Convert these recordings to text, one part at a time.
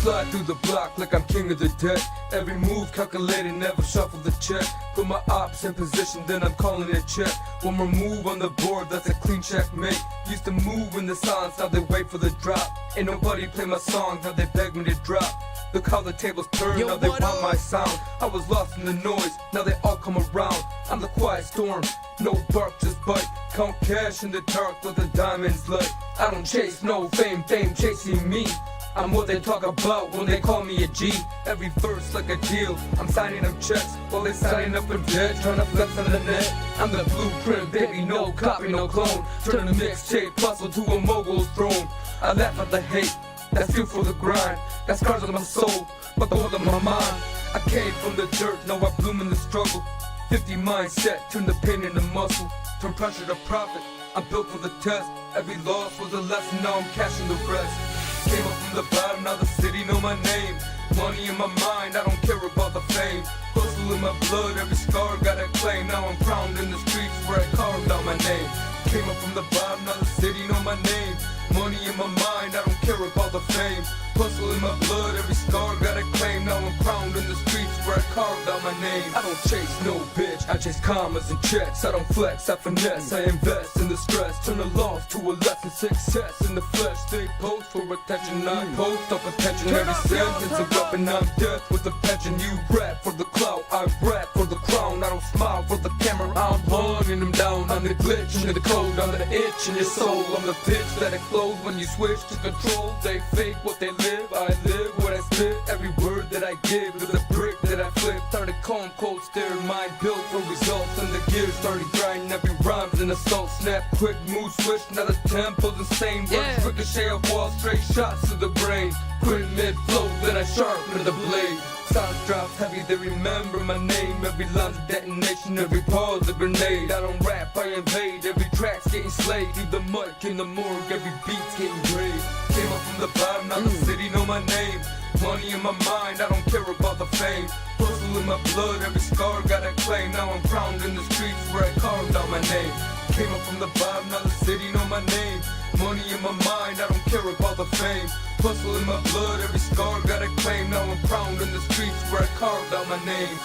slide through the block like I'm king of the deck. Every move calculated, never shuffle the check. Put my ops in position, then I'm calling it check. One more move on the board, that's a clean checkmate. Used to move in the silence, now they wait for the drop. Ain't nobody play my songs, now they beg me to drop. Look how the tables turn, now they want my sound. I was lost in the noise, now they all come around. I'm the quiet storm, no bark, just bite. Count cash in the dark with the diamonds light. I don't chase no fame, fame chasing me. I'm what they talk about when they call me a G. Every verse like a deal, I'm signing up checks while they signing up for debt, trying to flex on the net. I'm the blueprint, baby, no copy, no clone. Turn a mixtape puzzle to a mogul's throne. I laugh at the hate, that's fuel for the grind. Got scars on my soul, but gold on my mind. I came from the dirt, now I bloom in the struggle. 50 mindset, turn the pain into muscle. Turn pressure to profit, I'm built for the test. Every loss was a lesson, now I'm cashing the rest. Came up from the bottom, now the city know my name. Money in my mind, I don't care about the fame. Hustle in my blood, every scar got a claim. Now I'm crowned in the streets where I carved out my name. Came up from the bottom, now the city know my name. Money in my mind, I don't care about the fame. Hustle in my blood, every scar got a claim. Now I'm crowned in the streets where I carved out my name. I don't chase no bitch, I chase commas and checks. I don't flex, I finesse, I invest in the stress. Turn a loss to a lesson, success in the flesh. Stay post for attention, I post up attention. Every sentence a weapon, I'm death with a pension. You rap for the clout, I rap for the crown. I don't smile for the camera, I'm hunting them down. I'm the glitch in the code, I'm the itch in your soul. I'm the pitch that explodes when you switch to control. They fake what they live, I live what I spit. Every word that I give is a brick that I flip. Started calm, cold stare, mind built for results. And the gears started grinding, every rhyme's an assault. Snap, quick, move, switch, now the tempo's insane. Words ricochet off wall, straight shots to the brain. Quit mid-flow, then I sharpen the blade. Sound drops heavy, they remember my name. Every line's a detonation, every pause a grenade. I don't rap, I invade, every track's getting slayed. Leave the mic in the morgue, every beat's getting grave. Came up from the bottom, now the city know my name. Money in my mind, I don't care about the fame. Hustle in my blood, every scar got a claim. Now I'm crowned in the streets where I carved out my name. Came up from the bottom, now the city know my name. Money in my mind, I don't care about the fame. Hustle in my blood, every scar got a claim. Now I'm crowned in the streets where I carved out my name.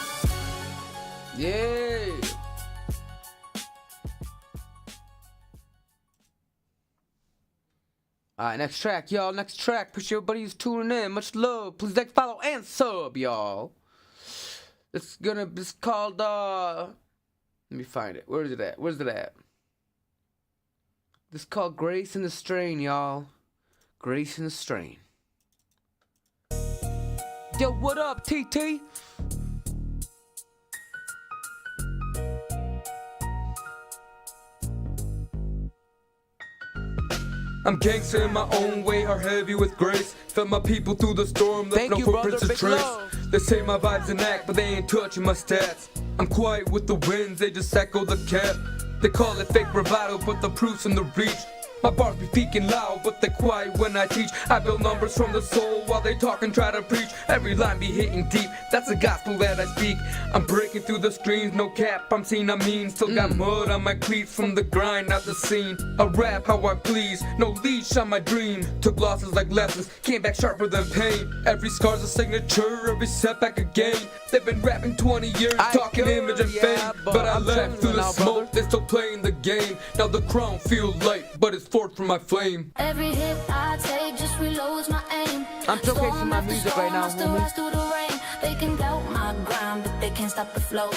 Yeah. Alright, next track, y'all. Next track. Appreciate everybody who's tuning in. Much love. Please like, follow, and sub, y'all. It's called, let me find it. Where is it at? Where's it at? This is called Grace in the Strain, y'all. Grace in the Strain. Yo, what up, TT? I'm gangster in my own way, heart heavy with grace. Fed my people through the storm, left no footprints to trace. They say my vibes an act, but they ain't touching my stats. I'm quiet with the winds, they just echo the cap. They call it fake bravado, but the proof's in the reach. My bars be speaking loud, but they quiet when I teach. I build numbers from the soul while they talk and try to preach. Every line be hitting deep, that's the gospel that I speak. I'm breaking through the screens, no cap, I'm seen, I mean. Still got mud on my cleats from the grind, not the scene. I rap how I please, no leash on my dream. Took losses like lessons, came back sharper than pain. Every scar's a signature, every setback a gain. They've been rapping 20 years, talking image and fame. But I left through the smoke, they still playing the game. Now the crown feel light, but it's forth from my flame. Every hit I take just reloads my aim. I'm showcasing my music right now, homie. They can doubt my grind, but they can't stop the flow.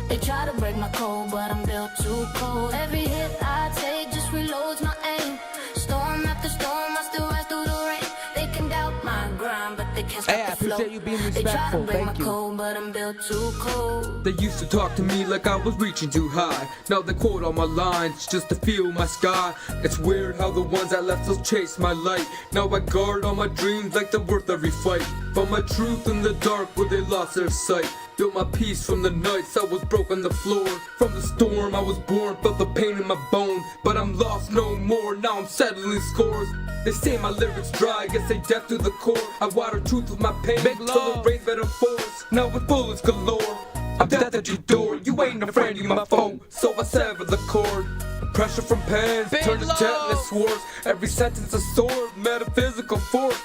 They try to break my code, but I'm built too cold. Every hit I take just reloads my aim. Storm after storm, I still rise through the rain. They can doubt my grind, but they can't stop the flow. Appreciate you being respectful. They try to break my Thank you. code, but I'm built too cold. They used to talk to me like I was reaching too high. Now they quote all my lines just to feel my sky. It's weird how the ones I left still chase my light. Now I guard all my dreams like they're worth every fight. Found my truth in the dark where they lost their sight. Built my peace from the nights I was broke on the floor. From the storm I was born, felt the pain in my bone. But I'm lost no more, now I'm settling scores. They say my lyrics dry, guess they deaf to the core. I water truth with my pain, till it rains metaphors. Now with bullets galore, I'm death at your door. You ain't a friend, you my foe, so I sever the cord. Pressure from pens, turn to tetanus wars. Every sentence a sword, metaphysical force.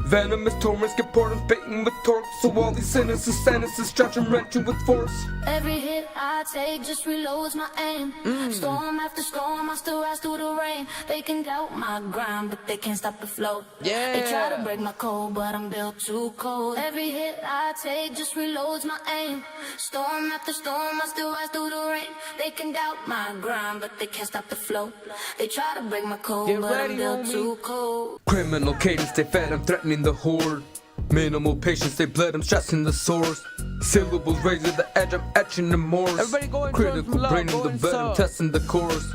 Venomous torments get poured and baiting with torque. So all these sentences stretch and wrench you with force. Every hit I take just reloads my aim. Storm after storm, I still rise through the rain. They can doubt my grind, but they can't stop the flow. Yeah. They try to break my code, but I'm built too cold. Every hit I take just reloads my aim. Storm after storm, I still rise through the rain. They can doubt my grind, but they can't stop the flow. They try to break my code, Get but ready, I'm built homie. too cold. Criminal cadence, they fed, I'm threatening the horde. Minimal patience, they bled, I'm stressing the source. Syllables raised to the edge, I'm etching the Morse. Everybody go in Critical love, brain go in the in bed, I'm sub. testing the chorus.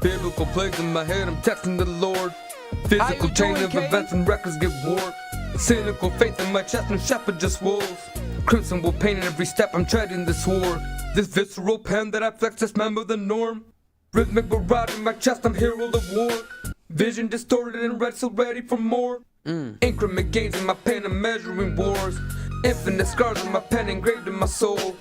Biblical plagues in my head, I'm texting the Lord. Physical you chain doing, of Kate? events and records get warped. Cynical faith in my chest, no shepherd, just wolves. Crimson will paint in every step, I'm treading this war. This visceral pen that I flex, dismember the norm. Rhythmic barrage in my chest, I'm herald of war. Vision distorted and red, so ready for more. Increment gains in my pen, I'm measuring wars. Infinite scars in my pen engraved in my soul.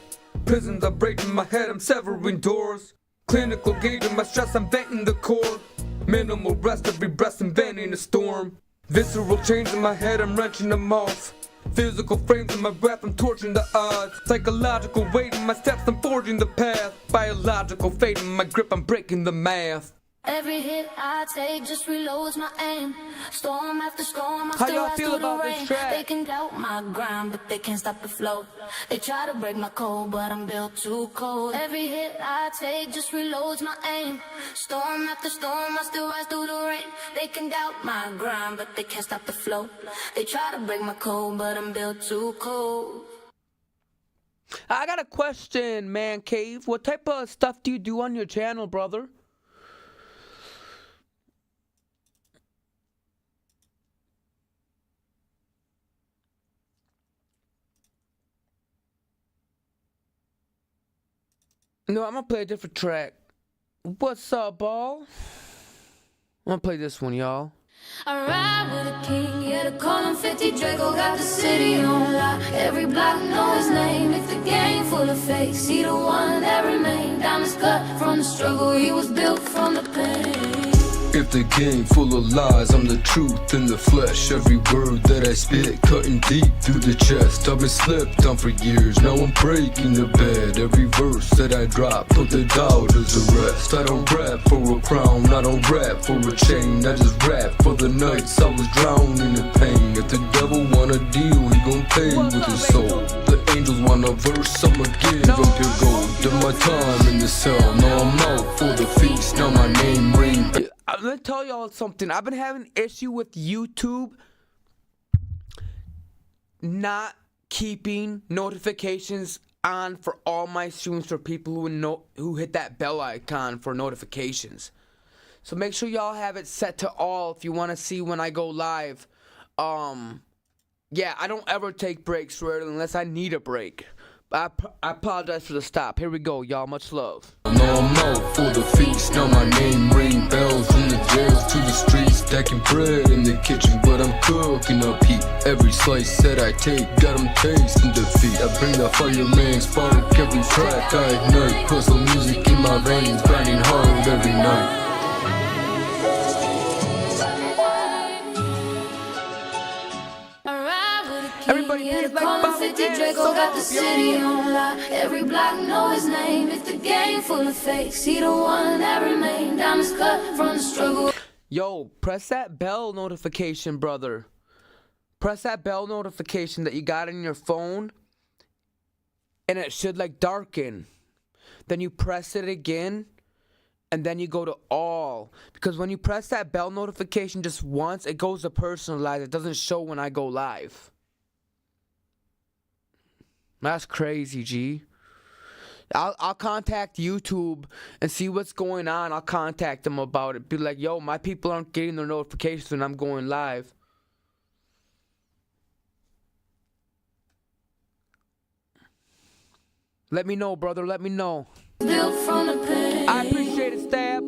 Prisons are breaking my head, I'm severing doors. Clinical gauge in my stress, I'm venting the core. Minimal rest, every breath inventing a storm. Visceral chains in my head, I'm wrenching them off. Physical frames in my breath, I'm torching the odds. Psychological weight in my steps, I'm forging the path. Biological fate in my grip, I'm breaking the math. Every hit I take just reloads my aim. Storm after storm, I How still y'all rise feel through the about this rain. track? They can doubt my grind, but they can't stop the flow. They try to break my code, but I'm built too cold. Every hit I take just reloads my aim. Storm after storm, I still rise through the rain. They can doubt my grind, but they can't stop the flow. They try to break my code, but I'm built too cold. I got a question, Man Cave. What type of stuff do you do on your channel, brother? No, I'm gonna play a different track. What's up, ball? I'm gonna play this one, y'all. I ride with a king, yeah, to call him 50 Draco, got the city on lock. Every block know his name, it's the game full of fakes. He the one that remained, diamonds cut from the struggle, he was built from the pain. If the game full of lies, I'm the truth in the flesh. Every word that I spit, cutting deep through the chest. I've been slept on for years, now I'm breaking the bed. Every verse that I drop, put the doubters to rest. I don't rap for a crown, I don't rap for a chain. I just rap for the nights I was drowning in pain. If the devil want a deal, he gon' pay with his soul. The angels want a verse, I'ma give them pure gold. Did my time in the cell, now I'm out for the feast. Now my name ring. I'm gonna tell y'all something. I've been having issue with YouTube not keeping notifications on for all my streams for people who hit that bell icon for notifications. So make sure y'all have it set to all if you want to see when I go live. Yeah, I don't ever take breaks for it unless I need a break. I apologize for the stop. Here we go, y'all. Much love. Now I'm out for the feast. Now my name ring bells from the jails to the streets. Stacking bread in the kitchen, but I'm cooking up heat. Every slice that I take, got them tasting defeat. I bring the fireman spark every track I ignite. Hustle music in my veins, grinding hard every night. Everybody, Yeah, please to like, call him follow, 50 and Draco, got the sub, city y'all. on lock. Every block know his name, it's the game full of fakes. He the one that remained, diamonds cut from the struggle. Yo, press that bell notification, brother. Press that bell notification that you got in your phone, and it should like darken. Then you press it again, and then you go to all. Because when you press that bell notification just once, it goes to personalized. It doesn't show when I go live. That's crazy, G. I'll contact YouTube and see what's going on. I'll contact them about it. Be like, yo, my people aren't getting their notifications when I'm going live. Let me know, brother. Let me know. Built from the pain. I appreciate it, Stab.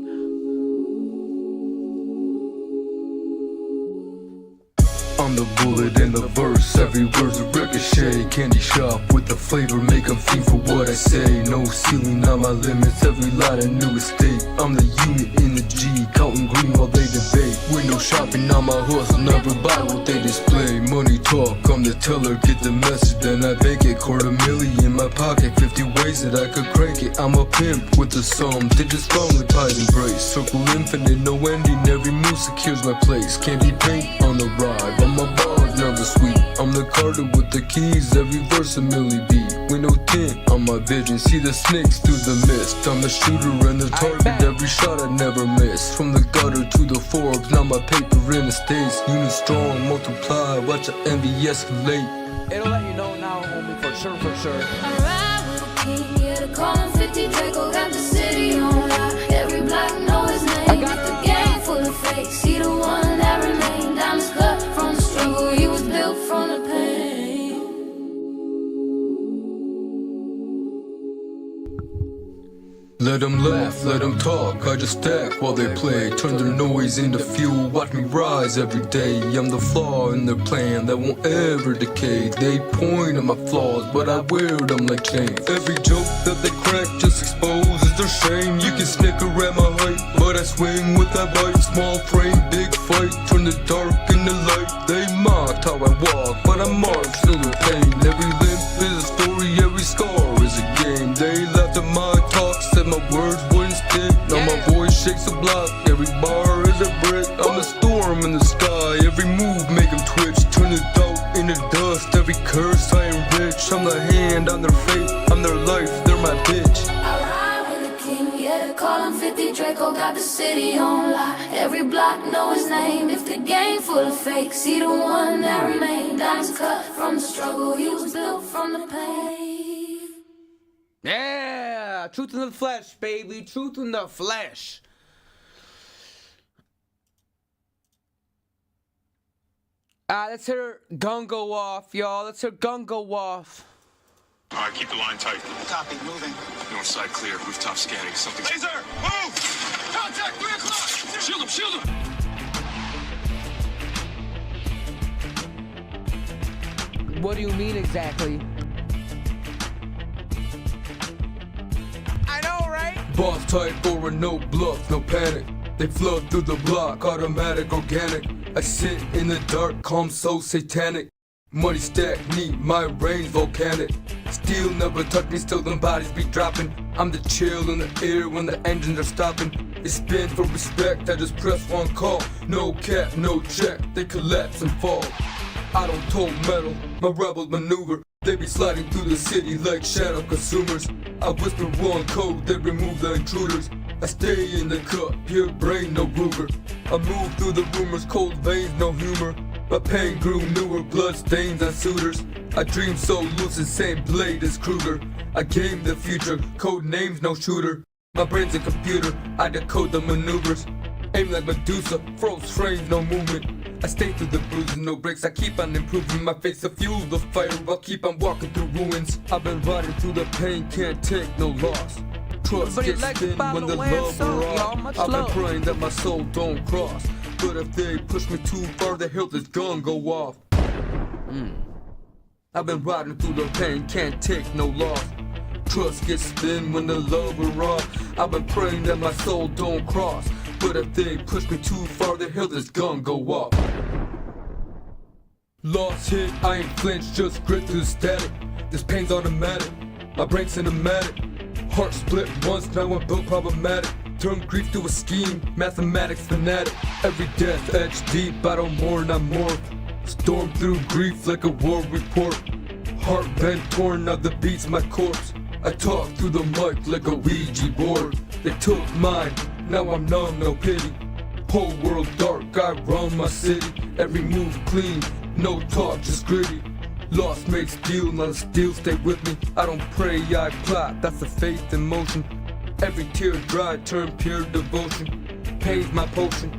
I'm the bull bullet in the verse, every word's a ricochet. Candy shop with the flavor, make them feel for what I say. No ceiling on my limits, every line a new estate. I'm the unit in the G, counting green while they debate. Window shopping on my hustle, never buy what they display. Money talk, I'm the teller, get the message, then I bake it. $250,000 in my pocket, 50 ways that I could crank it. I'm a pimp with the sum, digits firmly pies and brace. Circle infinite, no ending, every move secures my place. Candy paint on the ride, but my bars never sweet. I'm the Carter with the keys, every verse a milli beat. Window tint on my vision, see the snakes through the mist. I'm the shooter and the target, every shot I never miss. From the gutter to the Forbes, now my paper in the States. Unit strong, multiply, watch the envy escalate. It'll let you know now, homie, for sure, for sure. I ride with a king, yeah, the call him 50 Draco, got the city on lock. Every block know his name. I got the game full of fakes, see the one that remained. Diamonds cut from the struggle, he was built from the pain. Let them laugh, let them talk, I just stack while they play. Turn their noise into fuel, watch me rise every day. I'm the flaw in their plan that won't ever decay. They point at my flaws, but I wear them like chains. Every joke that they crack just exposes their shame. You can snicker at my height, but I swing with that bite. Small frame, big fight, turn the dark into light. They mocked how I walk, but I march through the pain. Every limp is a story, every scar is a game. They laughed at my talk, said my words wouldn't stick. Now my voice shakes a block, every bar is a brick. I'm a storm in the sky, every move make them twitch. Turn the doubt into dust, every curse I enrich. I'm the hand on their fate, I'm their life, they're my bitch. I ride with the king, yeah, they call him 50 Draco, got the city on lock. Every block know his name, if the game full of fakes, see the one that remained. Diamonds cut from the struggle, he was built from the pain. Yeah, truth in the flesh, baby, truth in the flesh. Let's hear gun go off, y'all. Let's hear gun go off. All right, keep the line tight. Copy, moving. North side clear, rooftop scanning. Something. Laser, move! Contact, 3 o'clock! Shield him, shield him! What do you mean exactly? I know, right? Boss type or no bluff, no panic. They flood through the block, automatic, organic. I sit in the dark, calm, so satanic. Money stack neat, my range volcanic. Steel never touch me, still them bodies be dropping. I'm the chill in the air when the engines are stopping. They spin for respect, I just press one call. No cap, no check, they collapse and fall. I don't tote metal, my rebels maneuver. They be sliding through the city like shadow consumers. I whisper one code, they remove the intruders. I stay in the cup, pure brain, no Ruger. I move through the rumors, cold veins, no humor. My pain grew newer, blood stains on suitors. I dream so lucid, same blade as Kruger. I game the future, code names, no shooter. My brain's a computer, I decode the maneuvers. Aim like Medusa, froze frames, no movement. I stay through the bruises, no breaks, I keep on improving. My face to fuel the fire, I'll keep on walking through ruins. I've been riding through the pain, can't take no loss. Trust gets thin when the love are off. I've been praying that my soul don't cross. But if they push me too far, the hill this gun go off. I've been riding through the pain, can't take no loss. Trust gets thin when the love are off. I've been praying that my soul don't cross. But if they push me too far, the hill this gun go off. Lost hit, I ain't flinched, just grit through the static. This pain's automatic, my brain's cinematic. Heart split once, now I'm built problematic. Turn grief to a scheme, mathematics fanatic. Every death etched deep, I don't mourn, I morph. Storm through grief like a war report. Heart bent torn, now the beat's my corpse. I talk through the mic like a Ouija board. They took mine, now I'm numb, no pity. Whole world dark, I run my city. Every move clean, no talk, just gritty. Lost makes deal, now the steel stay with me. I don't pray, I plot, that's the faith in motion. Every tear dry, turn pure devotion. Pain's my potion,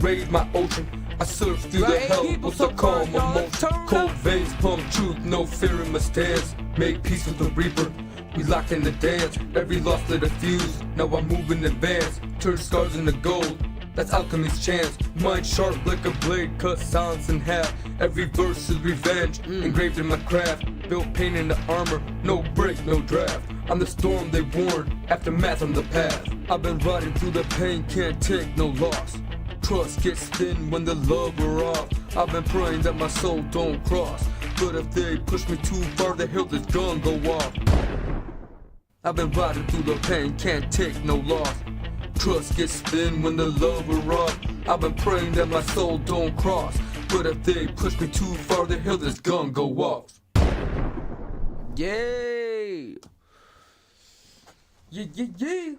raise my ocean. I surf through the hell, what's so calm emotion. Cold veins pump truth, no fear in my stance. Make peace with the reaper, we locked in the dance. Every loss lit a fuse, now I'm moving in advance. Turn scars into gold, that's alchemy's chance. Mind sharp like a blade, cut silence in half. Every verse is revenge, engraved in my craft. Built pain in the armor, no break, no draft. I'm the storm they warned, aftermath on the path. I've been riding through the pain, can't take no loss. Trust gets thin when the love we're off. I've been praying that my soul don't cross, but if they push me too far, the hill is gonna go off. I've been riding through the pain, can't take no loss. Trust gets thin when the love we're off. I've been praying that my soul don't cross, but if they push me too far, the hill is gonna go off. Yay! Yeah.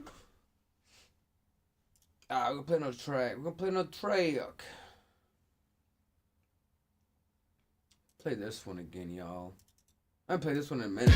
Alright, we're gonna play another track. We're gonna play another track. Play this one again, y'all. I'm gonna play this one in a minute.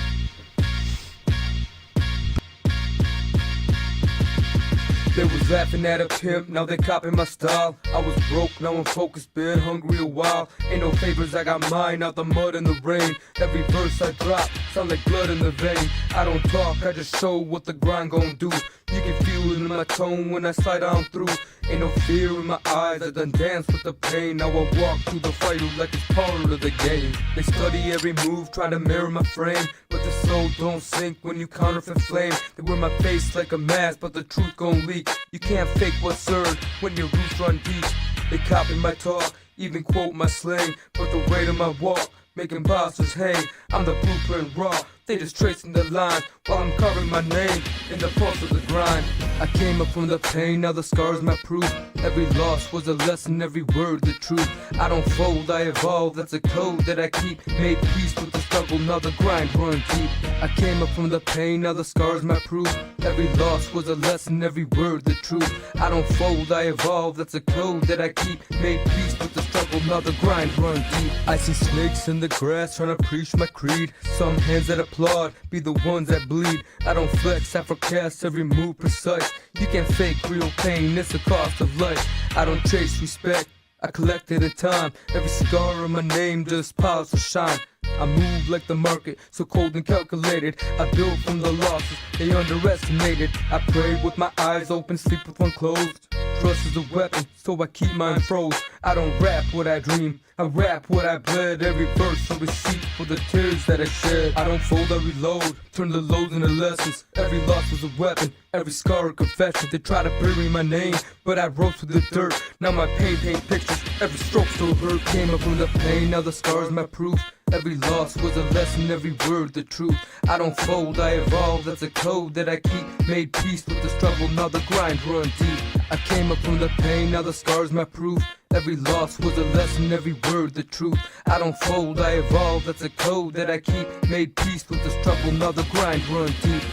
They was laughing at a pimp, now they copying my style. I was broke, now I'm focused, been hungry a while. Ain't no favors, I got mine out the mud and the rain. Every verse I drop, sound like blood in the vein. I don't talk, I just show what the grind gon' do. You can feel it in my tone when I slide on through. Ain't no fear in my eyes, I done dance with the pain. Now I walk through the fire like it's part of the game. They study every move, try to mirror my frame, but the soul don't sink when you counterfeit flame. They wear my face like a mask, but the truth gon' leak. You can't fake what's earned when your roots run deep. They copy my talk, even quote my slang, but the weight of my walk, making bosses hang. I'm the blueprint raw, they just tracing the line, while I'm carving my name in the pulse of the grind. I came up from the pain, now the scars my proof. Every loss was a lesson, every word the truth. I don't fold, I evolve, that's a code that I keep. Made peace with the struggle, now the grind run deep. I came up from the pain, now the scars my proof. Every loss was a lesson, every word the truth. I don't fold, I evolve, that's a code that I keep. Made peace with the struggle, now the grind run deep. I see snakes in the grass trying to preach my creed. Some hands that applaud be the ones that bleed. I don't flex, I forecast every move precise. You can't fake real pain, it's the cost of life. I don't chase respect, I collect it in time. Every scar on my name just piles to shine. I move like the market, so cold and calculated. I build from the losses, they underestimated. I pray with my eyes open, sleep with one closed. Trust is a weapon, so I keep mine froze. I don't rap what I dream, I rap what I bled. Every verse a receipt for the tears that I shed. I don't fold, I reload, turn the lows into lessons. Every loss was a weapon, every scar a confession. They try to bury my name, but I rose through the dirt. Now my pain paint pictures, every stroke still hurt. Came up from the pain, now the scars my proof. Every loss was a lesson, every word the truth. I don't fold, I evolve, that's a code that I keep. Made peace with the struggle, now the grind run deep. I came up from the pain, now the scars my proof. Every loss was a lesson, every word the truth. I don't fold, I evolve, that's a code that I keep. Made peace with the struggle, now the grind run deep.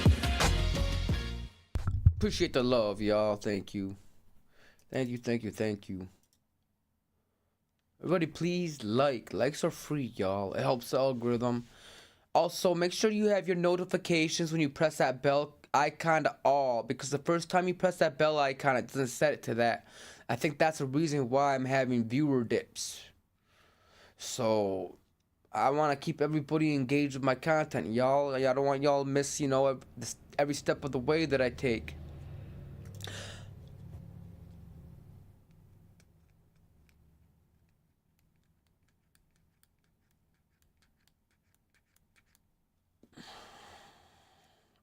Appreciate the love, y'all. Thank you. Thank you. Everybody, please like. Likes are free, y'all. It helps the algorithm. Also, make sure you have your notifications when you press that bell icon to all, because the first time you press that bell icon, it doesn't set it to that. I think that's the reason why I'm having viewer dips. So I want to keep everybody engaged with my content, y'all. I don't want y'all to miss, every step of the way that I take.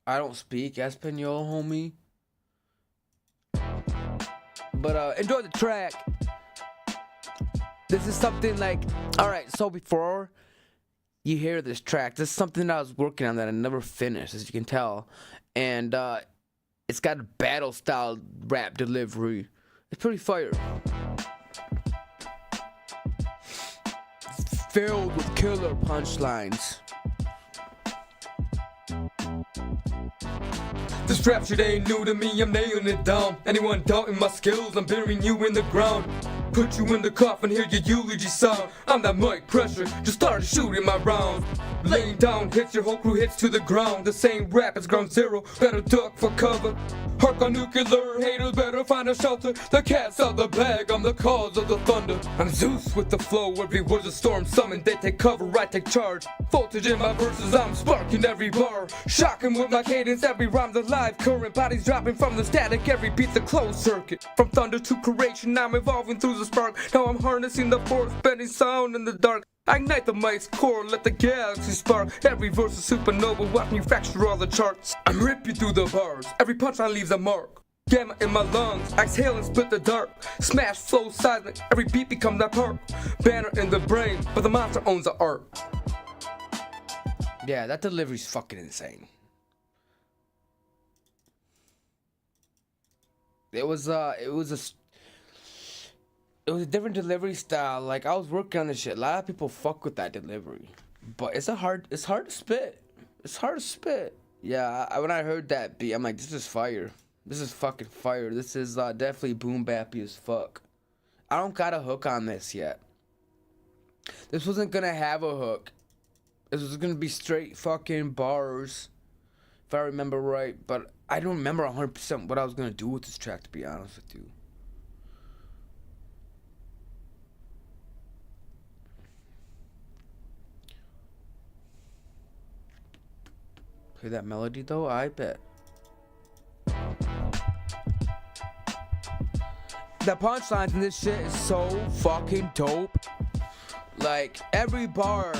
I don't speak Espanol, homie. But enjoy the track. This is something like, alright, so before you hear this track, this is something I was working on that I never finished, as you can tell. And it's got a battle style rap delivery. It's pretty fire. It's filled with killer punchlines. This rap shit ain't new to me, I'm nailing it down. Anyone doubting my skills, I'm burying you in the ground. Put you in the coffin, hear your eulogy sound. I'm that mic pressure, just started shooting my rounds. Laying down hits, your whole crew hits to the ground. The same rap as ground zero, better duck for cover. Hark on nuclear, haters better find a shelter. The cat's out the bag, I'm the cause of the thunder. I'm Zeus with the flow, every word's a storm summoned. They take cover, I take charge. Voltage in my verses, I'm sparking every bar. Shocking with my cadence, every rhyme's alive. Current bodies dropping from the static, every beat's a closed circuit. From thunder to creation, I'm evolving through the spark. Now I'm harnessing the force, bending sound in the dark. I ignite the mic's core, let the galaxy spark. Every verse is supernova, watch me fracture all the charts. I'm ripping through the bars, every punchline leaves a mark. Gamma in my lungs, exhale and split the dark. Smash flow seismic, every beat becomes that part. Banner in the brain, but the monster owns the art. Yeah, that delivery's fucking insane. It was a different delivery style. Like, I was working on this shit. A lot of people fuck with that delivery, but it's hard to spit. It's hard to spit. Yeah, when I heard that beat, I'm like, this is fire. This is fucking fire. This is definitely boom bappy as fuck. I don't got a hook on this yet. This wasn't gonna have a hook. This was gonna be straight fucking bars, if I remember right. But I don't remember 100% what I was gonna do with this track, to be honest with you. Play that melody though, I bet. The punchlines in this shit is so fucking dope. Like, every bar.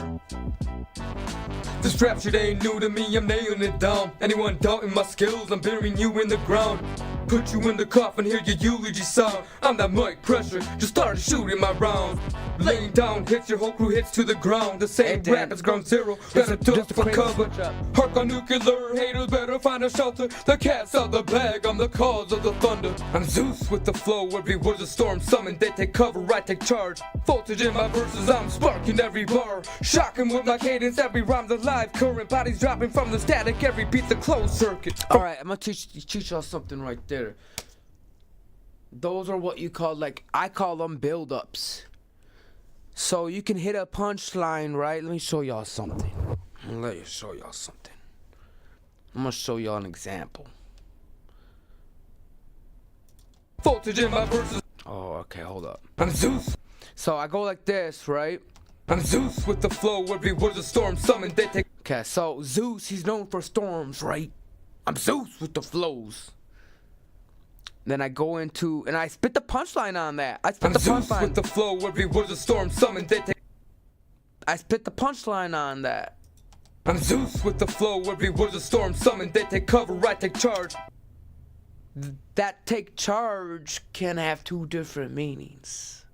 This rap shit ain't new to me, I'm nailing it down. Anyone doubting my skills, I'm burying you in the ground. Put you in the coffin, hear your eulogy sound. I'm that mic pressure, just started shooting my rounds. Laying down hits, your whole crew hits to the ground. The same rap as ground zero, better duck for cover. Hark on nuclear, haters better find a shelter. The cat's out the bag, I'm the cause of the thunder. I'm Zeus with the flow, every word's a storm summoned. They take cover, I take charge. Voltage in my verses, I'm sparking every bar. Shocking with my cadence, every rhyme's alive. Current bodies dropping from the static, every beat's a closed circuit. Alright, I'm gonna teach y'all something right there. Those are what you call, like, I call them build-ups. So you can hit a punchline, right? Let me show y'all something. I'm gonna show y'all an example. Voltage in my verses. Oh, okay, hold up. I'm Zeus. So I go like this, right? I'm Zeus with the flow, every word's a storm summoned. They take. Okay, so Zeus, he's known for storms, right? I'm Zeus with the flows. Then I go into, and I spit the punchline on that. I spit I'm the Zeus punchline. with the flow, every word's a storm summoned. They take. I spit the punchline on that. I'm Zeus with the flow, every word's a storm summoned. They take cover, I take charge. That take charge can have two different meanings.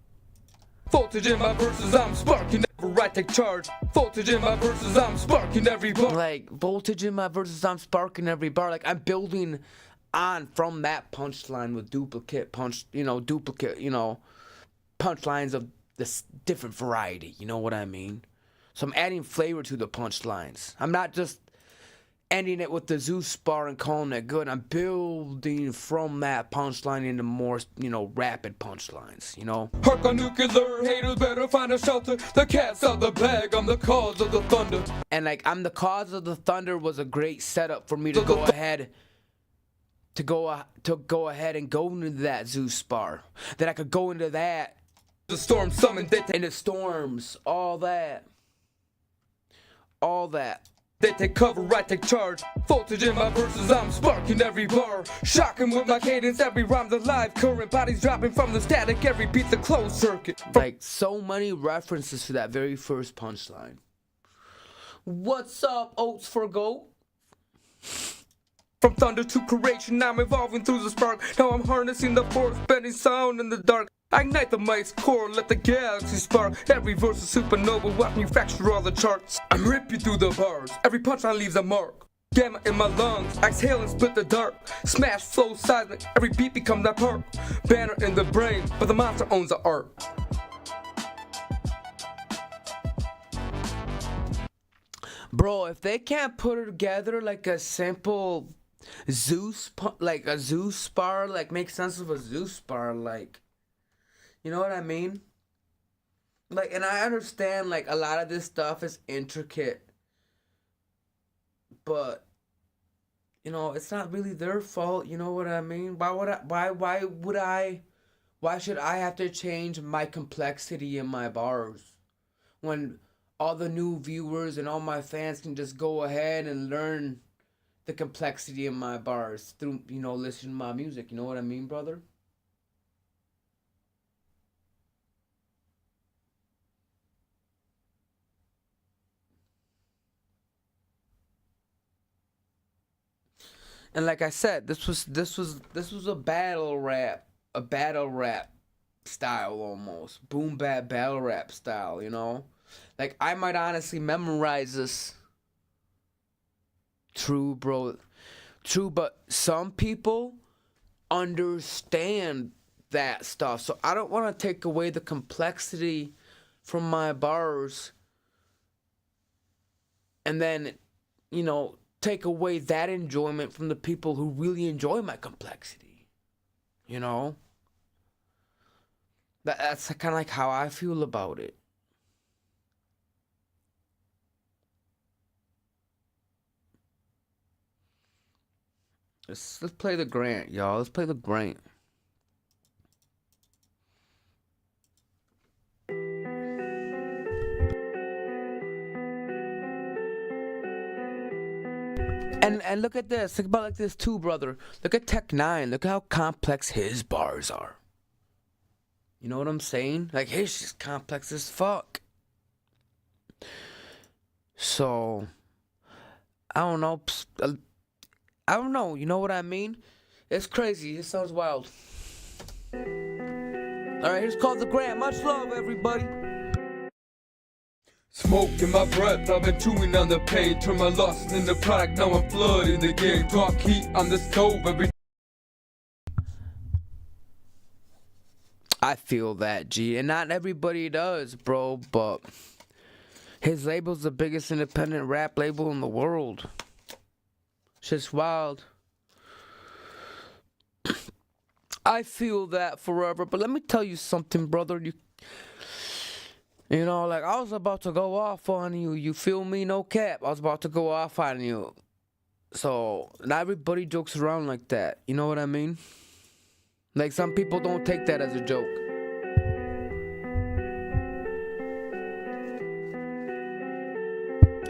Voltage in my verses, I'm sparking every I take charge. Voltage in my verses, I'm sparking every bar. Like, voltage in my verses, I'm sparking every bar. Like, I'm building on from that punchline with duplicate punchlines of this different variety. You know what I mean? So I'm adding flavor to the punchlines. I'm not just ending it with the Zeus bar and calling it good. I'm building from that punchline into more, rapid punchlines, Hark on nuclear, haters better find a shelter. The cat's out the bag, I'm the cause of the thunder. And like, I'm the cause of the thunder was a great setup for me to go ahead and go into that Zeus bar. Then I could go into that. The storm summoned, they take. And the storms, all that. They take cover, I take charge. Voltage in my verses, I'm sparking every bar. Shocking with my cadence, every rhyme's alive. Current bodies dropping from the static, every beat's a closed circuit. Like, so many references to that very first punchline. What's up, Oats for Goat? From thunder to creation, I'm evolving through the spark. Now I'm harnessing the force, bending sound in the dark. I ignite the mic's core, let the galaxy spark. Every verse is supernova, watch me fracture all the charts. I'm ripping through the bars, every punchline leaves a mark. Gamma in my lungs, exhale and split the dark. Smash flow seismic, every beat becomes that part. Banner in the brain, but the monster owns the art. Bro, if they can't put it together like a simple Zeus bar, like make sense of a Zeus bar, like, you know what I mean? Like, and I understand, like, a lot of this stuff is intricate. but you know, it's not really their fault. You know what I mean? Why should I have to change my complexity in my bars when all the new viewers and all my fans can just go ahead and learn the complexity in my bars through, you know, listening to my music? You know what I mean, brother? And like I said, this was a battle rap style, almost boom bap battle rap style, you know. Like I might honestly memorize this. True, bro. True, but some people understand that stuff. So I don't want to take away the complexity from my bars and then, you know, take away that enjoyment from the people who really enjoy my complexity. You know? That's kind of like how I feel about it. Let's play the Grant, y'all. Let's play the Grant. And look at this. Think about it like this too, brother. Look at Tech 9. Look at how complex his bars are. You know what I'm saying? Like his shit's complex as fuck. So I don't know. I don't know. You know what I mean? It's crazy. It sounds wild. Alright, here's called the Grant. Much love, everybody. Smoke in my breath, I've been chewing on the pain. Turn my lust into product, now I'm flooding the game. Talk heat on the stove every. I feel that, G. And not everybody does, bro, but his label's the biggest independent rap label in the world. Shit's wild. I feel that forever, but let me tell you something, brother. You know, like, I was about to go off on you. You feel me? No cap. I was about to go off on you. So, not everybody jokes around like that. You know what I mean? Like, some people don't take that as a joke.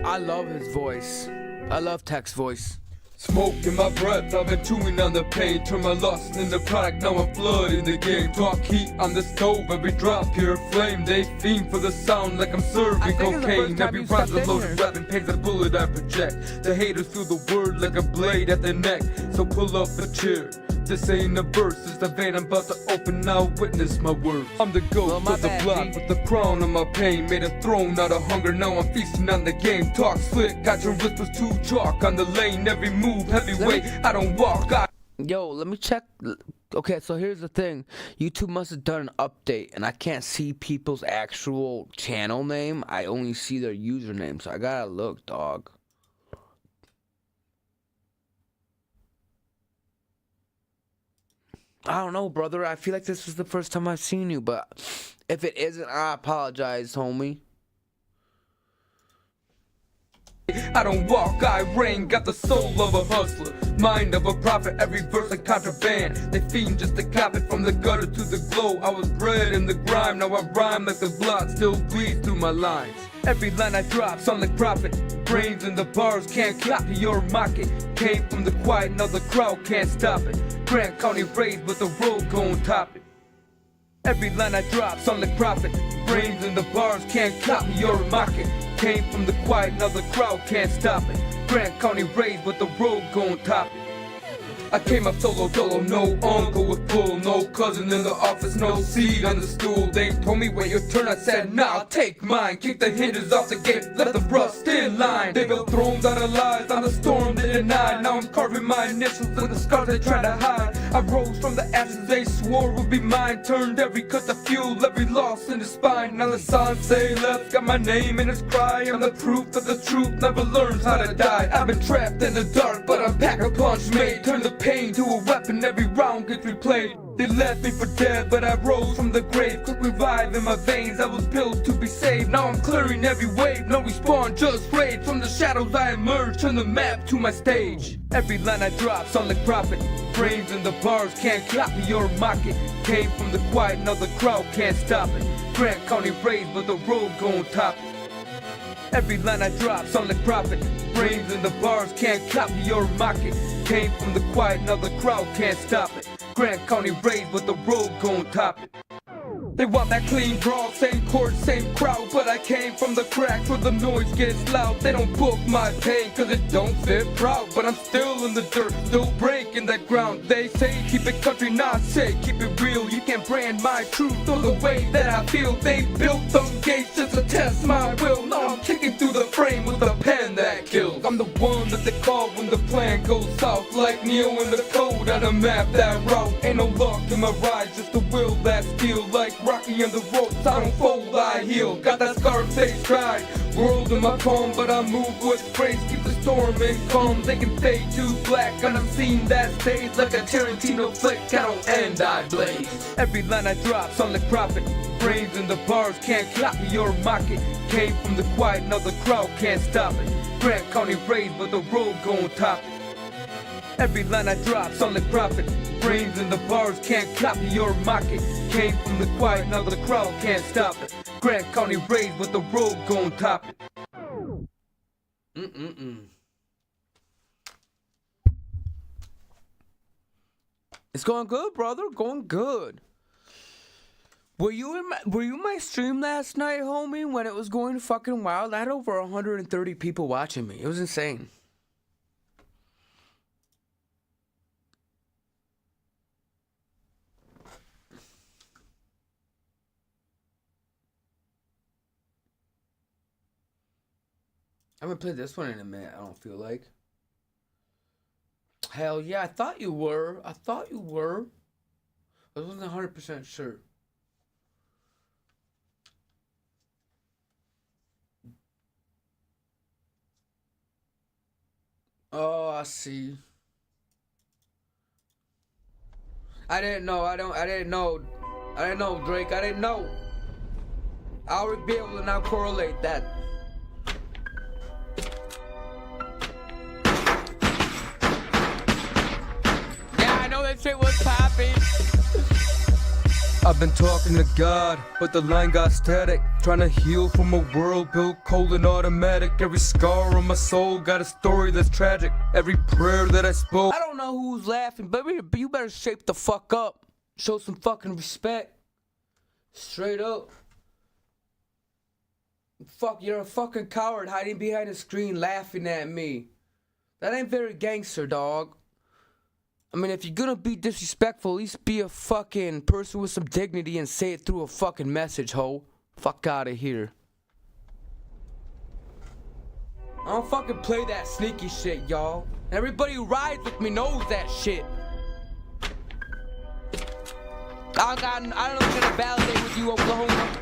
I love his voice. I love Tech's voice. Smoke in my breath, I've been chewing on the pain. Turn my lust into product, now I'm flooding the game. Talk heat on the stove, every drop pure flame. They fiend for the sound like I'm serving cocaine. Every rhyme's a loaded weapon, pains a bullet I project. The haters feel the word like a blade at their neck. So pull up a chair. This ain't a verse, it's the vein I'm about to open, now witness my words. I'm the ghost of the block with the crown of my pain. Made a throne out of hunger, now I'm feasting on the game. Talk slick, got your whispers too chalk on the lane. Every move heavyweight, I don't walk. Yo, let me check. Okay, so here's the thing. YouTube must have done an update, and I can't see people's actual channel name. I only see their username, so I gotta look, dog. I don't know, brother. I feel like this is the first time I've seen you, but if it isn't, I apologize, homie. I don't walk, I reign, got the soul of a hustler, mind of a prophet, every verse like contraband. They fiend just to cop it from the gutter to the glow. I was bred in the grime, now I rhyme like the blood still bleeds through my lines. Every line I drop sound like profit. Brains in the bars can't copy or mock it. Came from the quiet, now the crowd can't stop it. Grant County raised with the road gon' top it. Every line I drop sound like profit. Brains in the bars can't copy or mock it. Came from the quiet, now the crowd can't stop it. Grant County raised with the road gon' top it. I came up solo dolo, no uncle with pull, no cousin in the office, no seat on the stool. They told me wait your turn, I said nah, I'll take mine. Kick the hinges off the gate, let the rust in line. They built thrones out of lies, on the storm they denied. Now I'm carving my initials in the scars they tried to hide. I rose from the ashes they swore would be mine. Turned every cut to fuel, every loss in the spine. Now the signs say left, got my name in its cry. I'm the proof that the truth never learns how to die. I've been trapped in the dark, but I'm pack a punch made. Turn the pain to a weapon, every round gets replayed. They left me for dead, but I rose from the grave. Quick revive in my veins, I was built to be saved. Now I'm clearing every wave, no respawn, just rage. From the shadows I emerge, turn the map to my stage. Every line I drop, sound like profit. Brains in the bars, can't copy or mock it. Came from the quiet, now the crowd can't stop it. Grant County raised, but the road gon' top it. Every line I drop, sound like profit. Brains in the bars, can't copy or mock it. Came from the quiet, now the crowd can't stop it. Grant County raised, but the road gon' top it. They want that clean brawl, same court, same crowd. But I came from the cracks where the noise gets loud. They don't book my pain cause it don't fit proud. But I'm still in the dirt, still breaking that ground. They say keep it country, not say keep it real. You can't brand my truth or the way that I feel. They built them gates just to test my will. Now I'm kicking through the frame with a pen that kills. I'm the one that they call when the plan goes south. Like Neo in the code, I done map that route. Ain't no luck in my ride, just the will that steel. Like Rocky on the ropes, I don't fold, I heal. Got that Scarface stride, world in my palm, but I move with grace. Keep the storm in calm, they can fade to black. And I've seen that stage like a Tarantino flick. I don't end, I blaze. Every line I drop, sound like profit. Brains in the bars, can't copy or mock it. Came from the quiet, now the crowd can't stop it. Grant County raised, but the road gon' top it. Every line I drop, sound like profit. Brains in the bars, can't copy or mock it. Came from the quiet, now the crowd can't stop it. Grant County raised, but the road gon' top it. It's going good, brother. Going good. Were you in my stream last night, homie, when it was going fucking wild? I had over 130 people watching me. It was insane. I haven't played this one in a minute, I don't feel like. Hell yeah, I thought you were. I wasn't 100% sure. Oh, I see. I didn't know, Drake. I didn't know. I'll be able to now correlate that. That shit was popping. I've been talking to God, but the line got static. Trying to heal from a world built cold and automatic. Every scar on my soul got a story that's tragic. Every prayer that I spoke. I don't know who's laughing, but you better shape the fuck up. Show some fucking respect. Straight up. Fuck, you're a fucking coward hiding behind a screen laughing at me. That ain't very gangster, dog. I mean, if you're gonna be disrespectful, at least be a fucking person with some dignity and say it through a fucking message, ho. Fuck out of here. I don't fucking play that sneaky shit, y'all. Everybody who rides with me knows that shit. I don't know if I'm gonna validate with you, Oklahoma.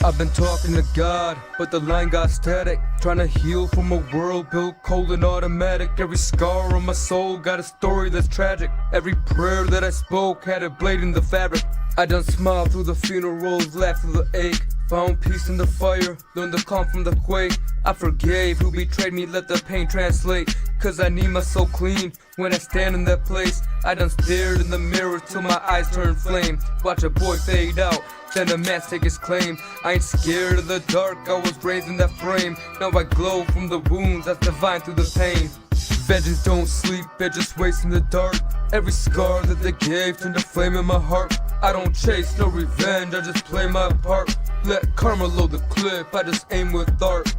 I've been talking to God, but the line got static. Trying to heal from a world built cold and automatic. Every scar on my soul got a story that's tragic. Every prayer that I spoke had a blade in the fabric. I done smiled through the funerals, laughed through the ache. Found peace in the fire, learned the calm from the quake. I forgave who betrayed me, let the pain translate. Cause I need my soul clean when I stand in that place. I done stared in the mirror till my eyes turn flame. Watch a boy fade out, then a man take his claim. I ain't scared of the dark, I was raised in that frame. Now I glow from the wounds that's divine through the pain. Vengeance don't sleep, it just waits in the dark. Every scar that they gave turned to flame in my heart. I don't chase no revenge, I just play my part. Let karma load the clip, I just aim with art.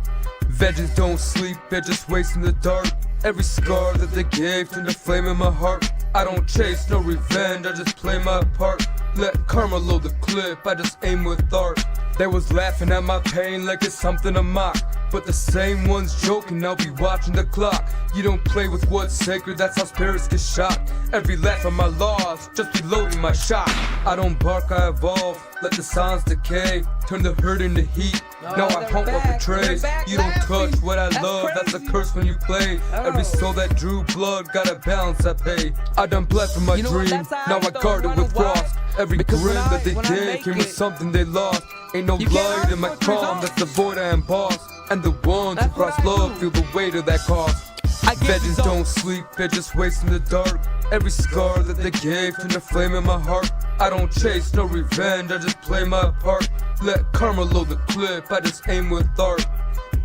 Vengeance don't sleep, it just waits in the dark. Every scar that they gave turned to flame in my heart. I don't chase no revenge, I just play my part. Let karma load the clip, I just aim with art. They was laughing at my pain like it's something to mock. But the same ones joking, I'll be watching the clock. You don't play with what's sacred, that's how spirits get shot. Every laugh of my loss, just reloading my shot. I don't bark, I evolve, let the sounds decay. Turn the hurt into heat, Now I hunt what betrays. You don't touch what I love, that's a curse when you play. Every soul that drew blood got a balance I pay. I done bled for my dream, now I guard it with frost. Every grin that they gave came with something they lost. Ain't no light in my calm, that's the void I emboss. And the ones who cross love feel the weight of that cost. Vengeance don't sleep, they're just wasting the dark. Every scar that they gave turned a flame in my heart. I don't chase no revenge, I just play my part. Let karma load the clip, I just aim with art.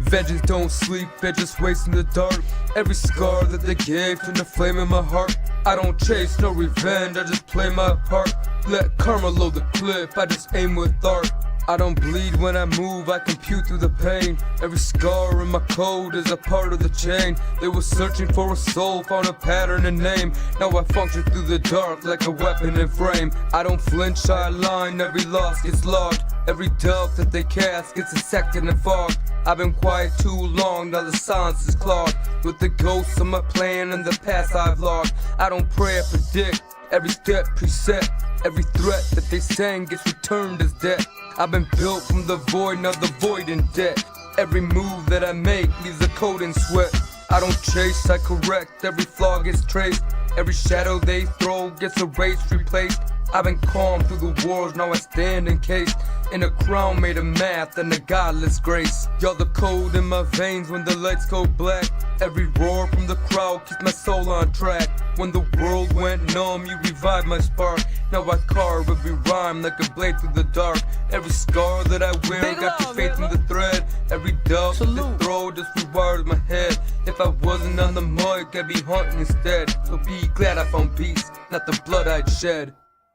Vengeance don't sleep, they're just wasting the dark. Every scar that they gave turned a flame in my heart. I don't chase no revenge, I just play my part. Let karma load the clip, I just aim with art. I don't bleed when I move, I compute through the pain. Every scar in my code is a part of the chain. They were searching for a soul, found a pattern and name. Now I function through the dark like a weapon in frame. I don't flinch, I align, every loss gets logged. Every doubt that they cast gets dissected and fogged. I've been quiet too long, now the silence is clogged with the ghosts of my plan and the past I've logged. I don't pray, I predict, every step preset. Every threat that they send gets returned as debt. I've been built from the void, now the void in debt. Every move that I make leaves a coat in sweat. I don't chase, I correct, every flaw gets traced. Every shadow they throw gets erased, replaced. I've been calm through the wars, now I stand encased in a crown made of math and a godless grace. Y'all the code in my veins when the lights go black. Every roar from the crowd keeps my soul on track. When the world went numb, you revived my spark. Now I carve every rhyme like a blade through the dark. Every scar that I wear got your faith in the thread. Every doubt that they throw just rewires my head. If I wasn't on the mic, I'd be hunting instead. So be glad I found peace, not the blood I'd shed.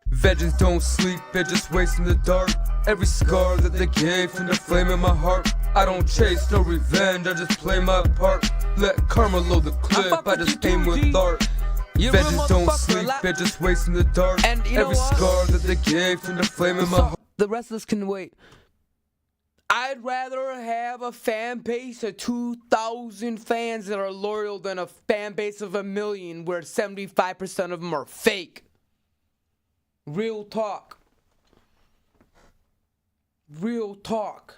Vengeance don't sleep, they're just wasting the dark. Every scar that they gave turned a flame in my heart. I don't chase no revenge, I just play my part. Let karma load the clip, I just aim with art. Vengeance don't sleep, they're just wasting the dark. And you know every what? scar that they gave turned a flame in my heart. The rest of us can wait. I'd rather have a fan base of 2,000 fans that are loyal than a fan base of 1 million where 75% of them are fake. Real talk. Real talk.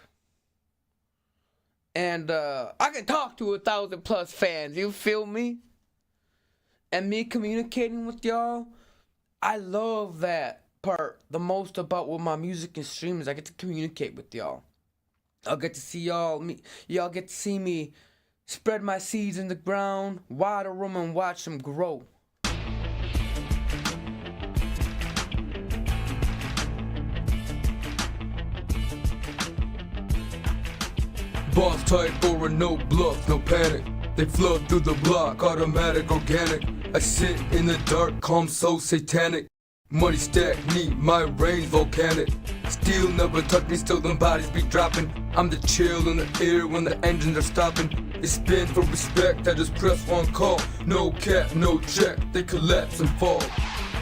And I can talk to 1,000+ fans, you feel me? And me communicating with y'all, I love that part the most about with my music and streams. I get to communicate with y'all. I'll get to see y'all. Y'all get to see me spread my seeds in the ground, water them, and watch them grow. Boss type or no bluff, no panic. They flood through the block, automatic, organic. I sit in the dark, calm, so satanic. Money stack, neat, my range volcanic. Steel never touch me, still them bodies be dropping. I'm the chill in the air when the engines are stopping. They spin for respect, I just press one call. No cap, no check, they collapse and fall.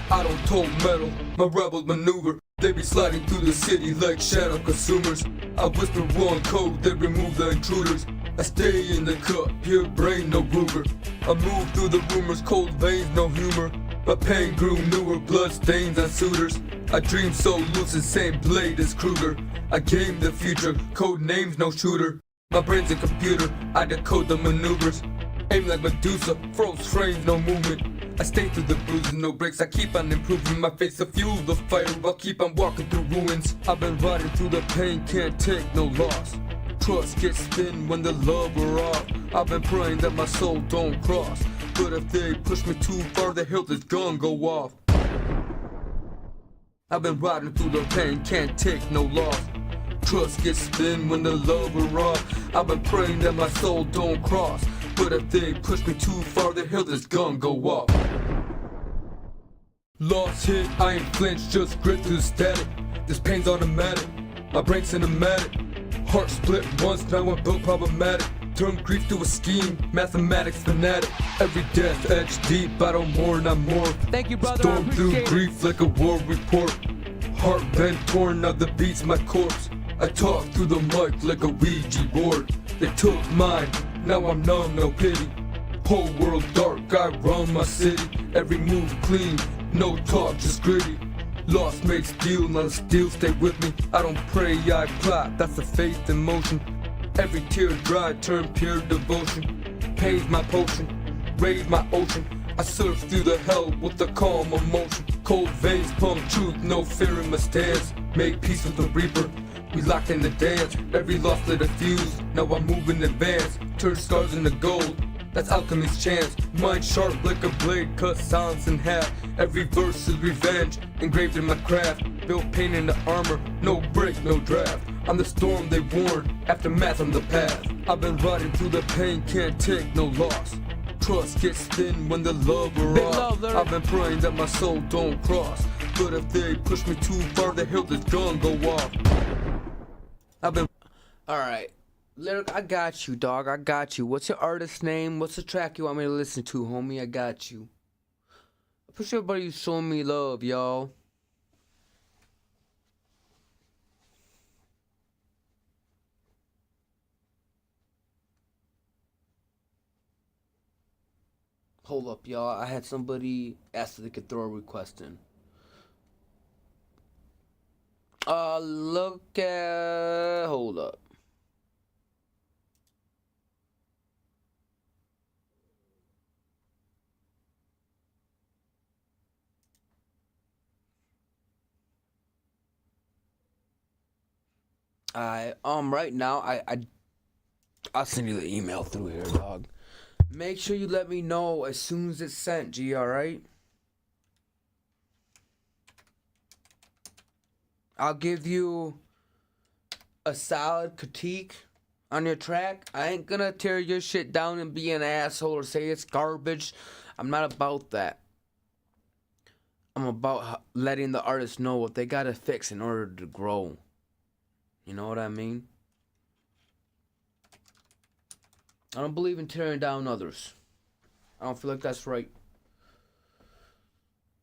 I don't tote metal, my rebels maneuver. They be sliding through the city like shadow consumers. I whisper one code, they remove the intruders. I stay in the cup, pure brain, no Ruger. I move through the rumors, cold veins, no humor. My pain grew newer, blood stains on suitors. I dream so lucid, same blade as Kruger. I game the future, code names, no shooter. My brain's a computer, I decode the maneuvers. Aim like Medusa, froze frames, no movement. I stay through the bruises, no breaks, I keep on improving. My face to fuel the fire, I'll keep on walking through ruins. I've been riding through the pain, can't take no loss. Trust gets spin when the love are off. I've been praying that my soul don't cross. But if they push me too far, the hilt is gun go off. I've been riding through the pain, can't take no loss. Trust gets spin when the love are off. I've been praying that my soul don't cross. But if they push me too far, the hilt is gun go off. Lost hit, I ain't flinched, just grit through the static. This pain's automatic, my brain's cinematic. Heart split once, now I'm built problematic. Turn grief to a scheme, mathematics fanatic. Every death etched deep, I don't mourn, I'm more. Thank you, brother. Storm through grief like a war report. Heart bent torn, now the beat's my corpse. I talk through the mic like a Ouija board. They took mine, now I'm numb, no pity. Whole world dark, I run my city. Every move clean, no talk, just gritty. Lost made steal, none still stay with me. I don't pray, I plot, that's the faith in motion. Every tear dry, turn pure devotion. Pain's my potion, raise my ocean. I surf through the hell with the calm emotion. Cold veins pump truth, no fear in my stance. Make peace with the reaper, we locked in the dance. Every loss lit a fuse, now I move in advance. Turn scars into gold, that's alchemy's chance. Mind sharp like a blade, cut silence in half. Every verse is revenge, engraved in my craft. Built pain into armor, no break, no draft. I'm the storm they warned, aftermath on the path. I've been riding through the pain, can't take no loss. Trust gets thin when the love are off. I've been praying that my soul don't cross, but if they push me too far, the hill is gonna go off. I've been... Alright. Lyric, I got you, dog. I got you. What's your artist name? What's the track you want me to listen to, homie? I got you. I appreciate everybody who's showing me love, y'all. Hold up, y'all. I had somebody ask if they could throw a request in. Look at... Hold up. Right now, I'll send you the email through here, dog. Make sure you let me know as soon as it's sent, G, alright? I'll give you a solid critique on your track. I ain't gonna tear your shit down and be an asshole or say it's garbage. I'm not about that. I'm about letting the artist know what they gotta fix in order to grow. You know what I mean? I don't believe in tearing down others. I don't feel like that's right.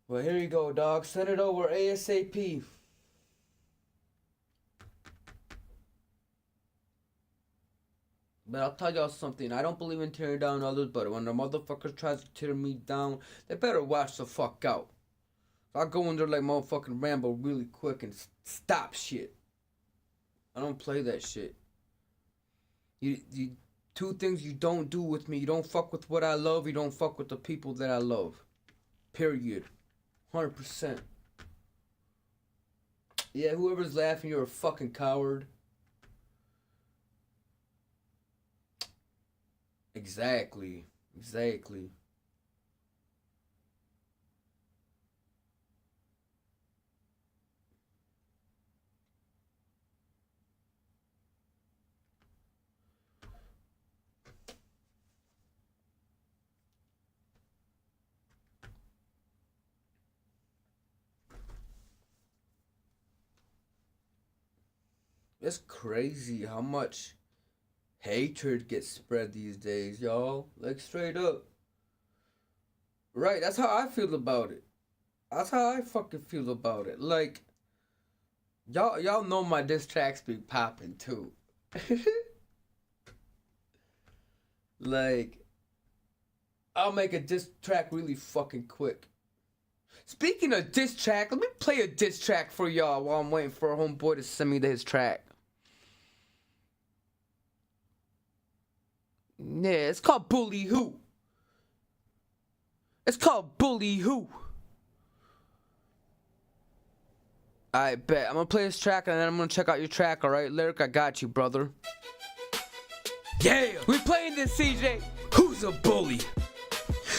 Well, here you go, dog. Send it over ASAP. But I'll tell y'all something. I don't believe in tearing down others, but when the motherfuckers tries to tear me down, they better watch the fuck out. I'll go in there like motherfucking Rambo really quick and stop shit. I don't play that shit. You two things you don't do with me. You don't fuck with what I love. You don't fuck with the people that I love. Period. 100%. Yeah, whoever's laughing, you're a fucking coward. Exactly. Exactly. It's crazy how much hatred gets spread these days, y'all. Like, straight up. Right, that's how I feel about it. That's how I fucking feel about it. Like, y'all know my diss tracks be popping too. Like, I'll make a diss track really fucking quick. Speaking of diss track, let me play a diss track for y'all while I'm waiting for a homeboy to send me his track. Yeah, it's called Bully Who. It's called Bully Who. I bet. I'm gonna play this track and then I'm gonna check out your track, alright? Lyric, I got you, brother. Yeah! We playing this, CJ. Who's a bully?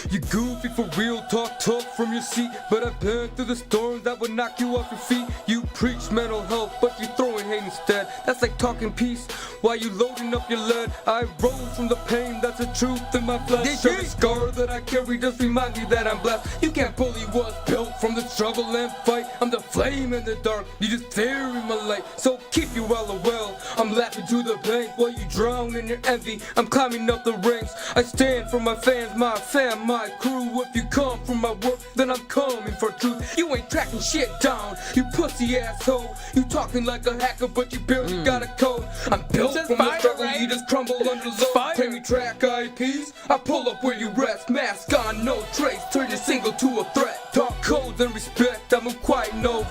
You goofy for real, talk tough from your seat, but I've been through the storms that would knock you off your feet. You preach mental health, but you throwing hate instead. That's like talking peace while you loading up your lead. I rose from the pain, that's the truth in my flesh. Every scar that I carry just remind me that I'm blessed. You can't bully what's built from the struggle and fight. I'm the flame in the dark, you just fear in my light. So keep you well well. I'm laughing to the bank while you drown in your envy. I'm climbing up the ranks. I stand for my fans, my fam, my crew. If you come from my work, then I'm coming for truth. You ain't tracking shit down, you pussy asshole. You talking like a hacker, but you barely got a code. I'm built from the struggle, right? You just crumble under load. Play me track IPs, I pull up where you rest. Mask on, no trace, turn your single to a threat. Talk codes and respect, I'm a quiet, no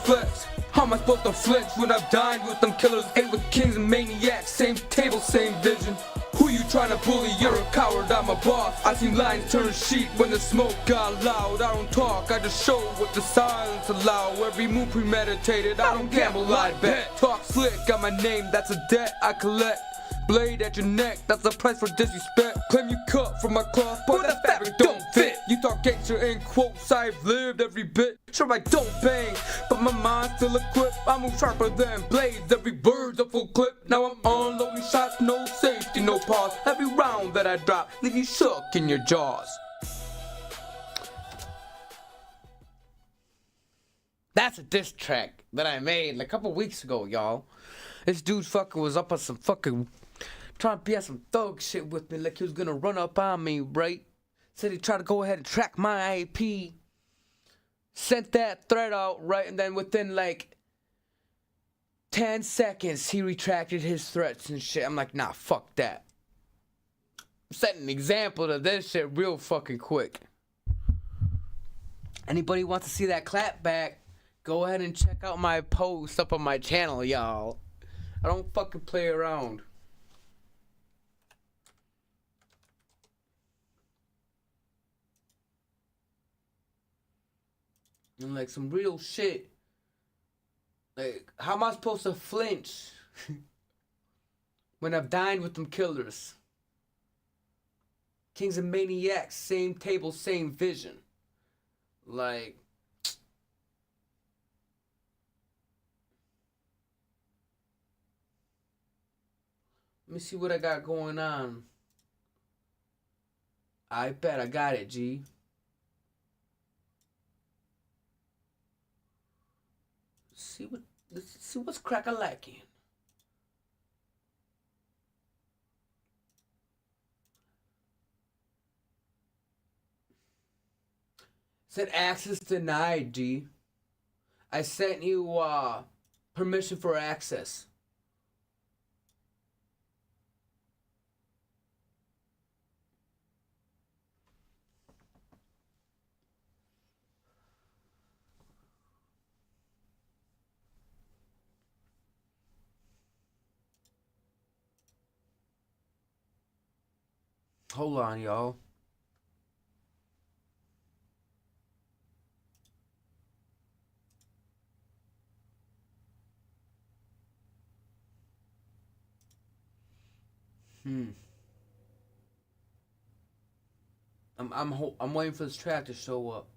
flinch when I've dined with them killers. Ate with kings and maniacs, same table, same vision. Who you tryna bully? You're a coward, I'm a boss. I seen lions turn sheep when the smoke got loud. I don't talk, I just show what the silence allow. Every move premeditated, I don't gamble, I bet. Talk slick, got my name, that's a debt I collect. Blade at your neck, that's the price for disrespect. Claim you cut from my cloth, but that fabric don't fit. You talk gangster in quotes, I've lived every bit. Sure I don't bang, but my mind's still equipped. I move sharper than blades, every bird's a full clip. Now I'm unloading shots, no safety, no pause. Every round that I drop, leave you shook in your jaws. That's a diss track that I made like a couple weeks ago, y'all. This dude fucking was up on some fucking trying to be on some thug shit with me, like he was gonna run up on me, right? Said he tried to go ahead and track my IP. Sent that thread out, right? And then within like 10 seconds, he retracted his threats and shit. I'm like, nah, fuck that. I'm setting an example to this shit real fucking quick. Anybody wants to see that clap back, go ahead and check out my post up on my channel, y'all. I don't fucking play around. And like some real shit. Like, how am I supposed to flinch when I've dined with them killers? Kings and maniacs, same table, same vision. Like, let me see what I got going on. I bet I got it, G. Let's see what's crack-a-lacking. Said access denied, G. I sent you permission for access. Hold on, y'all. I'm waiting for this track to show up.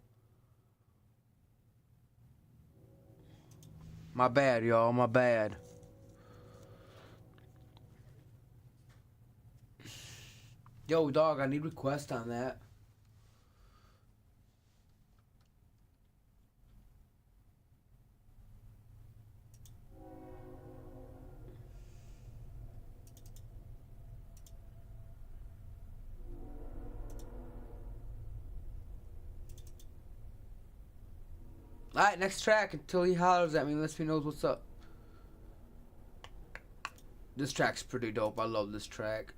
My bad, y'all. My bad. Yo, dog, I need requests on that. Alright, next track until he hollers at me and lets me know what's up. This track's pretty dope. I love this track.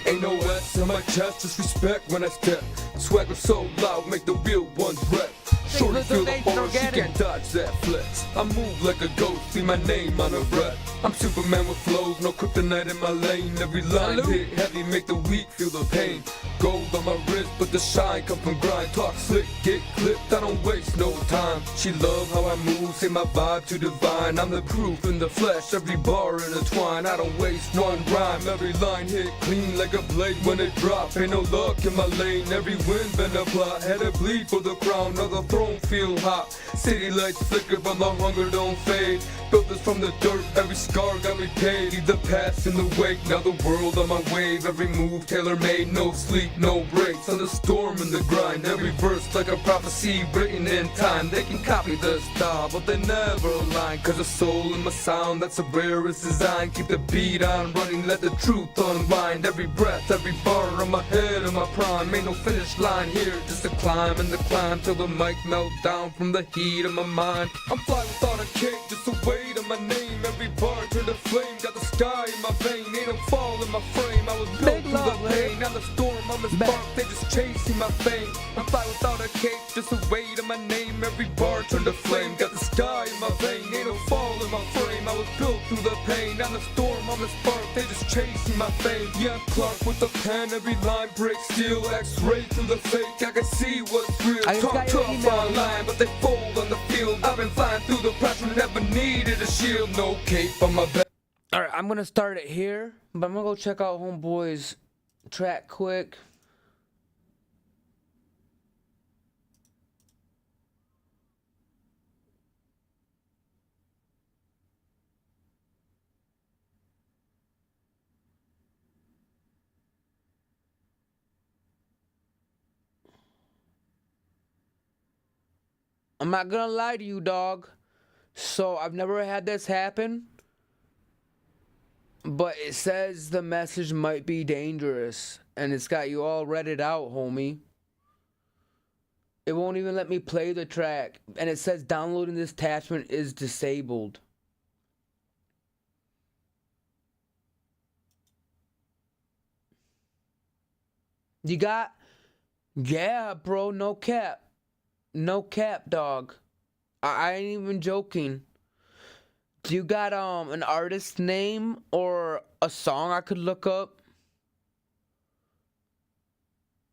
Ain't no S on my chest, just respect when I step. Swagger so loud, make the real ones rep. Shorty feel the horror, she can't dodge that flex. I move like a ghost, see my name on a rep. I'm Superman with flows, no kryptonite in my lane. Every line hit heavy, make the weak feel the pain. Gold on my wrist, but the shine come from grind. Talk slick, get clipped, I don't waste no time. She love how I move, say my vibe too divine. I'm the proof in the flesh, every bar intertwined. I don't waste one rhyme, every line hit clean like a blade when it drop. Ain't no luck in my lane, every wind been a plot. Had to bleed for the crown, now the throne feel hot. City lights flicker, but my hunger don't fade. Built this from the dirt, every scar got repaid. Leave the past in the wake, now the world on my wave. Every move tailor-made, no sleep, no breaks. On the storm and the grind, every verse like a prophecy written in time. They can copy the style, but they never align. Cause the soul in my sound, that's the rarest design. Keep the beat on running, let the truth unwind. Every breath, every bar, I'm ahead of my prime. Ain't no finish line here, just a climb and the climb till the mic melt down from the heat of my mind. I'm fly without a kick, just a weight on my name. Every bar turned to flame, got the sky in my vein, ain't no fall in my frame. I was built Big through the love, pain. Now the storm, I'm a spark, they just chasing my fame. I fly without a cape, just a weight on my name. Every bar turned to flame. Got the sky in my vein, ain't no fall in my frame. I was built through the pain. Now the storm, I'm a spark, they just chasing my fame. Yeah, I'm Clark with the pen, every line breaks steel. X-ray through the fake, I can see what's real. I just Talk got your tough email. online, but they fold on the field. I've been flying through the pressure, never needed a shield. No cape on my back. Alright, I'm gonna start it here, but I'm gonna go check out Homeboy's track quick. I'm not gonna lie to you, dog. So I've never had this happen, but it says the message might be dangerous, and it's got you all read it out, homie. It won't even let me play the track, and it says downloading this attachment is disabled. You got, yeah, bro, no cap. No cap, dog. I ain't even joking. Do you got an artist name or a song I could look up?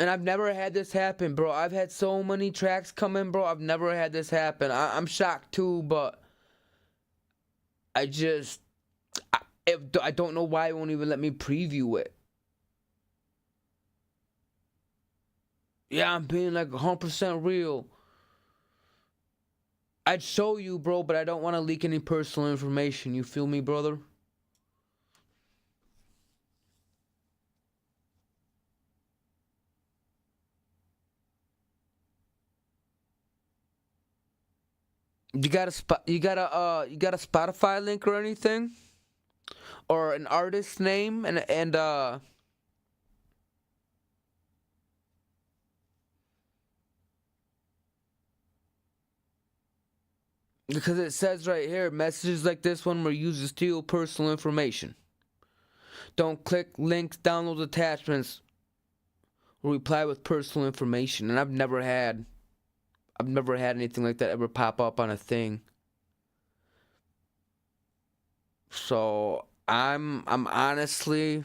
And I've never had this happen, bro. I've had so many tracks come in, bro. I've never had this happen. I'm shocked too, but I don't know why it won't even let me preview it. Yeah, I'm being like 100% real. I'd show you, bro, but I don't want to leak any personal information. You feel me, brother? You got a Spotify link or anything? Or an artist name and because it says right here, messages like this one were used to steal personal information. Don't click links, download attachments, or reply with personal information. And I've never had anything like that ever pop up on a thing. So I'm honestly,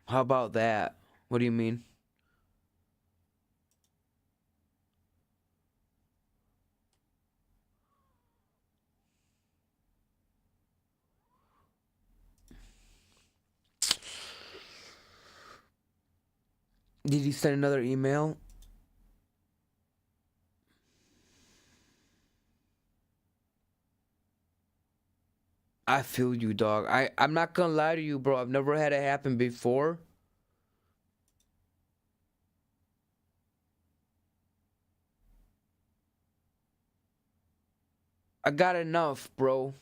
how about that? What do you mean? Did you send another email? I feel you, dog. I'm not gonna lie to you, bro. I've never had it happen before. I got enough, bro.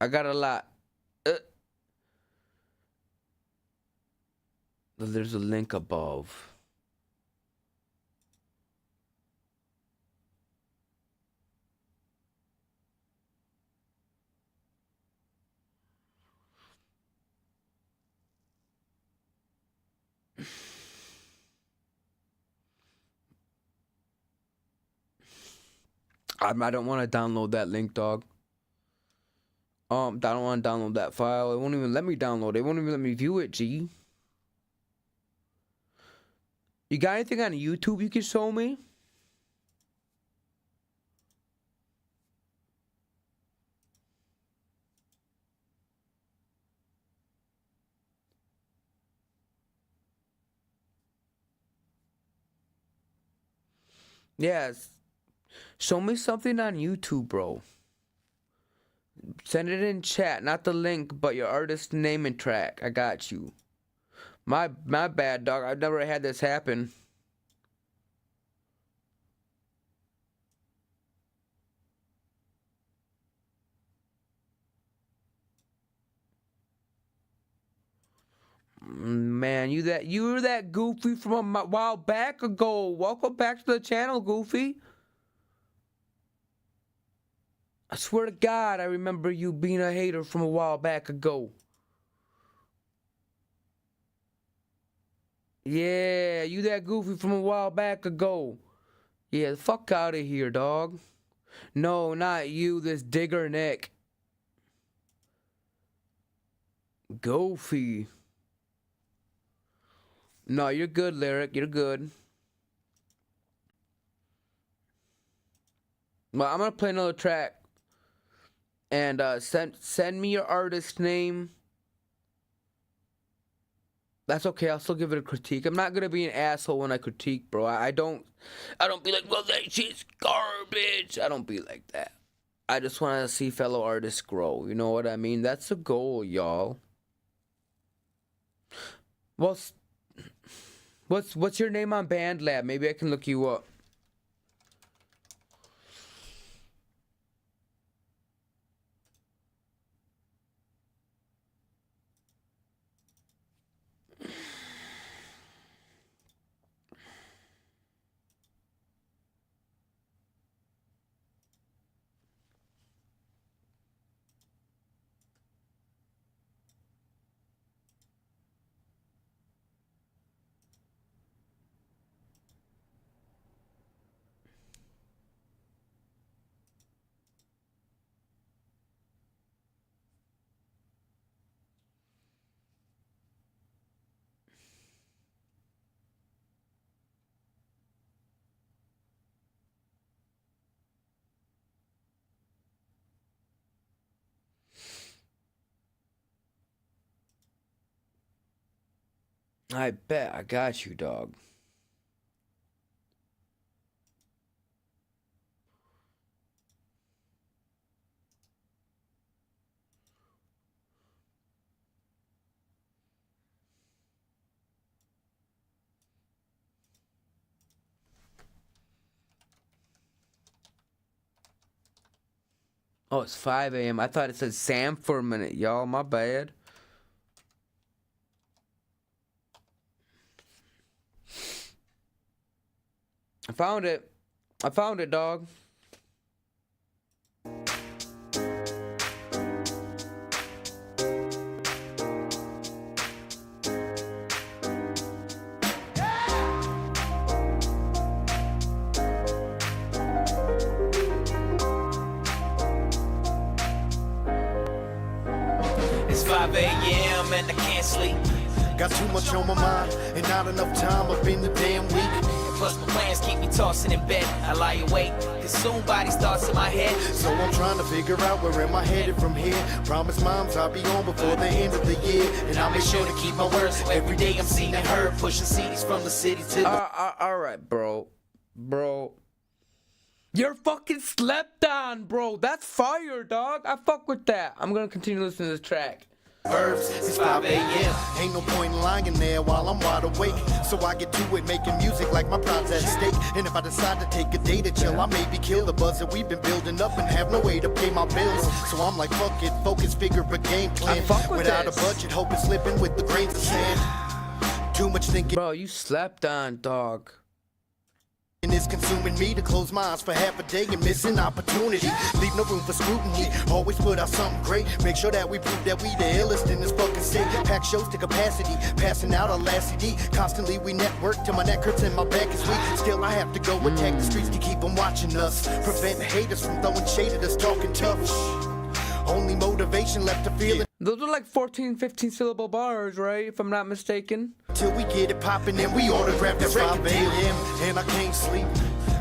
I got a lot. There's a link above. I don't want to download that link, dog. I don't want to download that file. It won't even let me download it. It won't even let me view it, G. You got anything on YouTube you can show me? Yes. Show me something on YouTube, bro. Send it in chat, not the link, but your artist name and track. I got you. My bad, dog. I've never had this happen. Man, you were that Goofy from a while back ago. Welcome back to the channel, Goofy. I swear to God, I remember you being a hater from a while back ago. Yeah, you that Goofy from a while back ago. Yeah, the fuck out of here, dog. No, not you, this digger Nick. Goofy. No, you're good, Lyric. You're good. Well, I'm gonna play another track. And send me your artist name. That's okay. I'll still give it a critique. I'm not gonna be an asshole when I critique, bro. I don't be like, well, that shit's garbage. I don't be like that. I just want to see fellow artists grow. You know what I mean? That's the goal, y'all. Well, what's your name on BandLab? Maybe I can look you up. I bet I got you, dog. Oh, it's 5 a.m. I thought it said Sam for a minute, y'all. My bad. I found it. I found it, dog. It's 5 a.m. and I can't sleep. Got too much on my mind and not enough time up in the damn week. Plus my plans keep me tossing in bed. I lie awake, cause soon body starts in my head. So I'm trying to figure out where am I headed from here. Promise moms I'll be on before the end of the year. And I'll make sure to keep my word. So every day I'm seen and heard, pushing CDs from the city to the... Alright, bro. Bro. You're fucking slept on, bro. That's fire, dog. I fuck with that. I'm gonna continue listening to this track. Verbs, it's 5 a.m. Ain't no point in lying there while I'm wide awake. So I get to it, making music like my pride's at stake. And if I decide to take a day to chill, I maybe kill the buzz that we've been building up and have no way to pay my bills. So I'm like, fuck it, focus, figure a game plan. Without a budget, hope it's slipping with the grains of sand. Too much thinking. Bro, you slept on, dog. And it's consuming me to close my eyes for half a day and miss an opportunity. Leave no room for scrutiny. Always put out something great. Make sure that we prove that we the illest in this fucking state. Pack shows to capacity. Passing out our last CD. Constantly we network till my neck hurts and my back is weak. Still I have to go attack the streets to keep them watching us. Prevent haters from throwing shade at us, talking tough. Only motivation left to feel it. Those are like 14, 15 syllable bars, right? If I'm not mistaken. Till we get it poppin' and we autograph that record 5 a.m. and I can't sleep.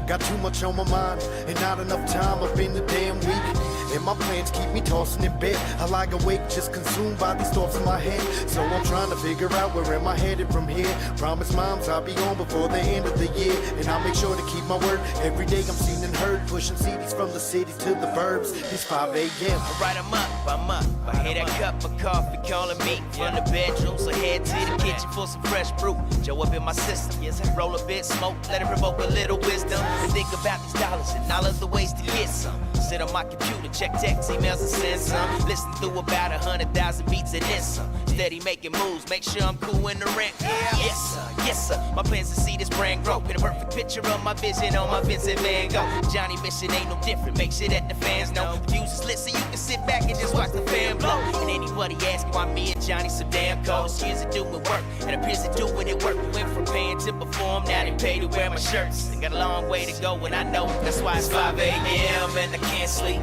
Got too much on my mind and not enough time up in the damn week. And my plans keep me tossing in bed. I lie awake just consumed by these thoughts in my head. So I'm trying to figure out where am I headed from here. Promise moms I'll be on before the end of the year. And I'll make sure to keep my word. Every day I'm seen and heard, pushing CDs from the city to the burbs. It's 5 a.m. Alright, I'm up. I hear that cup of coffee calling me from the bedroom. So head to the kitchen for some fresh brew. Joe up in my system. Yes, I roll a bit, smoke, let it provoke a little wisdom. And think about these dollars and all of the ways to get some. Sit on my computer, check text, emails, and send some. Listen through about 100,000 beats and then some. Steady making moves, make sure I'm cool in the rent. Yeah, yes sir. My plans to see this brand grow. Paint a perfect picture of my vision on my Vincent Van Gogh. Johnny mission ain't no different. Make sure that the fans know. The views is lit so you can sit back and just watch the fan blow. And anybody asking why me and Johnny so damn close. Years of doing work, and appears to doing it work. Went from paying to perform, now they pay to wear my shirts. And got a long way to go, and I know that's why it's 5 a.m. and I can't sleep.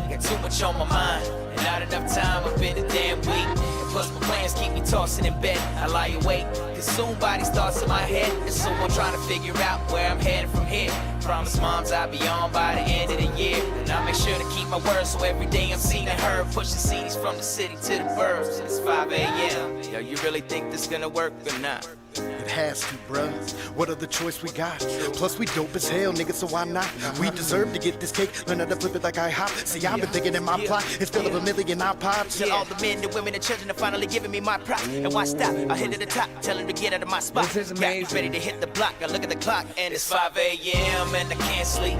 Got too much on my mind, and not enough time. I've been a damn week. And plus my plans keep me tossing in bed. I lie awake, consumed by these thoughts in my head. And so I'm trying to figure out where I'm headed from here. Promise moms I'll be on by the end of the year. And I'll make sure to keep my word, so every day I'm seen and heard. Pushing CDs from the city to the burbs. It's 5 a.m. Yo, you really think this gonna work or not? It has to, bruh. What other choice we got? Plus we dope as hell, nigga, so why not? We deserve to get this cake, learn how to flip it like I hop. See, I've been thinking in my plot, it's full of a million iPods. Tell all the men, the women, the children are finally giving me my props. And why stop? I hit to the top, tell them to get out of my spot. This is Got me amazing. ready to hit the block. I look at the clock and it's 5 a.m. and I can't sleep.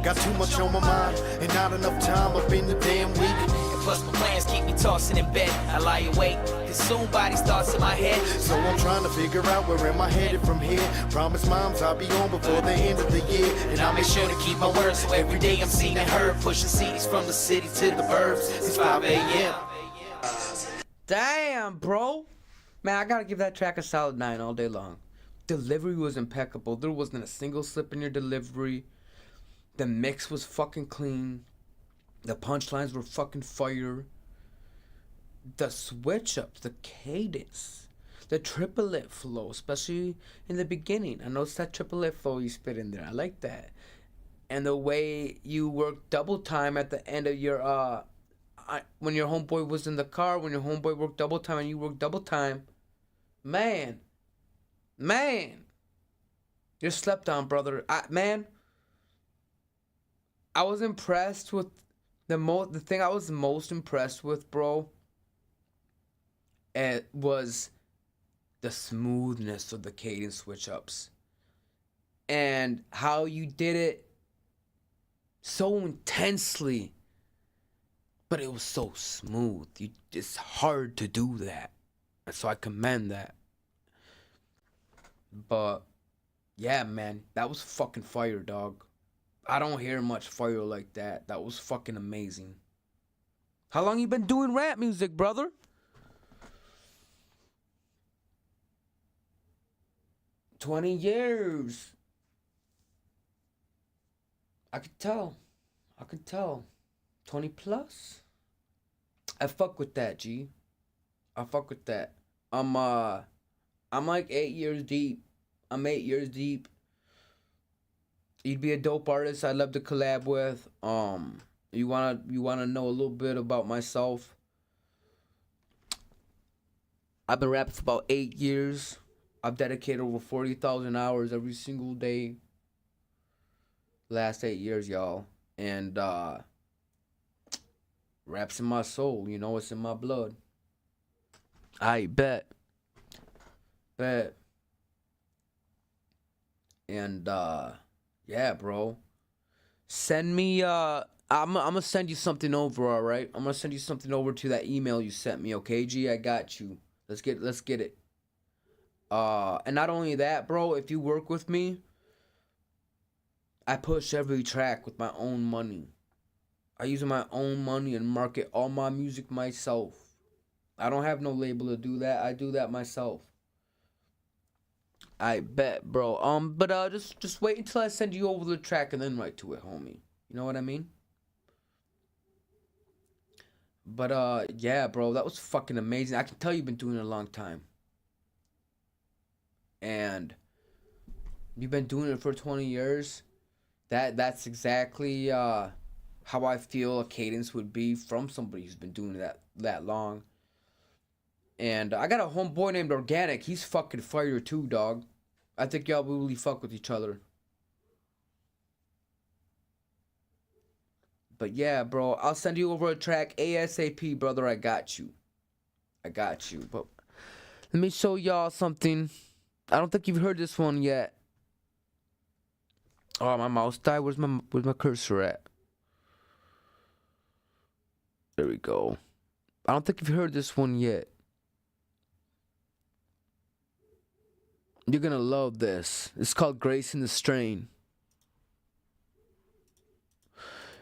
Got too much on my mind, and not enough time up in the damn week. And plus my plans keep me tossing in bed. I lie awake, consumed by these thoughts in my head. So I'm trying to figure out where am I headed from here. Promise moms I'll be on before the end of the year. And I'll make sure to keep my word, so every day I'm seen and heard. Pushing CDs from the city to the burbs. It's 5 a.m. Damn, bro. Man, I gotta give that track a solid 9 all day long. Delivery was impeccable. There wasn't a single slip in your delivery. The mix was fucking clean. The punchlines were fucking fire. The switch ups, the cadence, the triplet flow, especially in the beginning. I noticed that triplet flow you spit in there. I like that. And the way you work double time at the end of your when your homeboy was in the car, when your homeboy worked double time and you worked double time, man, you're slept on, brother. I was impressed with the thing I was most impressed with, bro. It was the smoothness of the cadence switch ups and how you did it so intensely, but it was so smooth. It's hard to do that, so I commend that. But yeah, man, that was fucking fire, dog. I don't hear much fire like that. That was fucking amazing. How long you been doing rap music, brother? $20 years. I could tell. 20 plus. I fuck with that, G. I fuck with that. I'm like 8 years deep. I'm 8 years deep. You'd be a dope artist I'd love to collab with. You wanna know a little bit about myself? I've been rapping for about 8 years. I've dedicated over 40,000 hours every single day. Last 8 years, y'all. And rap's in my soul, you know, it's in my blood. I bet. And yeah, bro. Send me I'm gonna send you something over, all right? I'm gonna send you something over to that email you sent me, okay, G? I got you. Let's get it. And not only that, bro, if you work with me, I push every track with my own money. I use my own money and market all my music myself. I don't have no label to do that. I do that myself. I bet, bro. But just wait until I send you over the track and then write to it, homie. You know what I mean? But yeah, bro, that was fucking amazing. I can tell you've been doing it a long time. And you've been doing it for 20 years. That's exactly how I feel a cadence would be from somebody who's been doing that long. And I got a homeboy named Organic. He's fucking fire too, dog. I think y'all will really fuck with each other. But yeah, bro, I'll send you over a track ASAP, brother. I got you. But let me show y'all something. I don't think you've heard this one yet. Oh, my mouse died. Where's my cursor at? There we go. I don't think you've heard this one yet. You're gonna love this. It's called Grace in the Strain.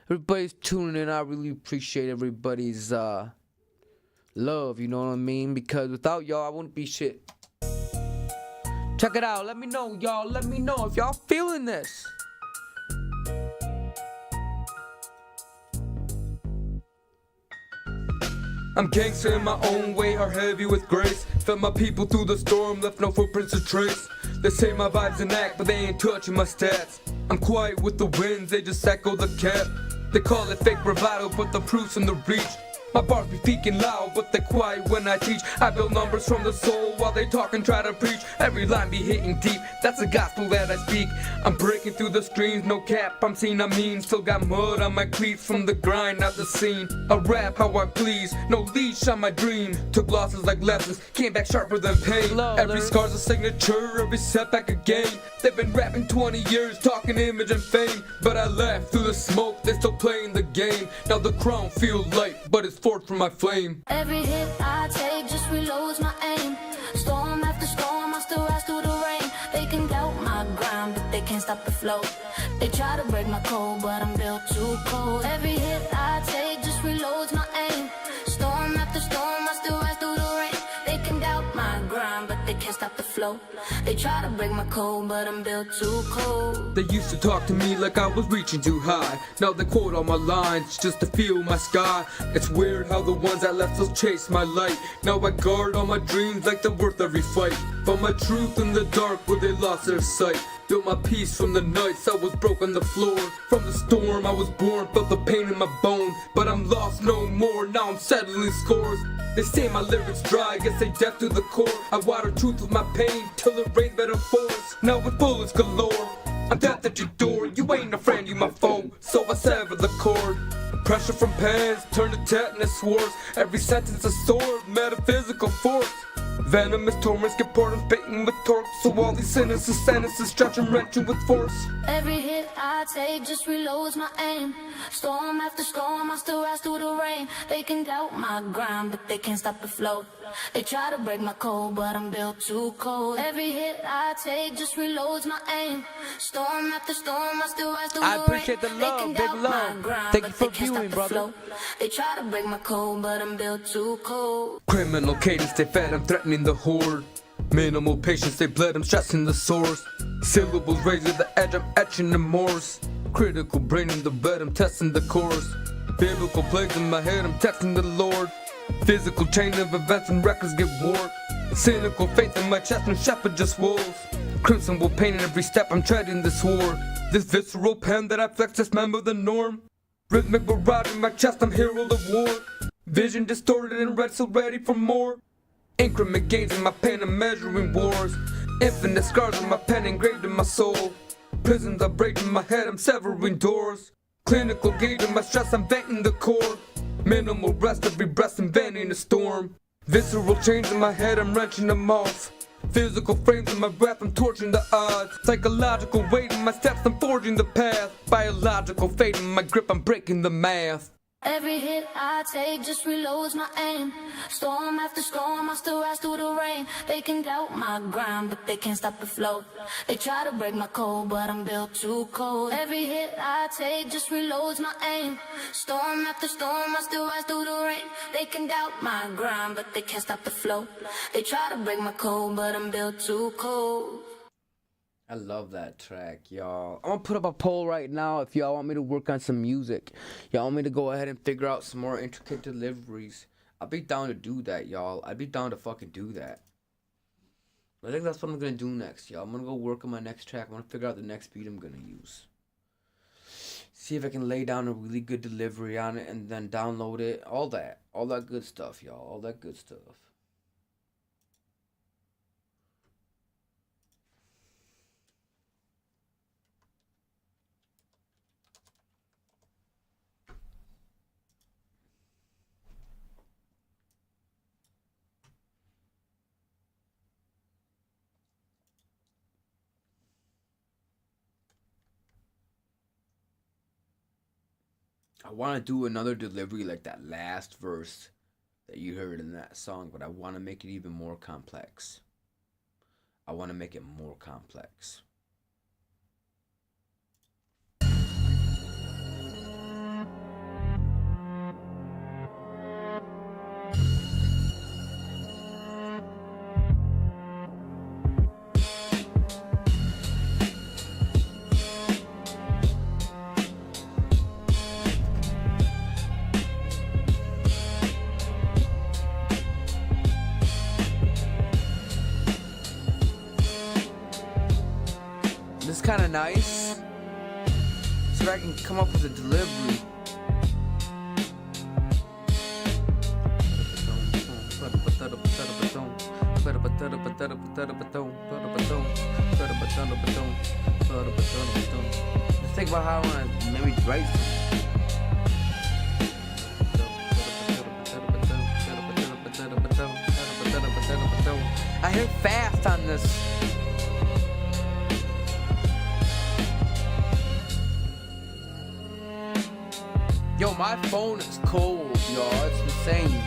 Everybody's tuning in. I really appreciate everybody's love, you know what I mean? Because without y'all, I wouldn't be shit. Check it out. Let me know, y'all. Let me know if y'all feeling this. I'm gangster in my own way, heart heavy with grace. Fed my people through the storm, left no footprints to trace. They say my vibes and act, but they ain't touching my stats. I'm quiet with the winds, they just echo the cap. They call it fake bravado, but the proof's in the reach. My bars be speaking loud, but they quiet when I teach. I build numbers from the soul while they talk and try to preach. Every line be hitting deep, that's the gospel that I speak. I'm breaking through the screens, no cap, I'm seen, I mean. Still got mud on my cleats from the grind, not the scene. I rap how I please, no leash on my dream. Took losses like lessons, came back sharper than pain. Every scar's a signature, every setback a gain. They've been rapping 20 years, talking image and fame. But I laugh through the smoke, they still playing the game. Now the crown feels light, but it's forged from my flame. Every hit I take just reloads my aim. Storm after storm, I still rise through the rain. They can doubt my grind, but they can't stop the flow. They try to break my code, but I'm built too cold. Every hit I take just reloads my aim. Storm after storm, I still rise through the rain. They can doubt my grind, but they can't stop the flow. They try to break my code, but I'm built too cold. They used to talk to me like I was reaching too high. Now they quote all my lines just to feel my sky. It's weird how the ones I left still chase my light. Now I guard all my dreams like they're worth every fight. Found my truth in the dark where they lost their sight. Built my peace from the nights I was broke on the floor. From the storm I was born, felt the pain in my bone. But I'm lost no more, now I'm settling scores. They say my lyrics dry, guess they deaf to the core. I water truth with my pain till it rains metaphors. Now with bullets galore, I'm death at your door. You ain't a friend, you my foe, so I sever the cord. Pressure from pens, turn to tetanus wars. Every sentence a sword, metaphysical force. Venomous torments get poured and baiting with torque. So all these sentences stretch and wrenching with force. Every hit I take just reloads my aim. Storm after storm, I still rise through the rain. They can doubt my grind, but they can't stop the flow. They try to break my code, but I'm built too cold. Every hit I take just reloads my aim. Storm after storm, I still rise through the rain. I appreciate the love, they can big doubt love. my grind, Thank but you for they can't stop viewing, the brother. flow. They try to break my code, but I'm built too cold. Criminal cadence, they fed, I'm threatening the horde. Minimal patience, they bled, I'm stressing the source. Syllables raised to the edge, I'm etching the Morse. Critical brain in the red, I'm testing the course. Biblical plays in my head, I'm texting the Lord. Physical chain of events and records get warped. Cynical faith in my chest, no shepherd, just wolves. Crimson will paint in every step, I'm treading this war. This visceral pen that I flex, dismember the norm. Rhythmic barrage in my chest, I'm hero of war. Vision distorted and red, so ready for more. Increment gains in my pain, I'm measuring wars. Infinite scars in my pen engraved in my soul. Prisons are breaking my head, I'm severing doors. Clinical gauge in my stress, I'm venting the core. Minimal rest, every breath inventing a storm. Visceral chains in my head, I'm wrenching them off. Physical frames in my breath, I'm torching the odds. Psychological weight in my steps, I'm forging the path. Biological fate in my grip, I'm breaking the math. Every hit I take just reloads my aim. Storm after storm, I still rise through the rain. They can doubt my grind, but they can't stop the flow. They try to break my code, but I'm built too cold. Every hit I take just reloads my aim. Storm after storm, I still rise through the rain. They can doubt my grind, but they can't stop the flow. They try to break my code, but I'm built too cold. I love that track, y'all. I'm gonna put up a poll right now if y'all want me to work on some music. Y'all want me to go ahead and figure out some more intricate deliveries. I'd be down to do that, y'all. I'd be down to fucking do that. I think that's what I'm gonna do next, y'all. I'm gonna go work on my next track. I'm gonna figure out the next beat I'm gonna use. See if I can lay down a really good delivery on it and then download it. All that good stuff, y'all. All that good stuff. I want to do another delivery like that last verse that you heard in that song, but I want to make it even more complex. I want to make it more complex. This is kind of nice, so that I can come up with a delivery. Just think about how I want to maybe write something. I hear fast on this. Yo, my phone is cold, y'all. It's insane.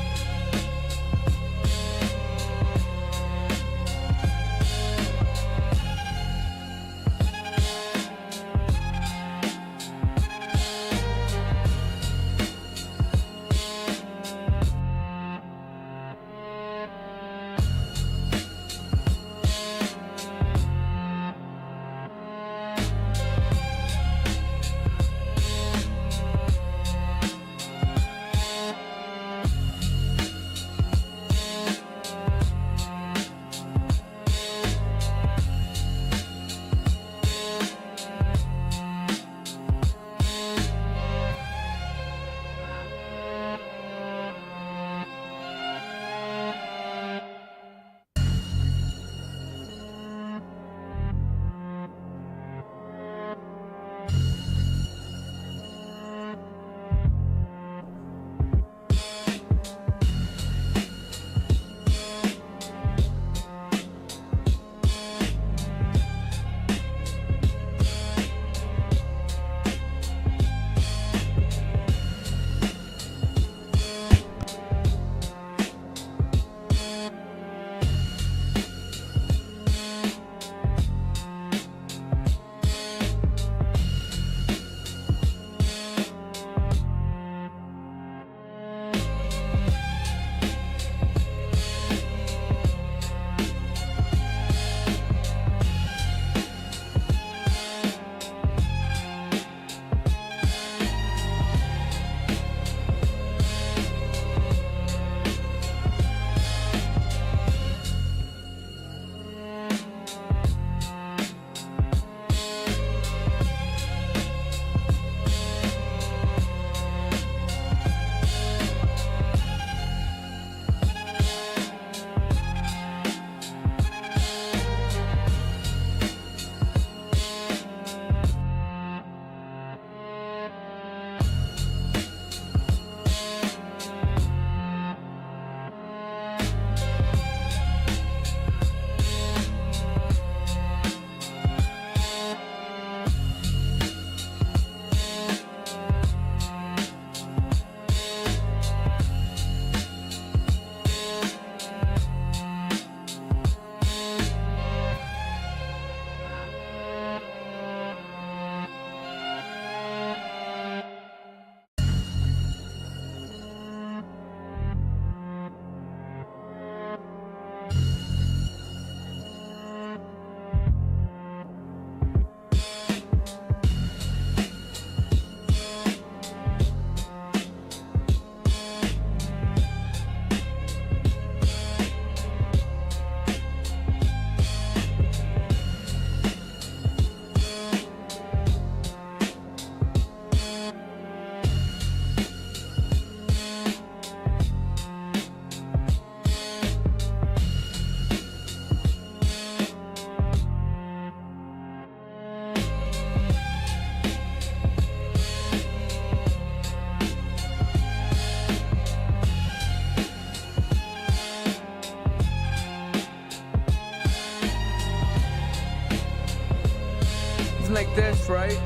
something like this, right?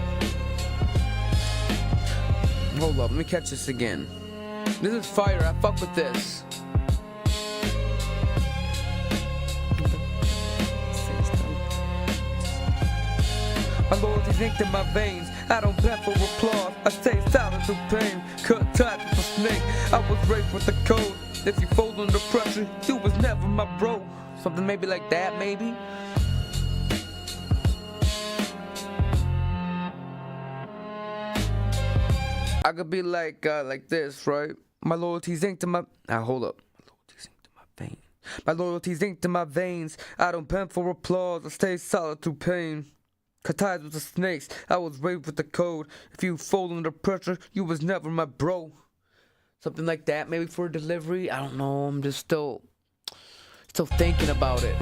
Hold up, let me catch this again. This is fire, I fuck with this. My loyalty's inked in my veins. I don't plan for applause. I stay silent through pain. Cut ties with a snake. I was raised with the code. If you fold under pressure, you was never my bro. Something maybe like that, maybe. I could be like this, right? My loyalty's inked in my. Hold up. My loyalty's inked in my veins. My loyalty's inked in my veins. I don't pen for applause. I stay solid through pain. Cut ties with the snakes. I was raised with the code. If you fold under pressure, you was never my bro. Something like that, maybe for a delivery. I don't know. I'm just still thinking about it.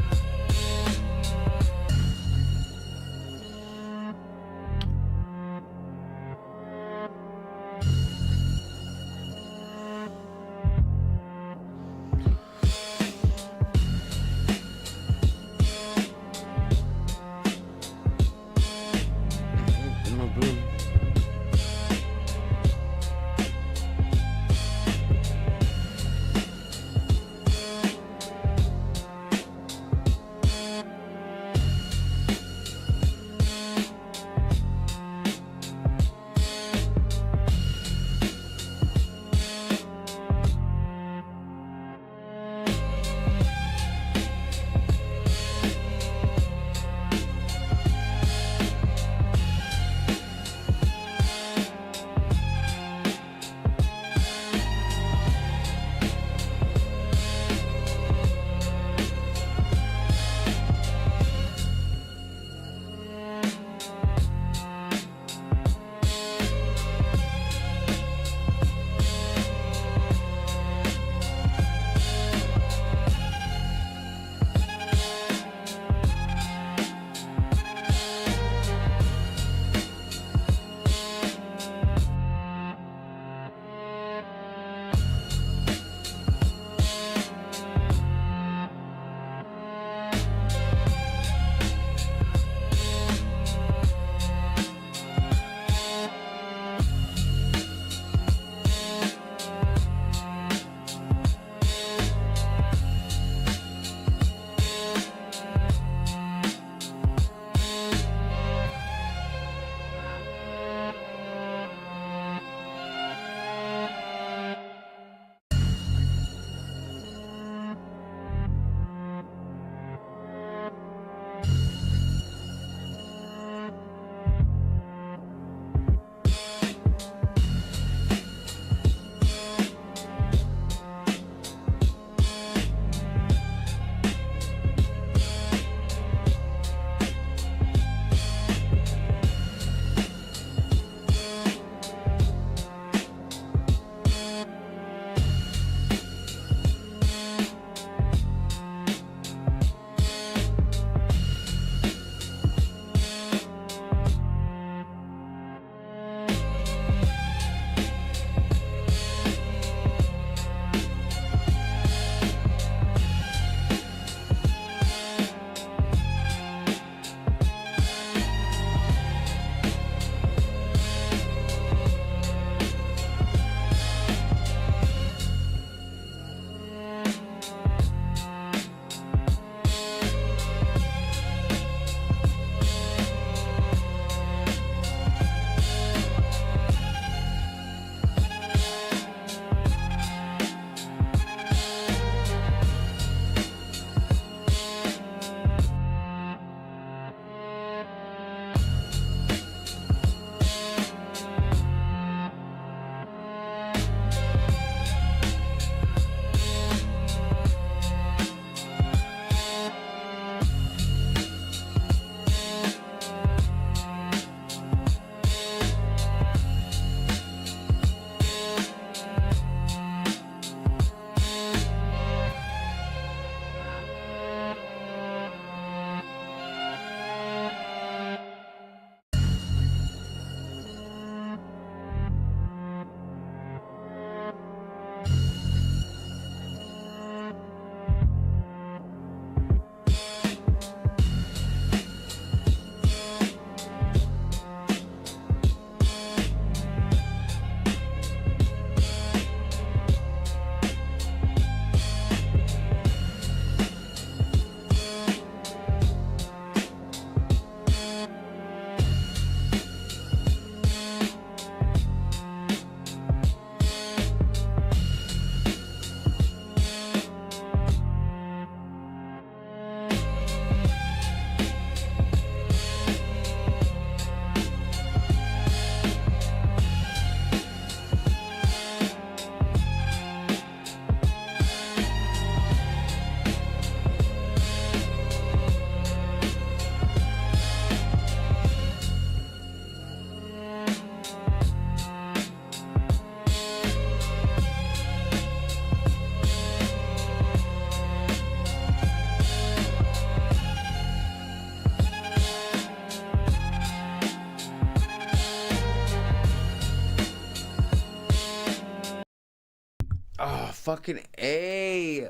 Fucking A.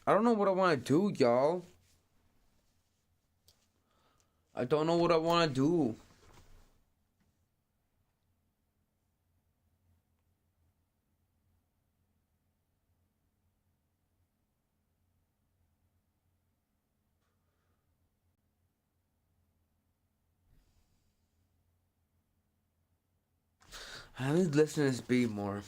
I don't know what I want to do, y'all. I don't know what I want to do. I need to listen to this beat more.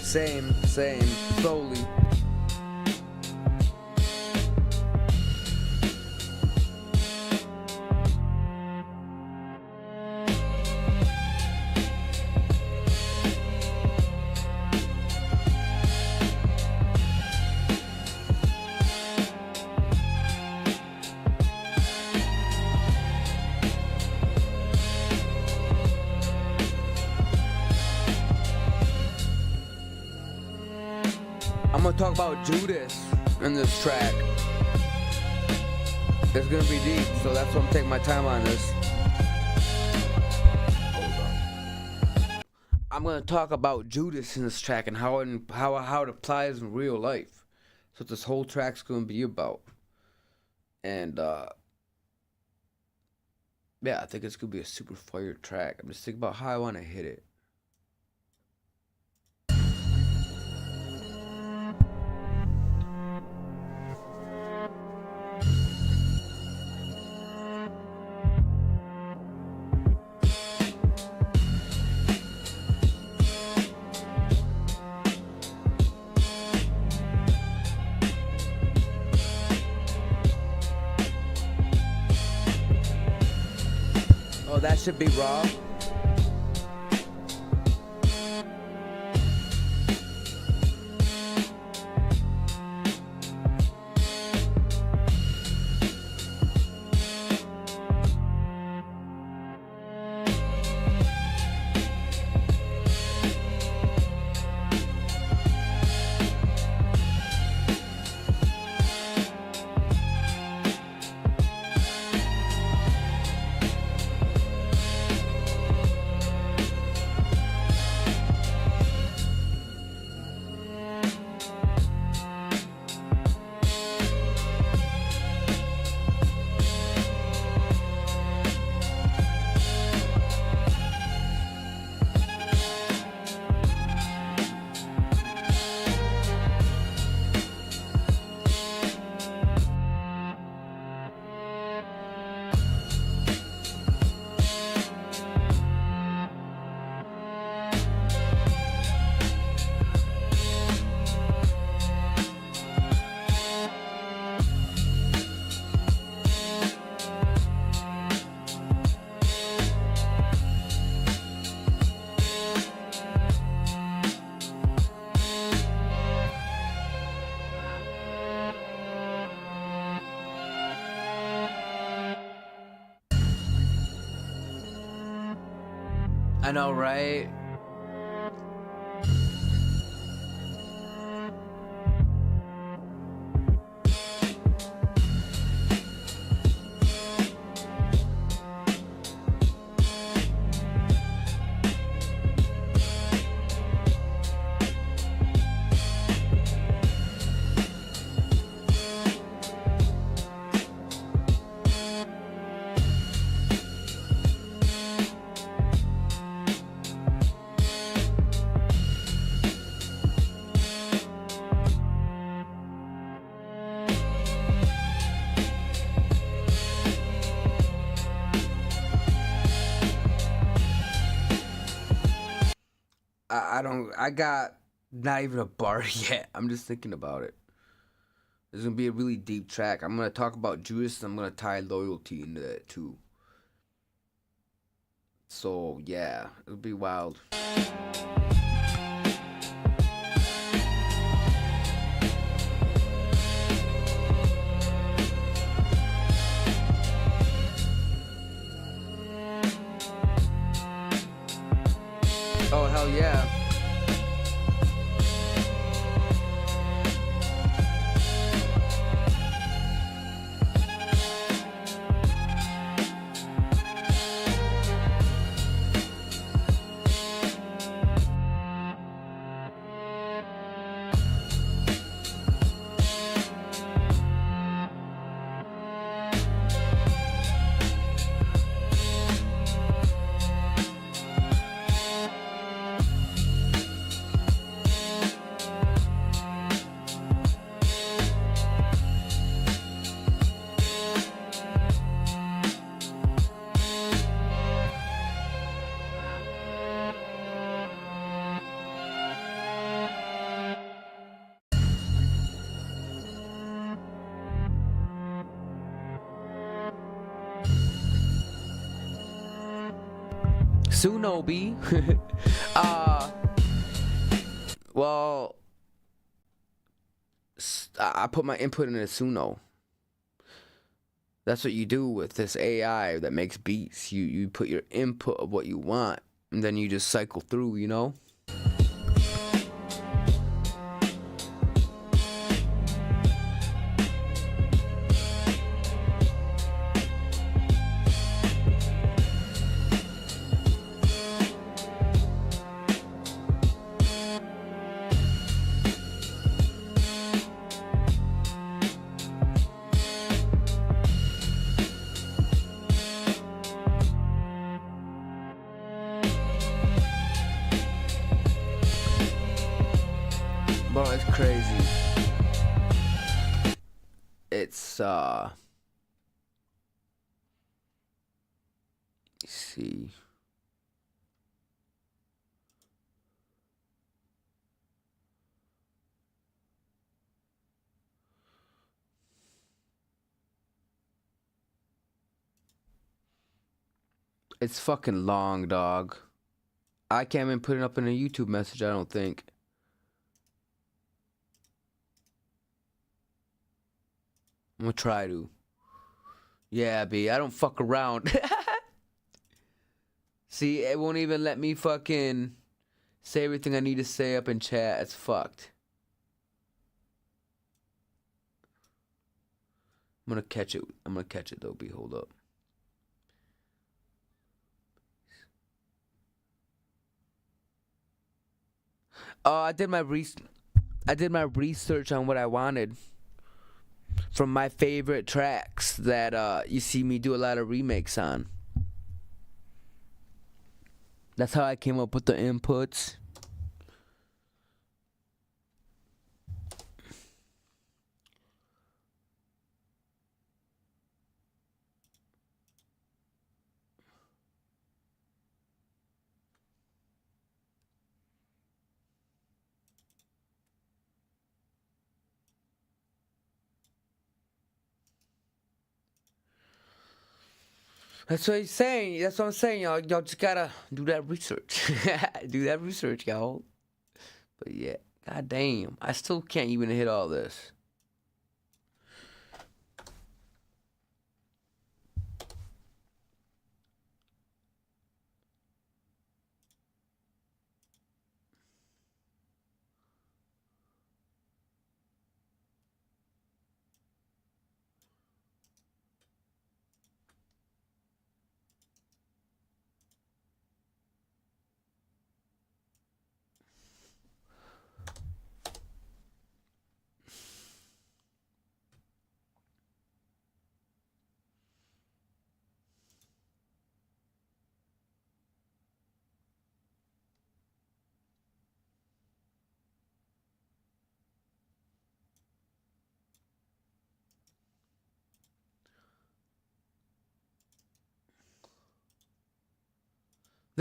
Same, slowly. I'm gonna talk about Judas in this track. It's gonna be deep, so that's why I'm taking my time on this. Hold on. I'm gonna talk about Judas in this track and how it applies in real life. So this whole track's gonna be about. And yeah, I think it's gonna be a super fire track. I'm just thinking about how I wanna hit it. Oh, that should be raw. I know, right? I got not even a bar yet. I'm just thinking about it. It's gonna be a really deep track. I'm gonna talk about Judas and I'm gonna tie loyalty into that too. So yeah, it'll be wild. Oh hell yeah. Sunobi. Well, I put my input in a Suno. That's what you do with this AI that makes beats. You put your input of what you want, and then you just cycle through, you know? Bro, it's crazy. It's let's see. It's fucking long, dog. I can't even put it up in a YouTube message, I don't think. I'm gonna try to. Yeah, B, I don't fuck around. See, it won't even let me fucking say everything I need to say up in chat. It's fucked. I'm gonna catch it. I'm gonna catch it though, B. Hold up. I did my research on what I wanted from my favorite tracks that you see me do a lot of remakes on. That's how I came up with the inputs. That's what he's saying. That's what I'm saying, y'all. Y'all just gotta do that research. Do that research, y'all. But yeah, goddamn, I still can't even hit all this.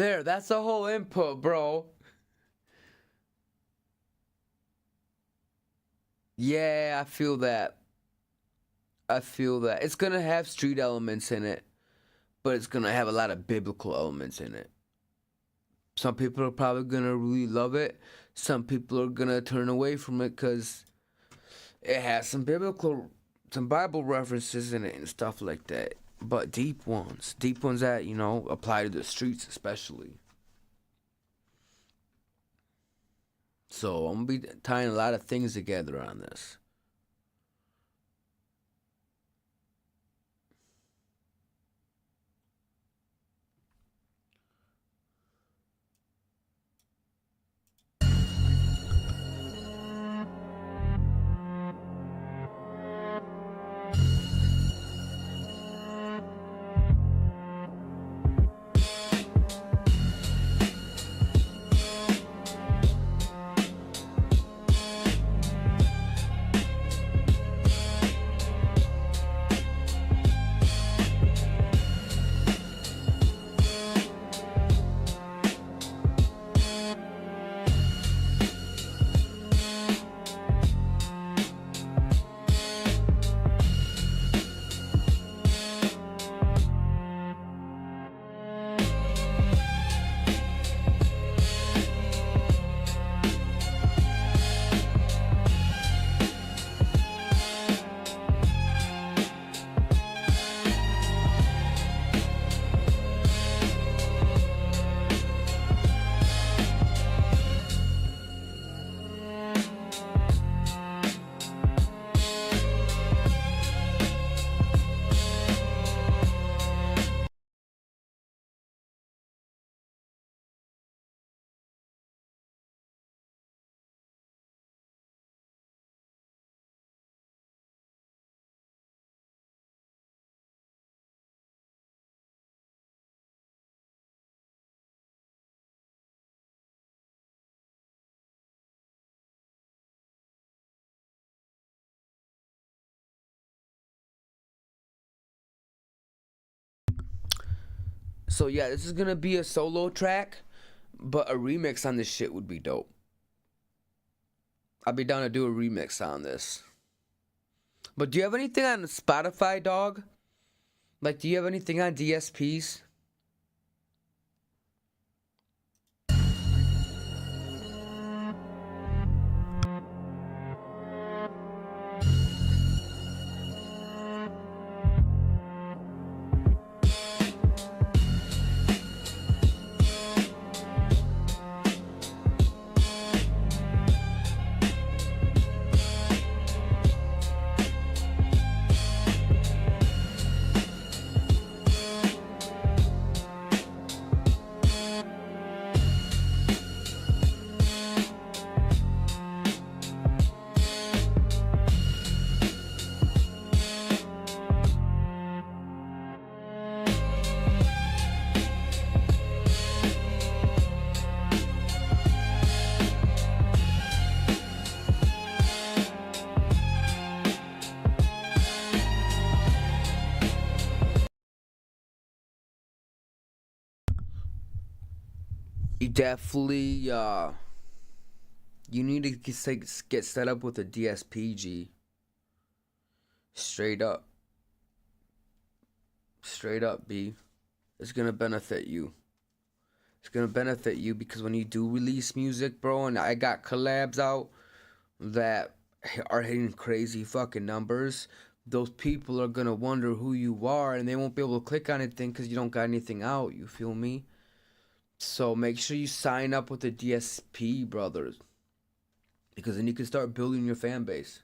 There, that's the whole input, bro. Yeah, I feel that. I feel that. It's gonna have street elements in it, but it's gonna have a lot of biblical elements in it. Some people are probably gonna really love it. Some people are gonna turn away from it because it has some Bible references in it and stuff like that. But deep ones that, you know, apply to the streets especially. So I'm gonna be tying a lot of things together on this. So yeah, this is gonna be a solo track, but a remix on this shit would be dope. I'd be down to do a remix on this. But do you have anything on Spotify, dog? Like, do you have anything on DSPs? You definitely, you need to get set up with a DSPG. Straight up. Straight up, B. It's gonna benefit you. It's gonna benefit you because when you do release music, bro, and I got collabs out that are hitting crazy fucking numbers, those people are gonna wonder who you are and they won't be able to click on anything because you don't got anything out, you feel me? So make sure you sign up with the DSP, brothers, because then you can start building your fan base.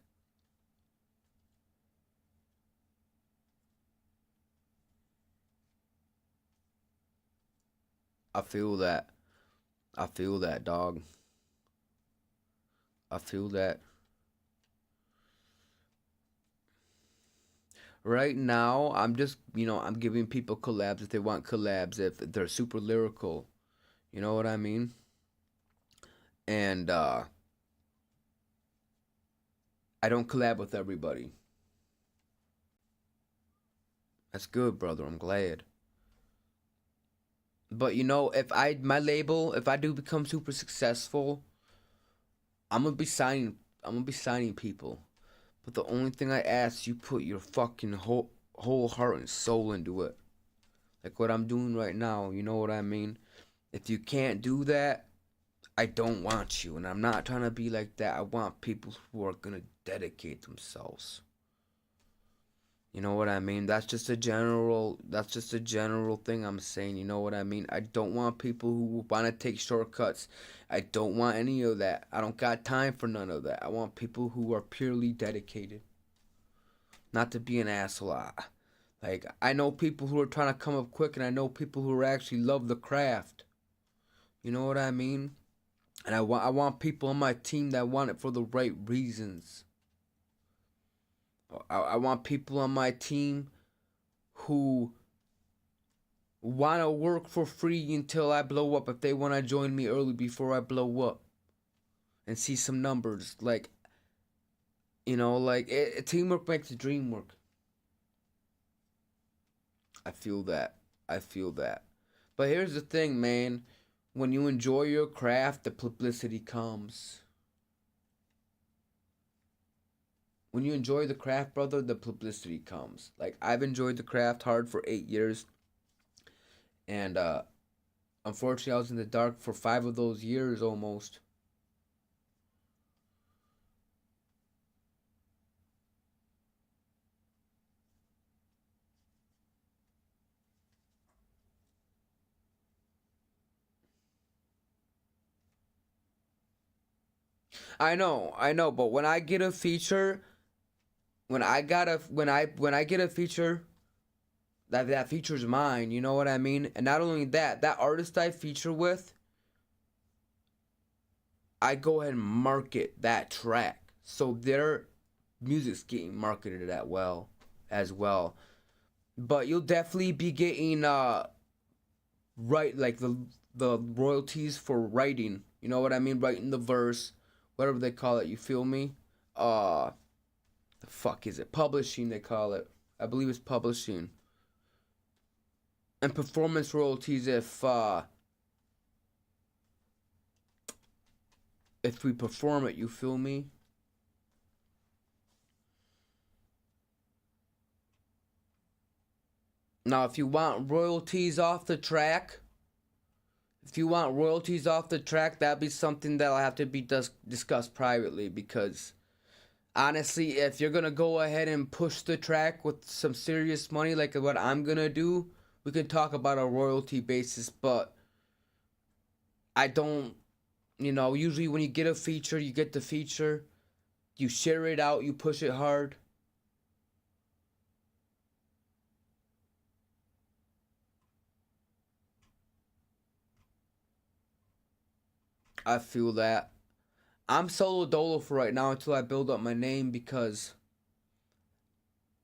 I feel that. I feel that, dog. I feel that. Right now, I'm just, I'm giving people collabs if they want collabs, if they're super lyrical. You know what I mean? And I don't collab with everybody. That's good, brother. I'm glad. But you know, if I do become super successful, I'm gonna be signing people. But the only thing I ask, you put your fucking whole heart and soul into it. Like what I'm doing right now, you know what I mean? If you can't do that, I don't want you, and I'm not trying to be like that. I want people who are gonna dedicate themselves. You know what I mean? That's just a general thing I'm saying, you know what I mean? I don't want people who want to take shortcuts. I don't want any of that. I don't got time for none of that. I want people who are purely dedicated. Not to be an asshole. Like, I know people who are trying to come up quick, and I know people who actually love the craft. You know what I mean? And I want people on my team that want it for the right reasons. I want people on my team who want to work for free until I blow up if they want to join me early before I blow up and see some numbers. Like, you know, like, teamwork makes the dream work. I feel that. I feel that. But here's the thing, man. When you enjoy your craft, the publicity comes. When you enjoy the craft, brother, the publicity comes. Like, I've enjoyed the craft hard for 8 years. And unfortunately, I was in the dark for 5 of those years almost. I know, but when I get a feature, when I get a feature, that feature's mine, you know what I mean? And not only that, that artist I feature with, I go ahead and market that track. So their music's getting marketed that well as well. But you'll definitely be getting like the royalties for writing. You know what I mean? Writing the verse, whatever they call it, you feel me? The fuck is it? Publishing they call it. I believe it's publishing. And performance royalties if we perform it, you feel me? Now, if you want royalties off the track, that'd be something that'll have to be discussed privately, because honestly, if you're gonna go ahead and push the track with some serious money like what I'm gonna do, we can talk about a royalty basis, but I don't, you know, usually when you get a feature, you get the feature, you share it out, you push it hard. I feel that. I'm solo dolo for right now until I build up my name, because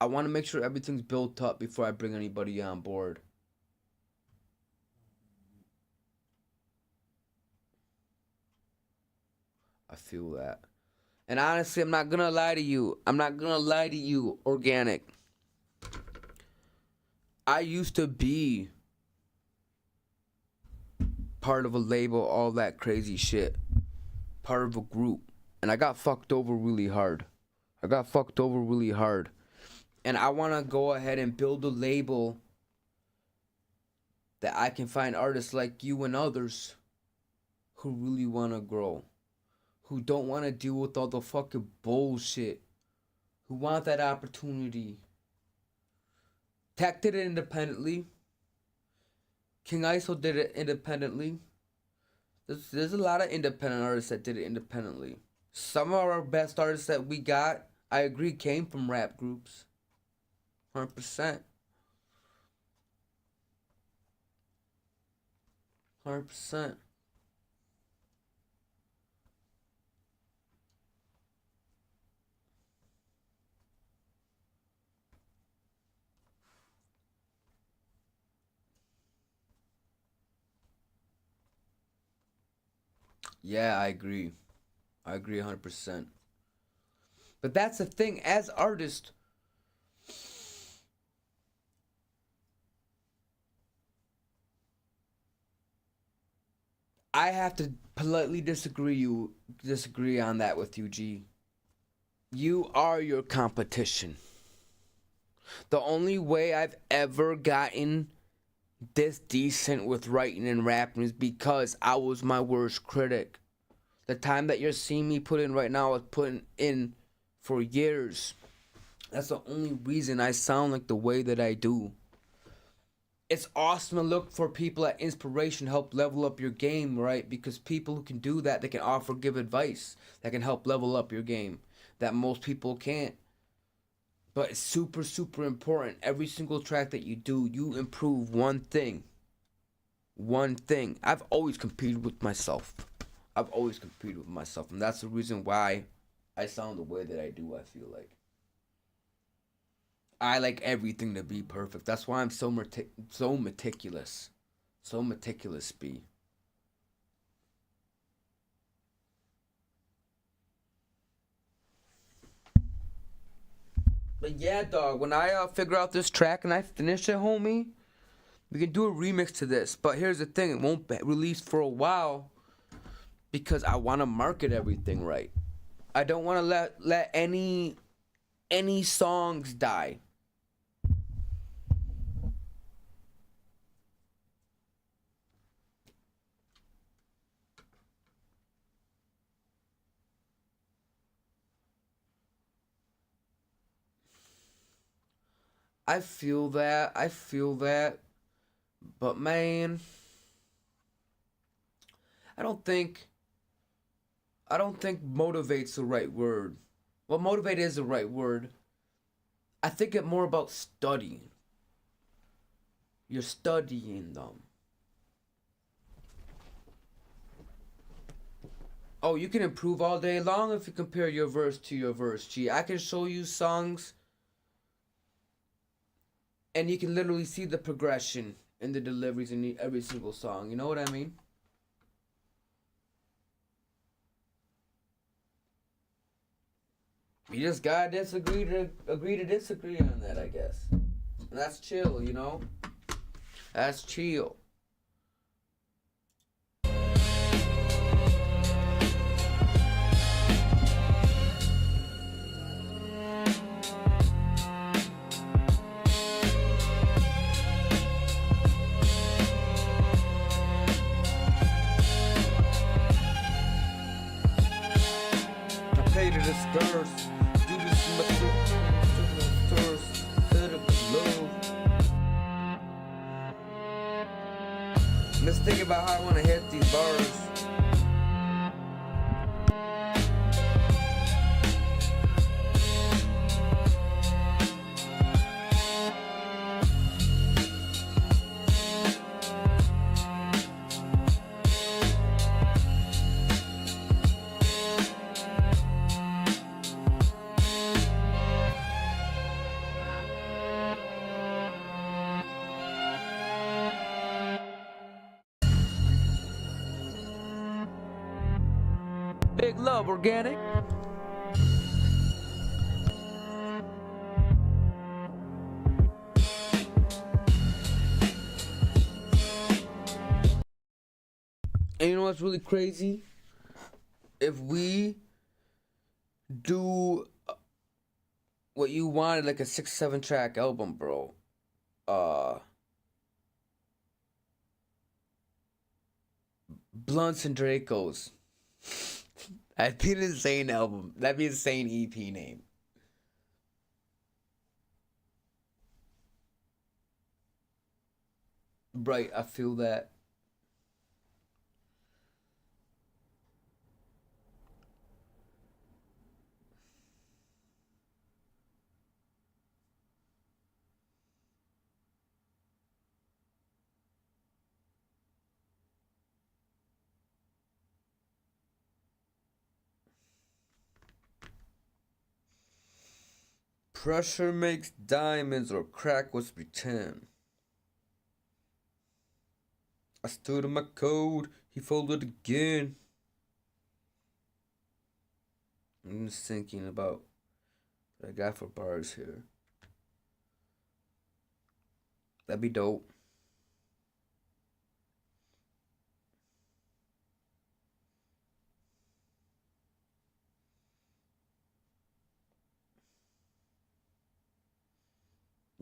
I want to make sure everything's built up before I bring anybody on board. I feel that. And honestly, I'm not gonna lie to you, Organic. I used to be part of a label, all that crazy shit. Part of a group. And I got fucked over really hard. And I want to go ahead and build a label that I can find artists like you and others who really want to grow. Who don't want to deal with all the fucking bullshit. Who want that opportunity. Tech did it independently. King ISO did it independently. There's a lot of independent artists that did it independently. Some of our best artists that we got, I agree, came from rap groups. 100%. 100%. Yeah, I agree. I agree 100%. But that's the thing, as artists, I have to politely disagree on that with you, G. You are your competition. The only way I've ever gotten this decent with writing and rapping is because I was my worst critic. The time that you're seeing me put in right now, I was putting in for years. That's the only reason I sound like the way that I do. It's awesome to look for people at inspiration help level up your game, right? Because people who can do that, they can give advice that can help level up your game that most people can't. But it's super, super important. Every single track that you do, you improve one thing. One thing. I've always competed with myself. And that's the reason why I sound the way that I do, I feel like. I like everything to be perfect. That's why I'm so meticulous. So meticulous, B. But yeah, dog, when I figure out this track and I finish it, homie, we can do a remix to this. But here's the thing, it won't be released for a while because I want to market everything right. I don't want to let any songs die. I feel that. But man, I don't think motivate's the right word. Well, motivate is the right word. I think it more about studying. You're studying them. Oh, you can improve all day long if you compare your verse to your verse. Gee, I can show you songs and you can literally see the progression in the deliveries in every single song. You know what I mean? You just gotta agree to disagree on that, I guess. And that's chill, you know? That's chill. To disperse, do this let's think about how I want to hit these bars. Big love, organic. And you know what's really crazy? If we do what you wanted, like a 6-7 track album, bro. Blunts and Dracos. That'd be an insane album. That'd be an insane EP name. Right, I feel that. Pressure makes diamonds or crack what's pretend. I stood on my code, he folded again. I'm just thinking about what I got for bars here. That'd be dope.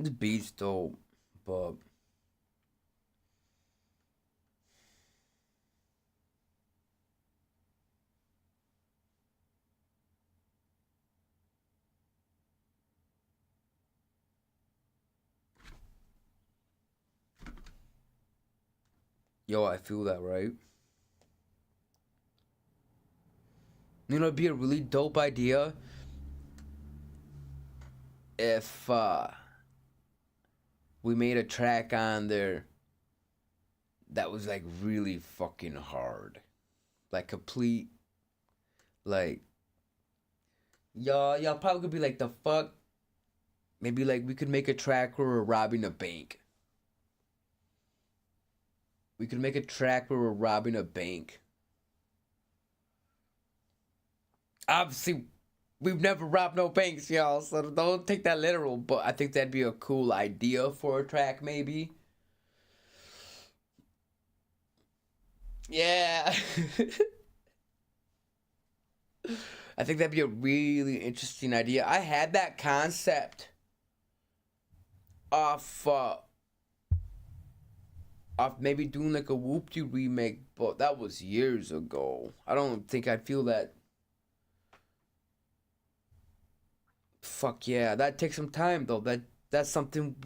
The beat's dope, but yo, I feel that, right? You know, it'd be a really dope idea if we made a track on there that was like really fucking hard. Like complete, like, y'all probably could be like, the fuck? Maybe like we could make a track where we're robbing a bank. We could make a track where we're robbing a bank. Obviously, we've never robbed no banks, y'all, so don't take that literal, but I think that'd be a cool idea for a track, maybe. Yeah. I think that'd be a really interesting idea. I had that concept off maybe doing like a Whoop-De remake, but that was years ago. I don't think I'd feel that. Fuck yeah, that takes some time though. That's something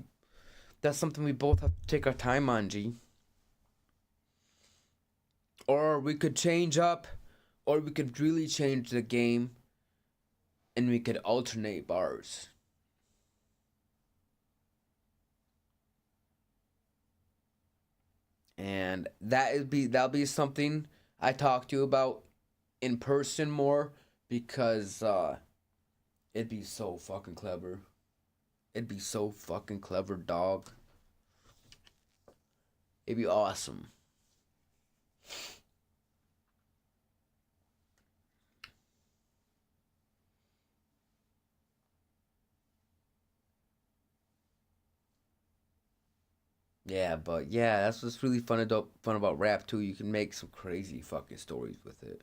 we both have to take our time on, G. Or we could change up, or we could really change the game, and we could alternate bars. And that'll be something I talk to you about in person more, because it'd be so fucking clever. It'd be so fucking clever, dog. It'd be awesome. Yeah, but yeah, that's what's really fun about rap too. You can make some crazy fucking stories with it.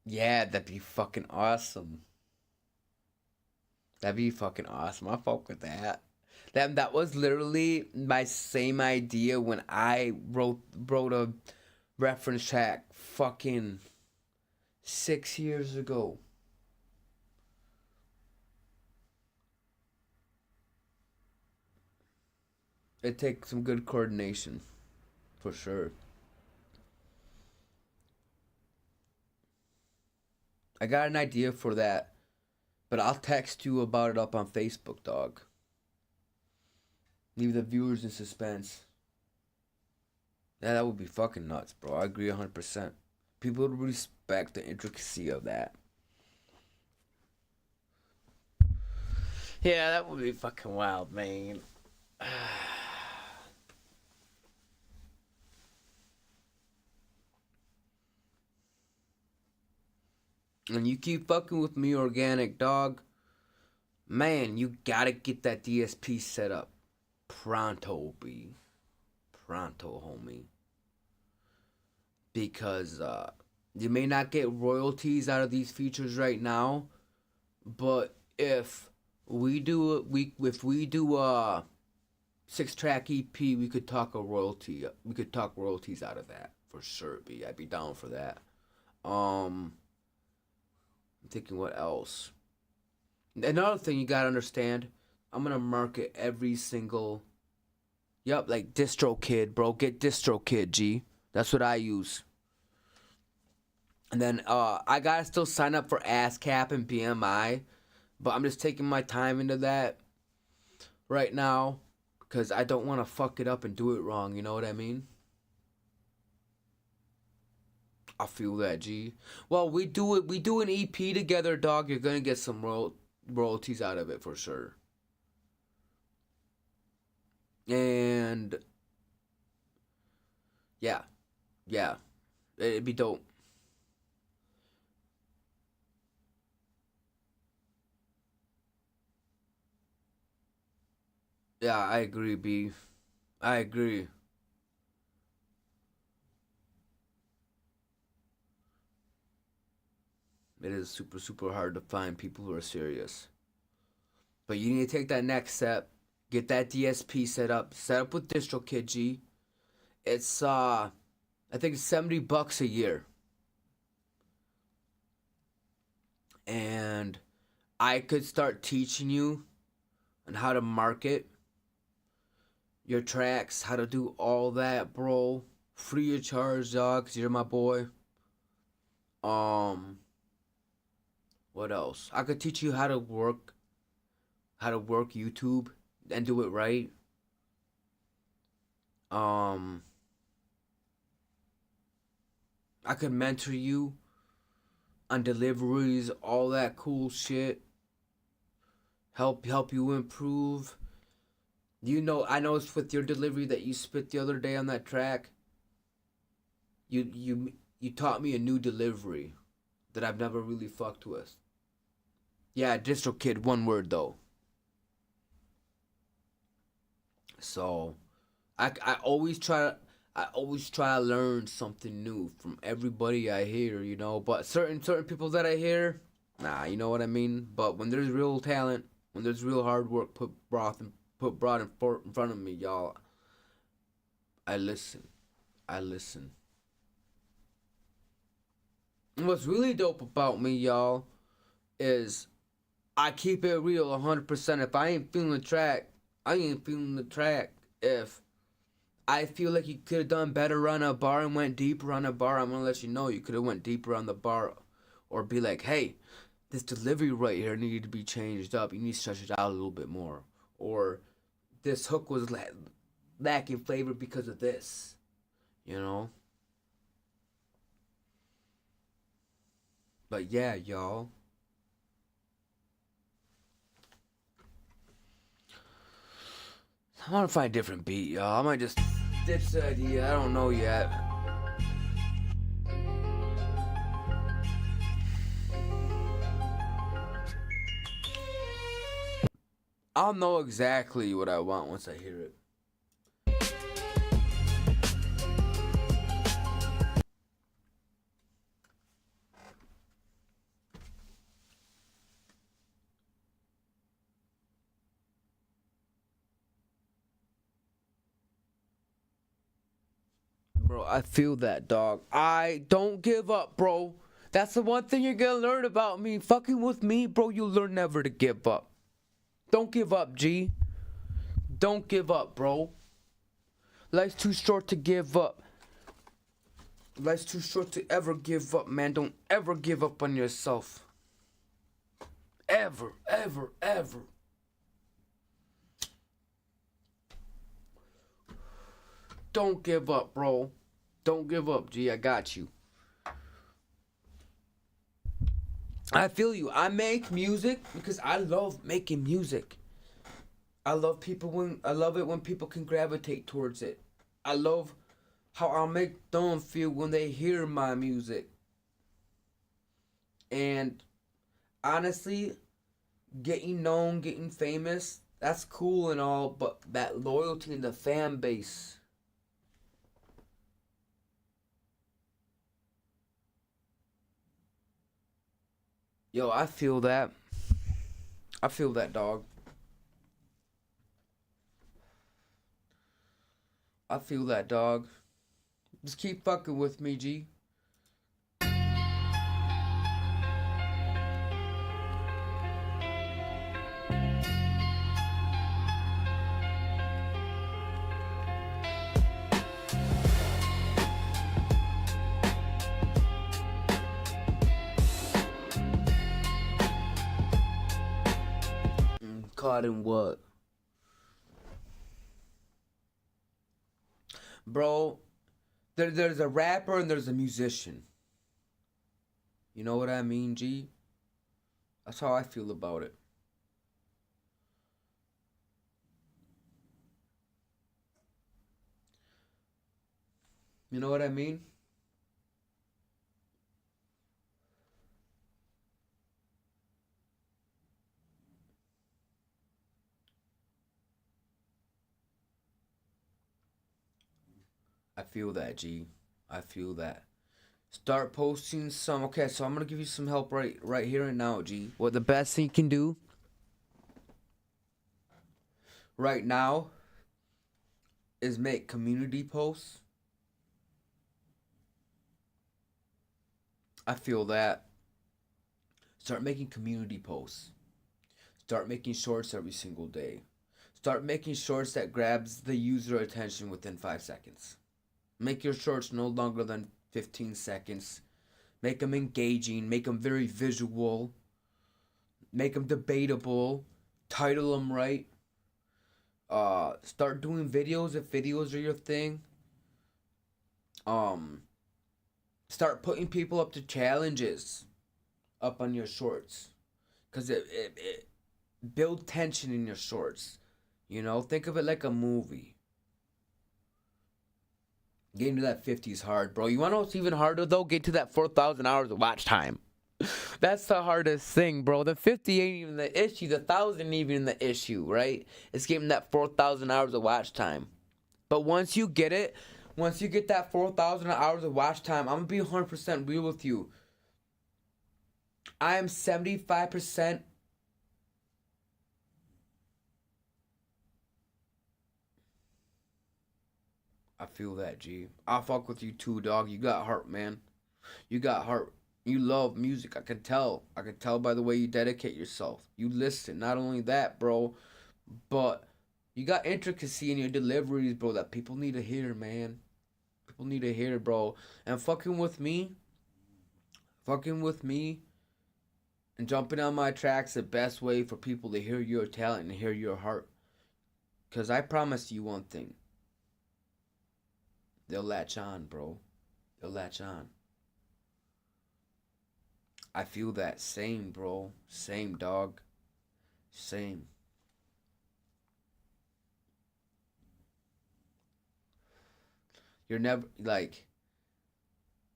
Yeah, that'd be fucking awesome. That'd be fucking awesome. I fuck with that. That was literally my same idea when I wrote a reference track fucking 6 years ago. It takes some good coordination, for sure. I got an idea for that, but I'll text you about it up on Facebook, dog. Leave the viewers in suspense. Yeah, that would be fucking nuts, bro. I agree 100%. People would respect the intricacy of that. Yeah, that would be fucking wild, man. And you keep fucking with me, organic dog. Man, you gotta get that DSP set up. Pronto, B. Pronto, homie. Because you may not get royalties out of these features right now, but if we do a 6-track EP, we could talk a royalty. We could talk royalties out of that for sure, B. I'd be down for that. I'm thinking what else. Another thing you gotta understand, I'm gonna market every single. Yup, like DistroKid, bro. Get DistroKid, G. That's what I use. And then I gotta still sign up for ASCAP and BMI, but I'm just taking my time into that right now because I don't want to fuck it up and do it wrong. You know what I mean? I feel that, G. Well, we do it. We do an EP together, dog. You're gonna get some royalties out of it for sure. And yeah, it'd be dope. Yeah, I agree, B. I agree. It is super, super hard to find people who are serious. But you need to take that next step. Get that DSP set up. Set up with DistroKid G. It's I think it's $70 a year. And I could start teaching you on how to market your tracks, how to do all that, bro. Free of charge, dog, 'cause you're my boy. What else? I could teach you how to work YouTube and do it right. I could mentor you on deliveries, all that cool shit. Help you improve. You know, I noticed with your delivery that you spit the other day on that track. You taught me a new delivery that I've never really fucked with. Yeah, DistroKid, one word though. So, I always try to learn something new from everybody I hear, you know. But certain people that I hear, nah, you know what I mean. But when there's real talent, when there's real hard work put brought in front of me, y'all, I listen. And what's really dope about me, y'all, is I keep it real 100%. If I ain't feeling the track, I ain't feeling the track. If I feel like you could have done better on a bar and went deeper on a bar, I'm gonna let you know you could have went deeper on the bar, or be like, hey, this delivery right here needed to be changed up. You need to stretch it out a little bit more, or this hook was lacking flavor because of this, you know. But yeah, y'all. I want to find a different beat, y'all. I might just ditch the idea. I don't know yet. I'll know exactly what I want once I hear it. Bro, I feel that, dog. I don't give up, bro. That's the one thing you're gonna learn about me. Fucking with me, bro, you'll learn never to give up. Don't give up, G. Don't give up, bro. Life's too short to give up. Life's too short to ever give up, man. Don't ever give up on yourself. Ever, ever, ever. Don't give up, bro. Don't give up, G. I got you. I feel you. I make music because I love making music. I love it when people can gravitate towards it. I love how I'll make them feel when they hear my music. And honestly, getting known, getting famous, that's cool and all, but that loyalty in the fan base. Yo, I feel that. I feel that, dog. I feel that, dog. Just keep fucking with me, G. Caught in what? Bro, there's a rapper and there's a musician. You know what I mean, G? That's how I feel about it. You know what I mean? I feel that, G. I feel that. Start posting some. Okay, so I'm gonna give you some help right here and now, G. What the best thing you can do right now is make community posts. I feel that. Start making community posts. Start making shorts every single day. Start making shorts that grabs the user attention within 5 seconds. Make your shorts no longer than 15 seconds. Make them engaging. Make them very visual. Make them debatable. Title them right. Start doing videos if videos are your thing. Start putting people up to challenges up on your shorts. Because it build tension in your shorts. You know, think of it like a movie. Getting to that 50 is hard, bro. You want to know what's even harder, though? Get to that 4,000 hours of watch time. That's the hardest thing, bro. The 50 ain't even the issue. The 1,000 ain't even the issue, right? It's getting that 4,000 hours of watch time. But once you get it, once you get that 4,000 hours of watch time, I'm going to be 100% real with you. I am 75%. I feel that, G. I'll fuck with you too, dog. You got heart, man. You got heart. You love music. I can tell. I can tell by the way you dedicate yourself. You listen. Not only that, bro, but you got intricacy in your deliveries, bro, that people need to hear, man. People need to hear, bro. And fucking with me and jumping on my tracks the best way for people to hear your talent and hear your heart. Because I promise you one thing. They'll latch on, bro. They'll latch on. I feel that. Same, bro. Same, dog. Same. You're never, like,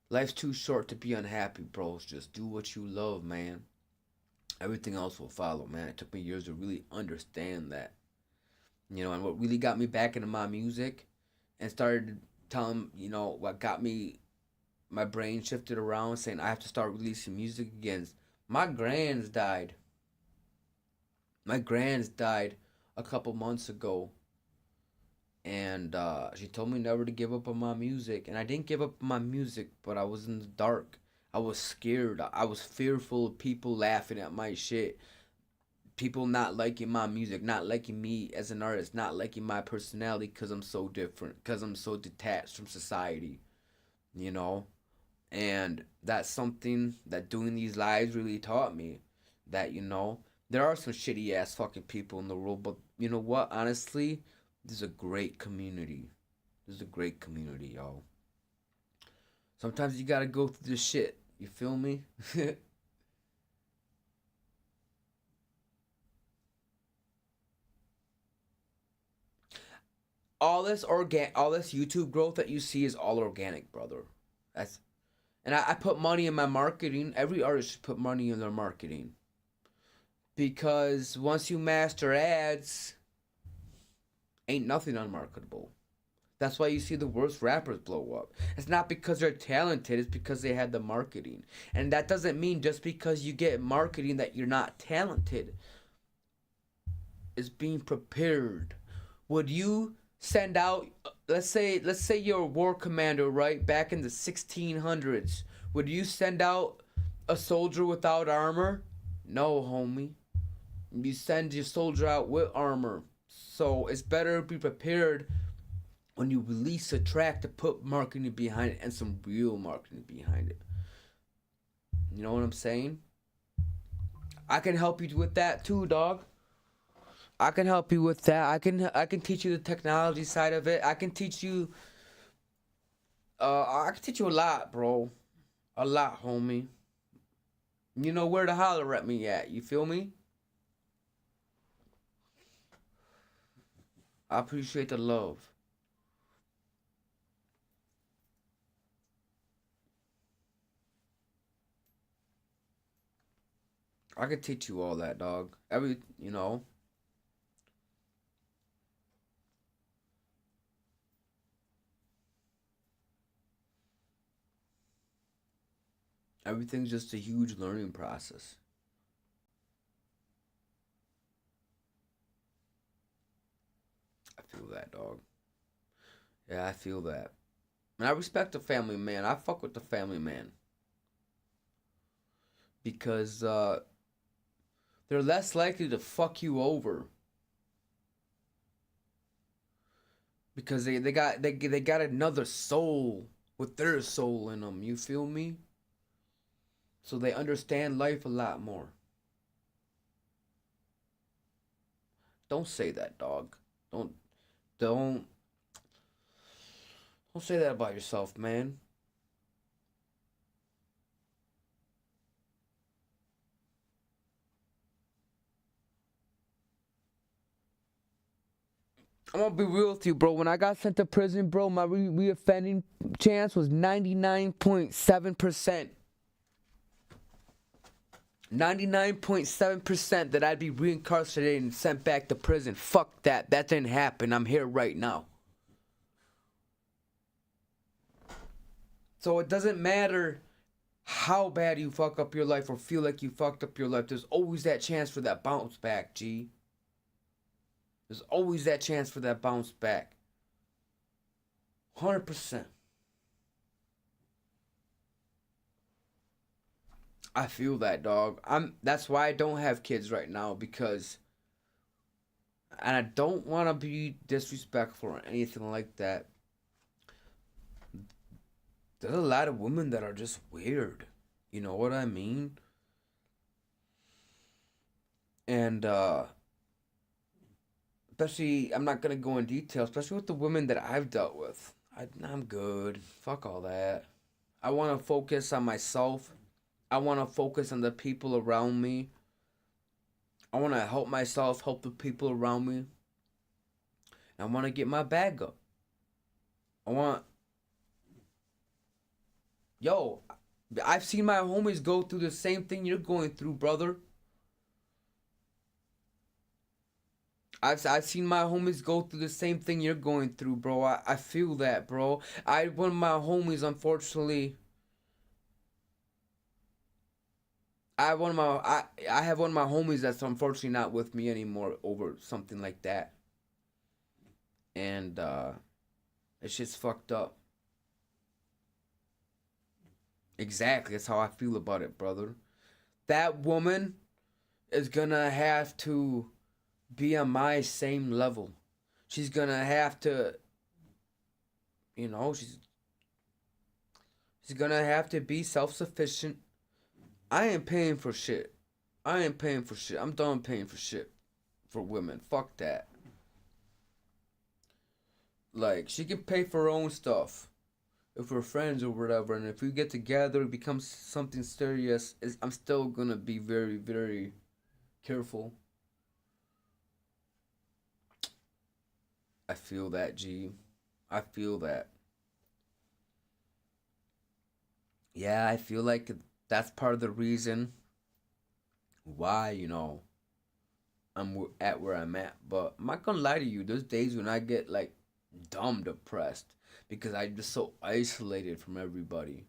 life's too short to be unhappy, bro. Just do what you love, man. Everything else will follow, man. It took me years to really understand that. You know, and what really got me back into my music and started telling, you know, what got me, my brain shifted around saying I have to start releasing music again. My grands died. My grands died a couple months ago. And she told me never to give up on my music. And I didn't give up on my music, but I was in the dark. I was scared. I was fearful of people laughing at my shit. People not liking my music, not liking me as an artist, not liking my personality because I'm so different, because I'm so detached from society, you know? And that's something that doing these lives really taught me. That, you know, there are some shitty ass fucking people in the world, but you know what? Honestly, this is a great community. This is a great community, y'all. Sometimes you gotta go through this shit. You feel me? all this YouTube growth that you see is all organic, brother. And I put money in my marketing. Every artist should put money in their marketing. Because once you master ads, ain't nothing unmarketable. That's why you see the worst rappers blow up. It's not because they're talented, it's because they had the marketing. And that doesn't mean just because you get marketing that you're not talented. It's being prepared. Would you send out, let's say you're a war commander, right? Back in the 1600s. Would you send out a soldier without armor? No, homie. You send your soldier out with armor. So it's better to be prepared when you release a track to put marketing behind it and some real marketing behind it. You know what I'm saying? I can help you with that too, dog. I can help you with that. I can teach you the technology side of it. I can teach you a lot, bro. A lot, homie. You know where to holler at me at. You feel me? I appreciate the love. I could teach you all that, dog. You know. Everything's just a huge learning process. I feel that, dog. Yeah, I feel that. And I respect the family man. I fuck with the family man. Because they're less likely to fuck you over. Because they got another soul with their soul in them. You feel me? So they understand life a lot more. Don't say that, dog. Don't say that about yourself, man. I'm gonna be real with you, bro. When I got sent to prison, bro, my reoffending chance was 99.7%. 99.7% that I'd be reincarcerated and sent back to prison. Fuck that. That didn't happen. I'm here right now. So it doesn't matter how bad you fuck up your life or feel like you fucked up your life. There's always that chance for that bounce back, G. There's always that chance for that bounce back. 100%. I feel that, dog. That's why I don't have kids right now, because, and I don't want to be disrespectful or anything like that. There's a lot of women that are just weird. You know what I mean? And especially, I'm not gonna go in detail, especially with the women that I've dealt with. I'm good. Fuck all that. I want to focus on myself. I want to focus on the people around me. I want to help myself, help the people around me. I want to get my bag up. Yo, I've seen my homies go through the same thing you're going through, brother. I've seen my homies go through the same thing you're going through, bro. I feel that, bro. One of my homies, unfortunately, I have one of my homies that's unfortunately not with me anymore over something like that. And it's just fucked up. Exactly, that's how I feel about it, brother. That woman is gonna have to be on my same level. She's gonna have to, she's gonna have to be self-sufficient. I ain't paying for shit. I'm done paying for shit for women. Fuck that. Like, she can pay for her own stuff if we're friends or whatever, and if we get together, it becomes something serious, I'm still gonna be very, very careful. I feel that, G. I feel that. Yeah, I feel like that's part of the reason why, I'm at where I'm at. But I'm not gonna lie to you, there's days when I get, like, dumb depressed because I'm just so isolated from everybody.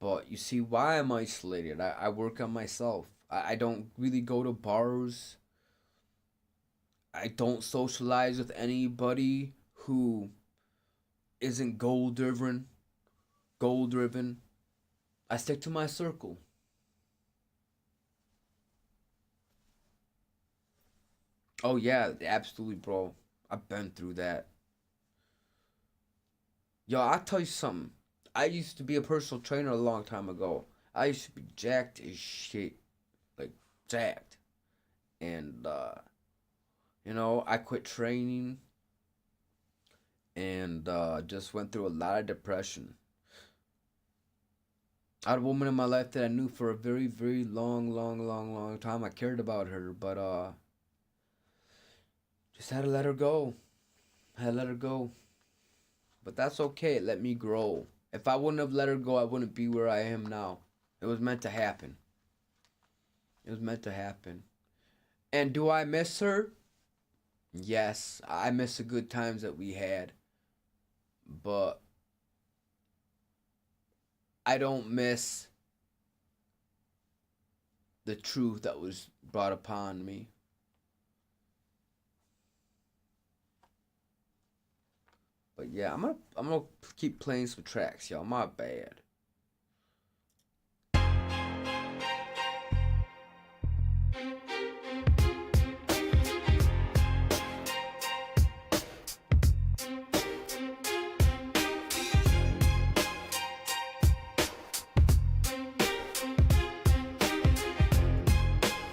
But you see why I'm isolated. I work on myself. I don't really go to bars. I don't socialize with anybody who isn't goal driven. I stick to my circle. Oh yeah, absolutely, bro. I've been through that. Yo, I'll tell you something. I used to be a personal trainer a long time ago. I used to be jacked as shit. Like, jacked. And, I quit training. And, just went through a lot of depression. I had a woman in my life that I knew for a very, very long time. I cared about her, but, just had to let her go. But that's okay. It let me grow. If I wouldn't have let her go, I wouldn't be where I am now. It was meant to happen. And do I miss her? Yes, I miss the good times that we had. But I don't miss the truth that was brought upon me. But yeah, I'm gonna keep playing some tracks, y'all. My bad.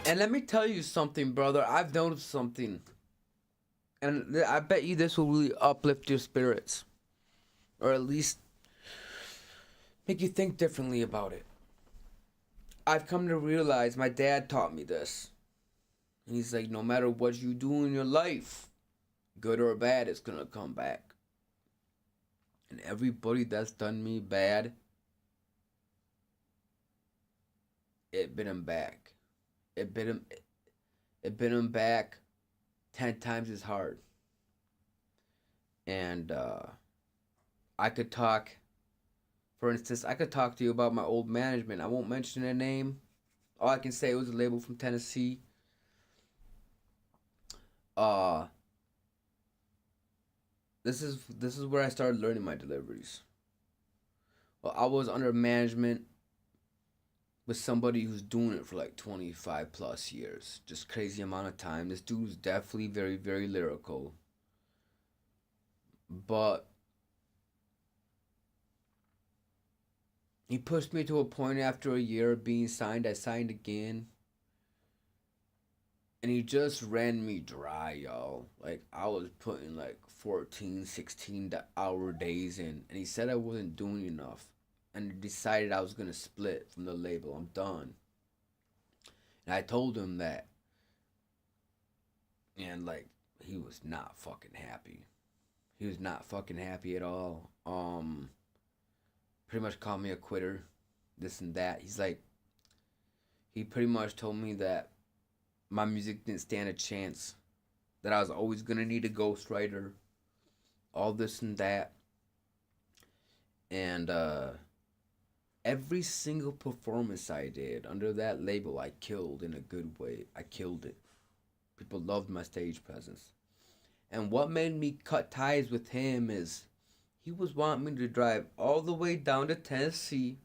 And let me tell you something, brother. I've noticed something. And I bet you this will really uplift your spirits. Or at least make you think differently about it. I've come to realize, my dad taught me this. And he's like, no matter what you do in your life, good or bad, it's gonna come back. And everybody that's done me bad, it bit him back. It bit him back 10 times as hard. And I could talk, for instance, I could talk to you about my old management. I won't mention their name. All I can say, it was a label from Tennessee. This is where I started learning my deliveries. Well, I was under management with somebody who's doing it for like 25 plus years. Just crazy amount of time. This dude's definitely very, very lyrical. But he pushed me to a point after a year of being signed. I signed again. And he just ran me dry, y'all. Like, I was putting like 14, 16 hour days in. And he said I wasn't doing enough. And decided I was going to split from the label. I'm done. And I told him that. And, like, he was not fucking happy. He was not fucking happy at all. Pretty much called me a quitter. This and that. He's like, he pretty much told me that my music didn't stand a chance. That I was always going to need a ghostwriter. All this and that. And, every single performance I did under that label, I killed in a good way. I killed it. People loved my stage presence. And what made me cut ties with him is he was wanting me to drive all the way down to Tennessee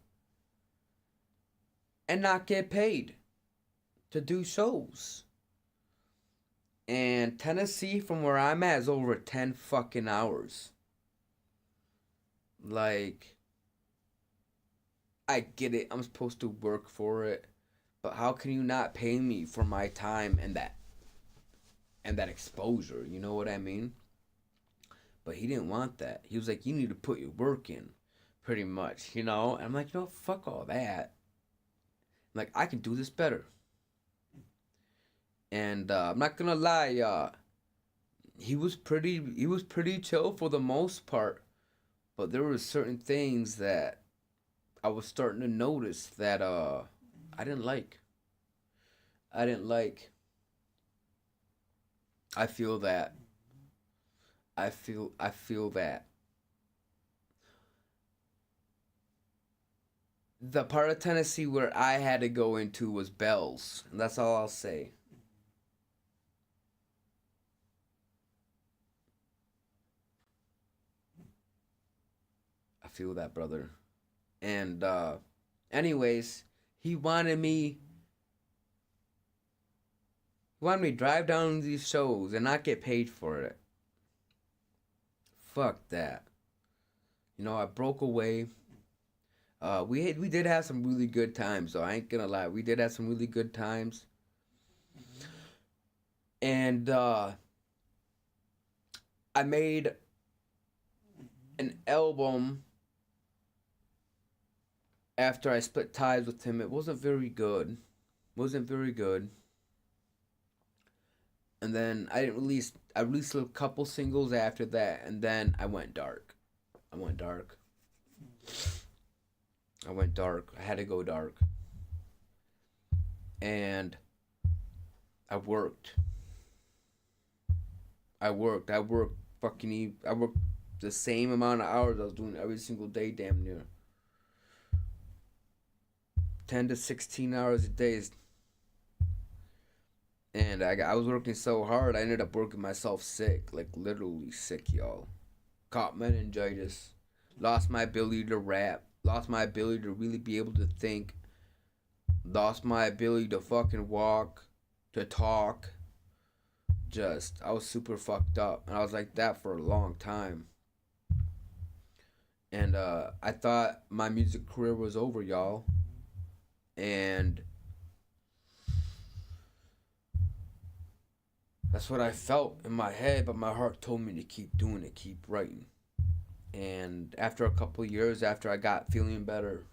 and not get paid to do shows. And Tennessee, from where I'm at, is over 10 fucking hours. Like, I get it, I'm supposed to work for it, but how can you not pay me for my time and that exposure, you know what I mean? But he didn't want that. He was like, you need to put your work in, pretty much, you know? And I'm like, fuck all that. I'm like, I can do this better. And I'm not gonna lie, he was pretty chill for the most part, but there were certain things that I was starting to notice that I didn't like. I feel that. I feel that. The part of Tennessee where I had to go into was Bells. And that's all I'll say. I feel that, brother. And anyways, he wanted me to drive down these shows and not get paid for it. Fuck that. You know, I broke away. We did have some really good times, though. I ain't gonna lie. We did have some really good times. And I made an album after I split ties with him. It wasn't very good. And then I released a couple singles after that, and then I went dark. I had to go dark. And I worked the same amount of hours I was doing every single day, damn near. 10 to 16 hours a day. And I was working so hard, I ended up working myself sick, like literally sick, y'all. Caught meningitis, lost my ability to rap, lost my ability to really be able to think, lost my ability to fucking walk, to talk. Just, I was super fucked up, and I was like that for a long time. And I thought my music career was over, y'all. And that's what I felt in my head, but my heart told me to keep doing it, keep writing. And after a couple years, after I got feeling better,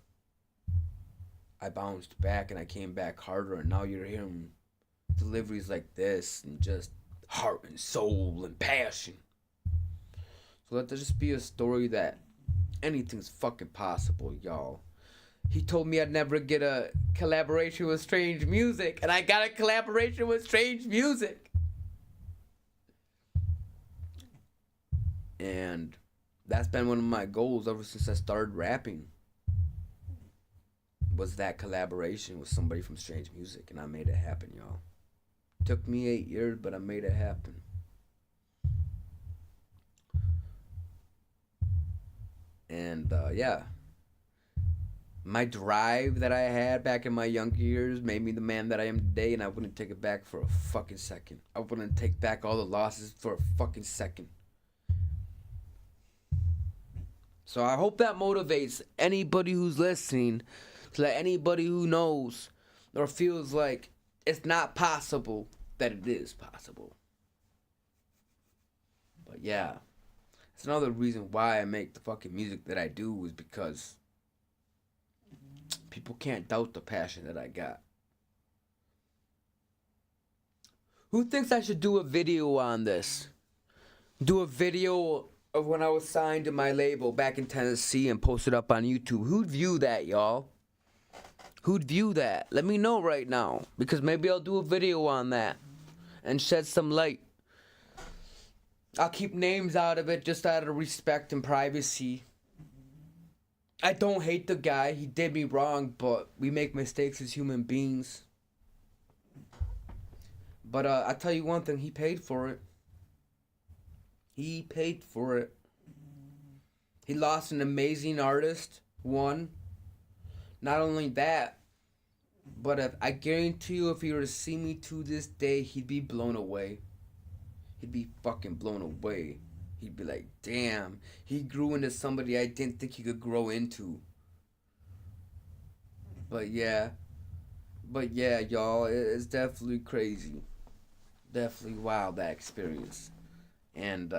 I bounced back and I came back harder. And now you're hearing deliveries like this and just heart and soul and passion. So let there just be a story that anything's fucking possible, y'all. He told me I'd never get a collaboration with Strange Music, and I got a collaboration with Strange Music. And that's been one of my goals ever since I started rapping, was that collaboration with somebody from Strange Music, and I made it happen, y'all. Took me 8 years, but I made it happen. And yeah, my drive that I had back in my younger years made me the man that I am today, and I wouldn't take it back for a fucking second. I wouldn't take back all the losses for a fucking second. So I hope that motivates anybody who's listening, to let anybody who knows or feels like it's not possible that it is possible. But yeah, it's another reason why I make the fucking music that I do, is because people can't doubt the passion that I got. Who thinks I should do a video on this? Do a video of when I was signed to my label back in Tennessee and post it up on YouTube. Who'd view that, y'all? Who'd view that? Let me know right now, because maybe I'll do a video on that and shed some light. I'll keep names out of it just out of respect and privacy. I don't hate the guy. He did me wrong, but we make mistakes as human beings. But I tell you one thing, he paid for it. He paid for it. He lost an amazing artist, one. Not only that, but I guarantee you, if he were to see me to this day, he'd be blown away. He'd be fucking blown away. He'd be like, damn, he grew into somebody I didn't think he could grow into. But yeah, y'all, it's definitely crazy. Definitely wild, that experience. And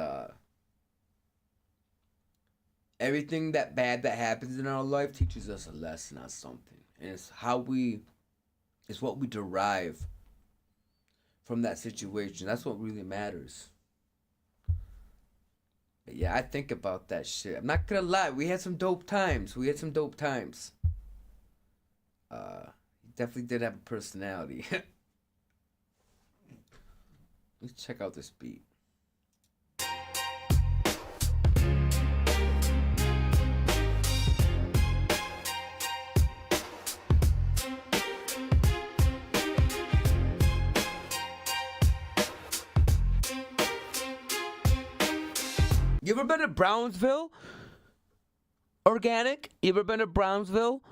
everything that bad that happens in our life teaches us a lesson on something. And it's what we derive from that situation. That's what really matters. But yeah, I think about that shit. I'm not gonna lie, we had some dope times. He definitely did have a personality. Let's check out this beat. You ever been to Brownsville? Organic? You ever been to Brownsville?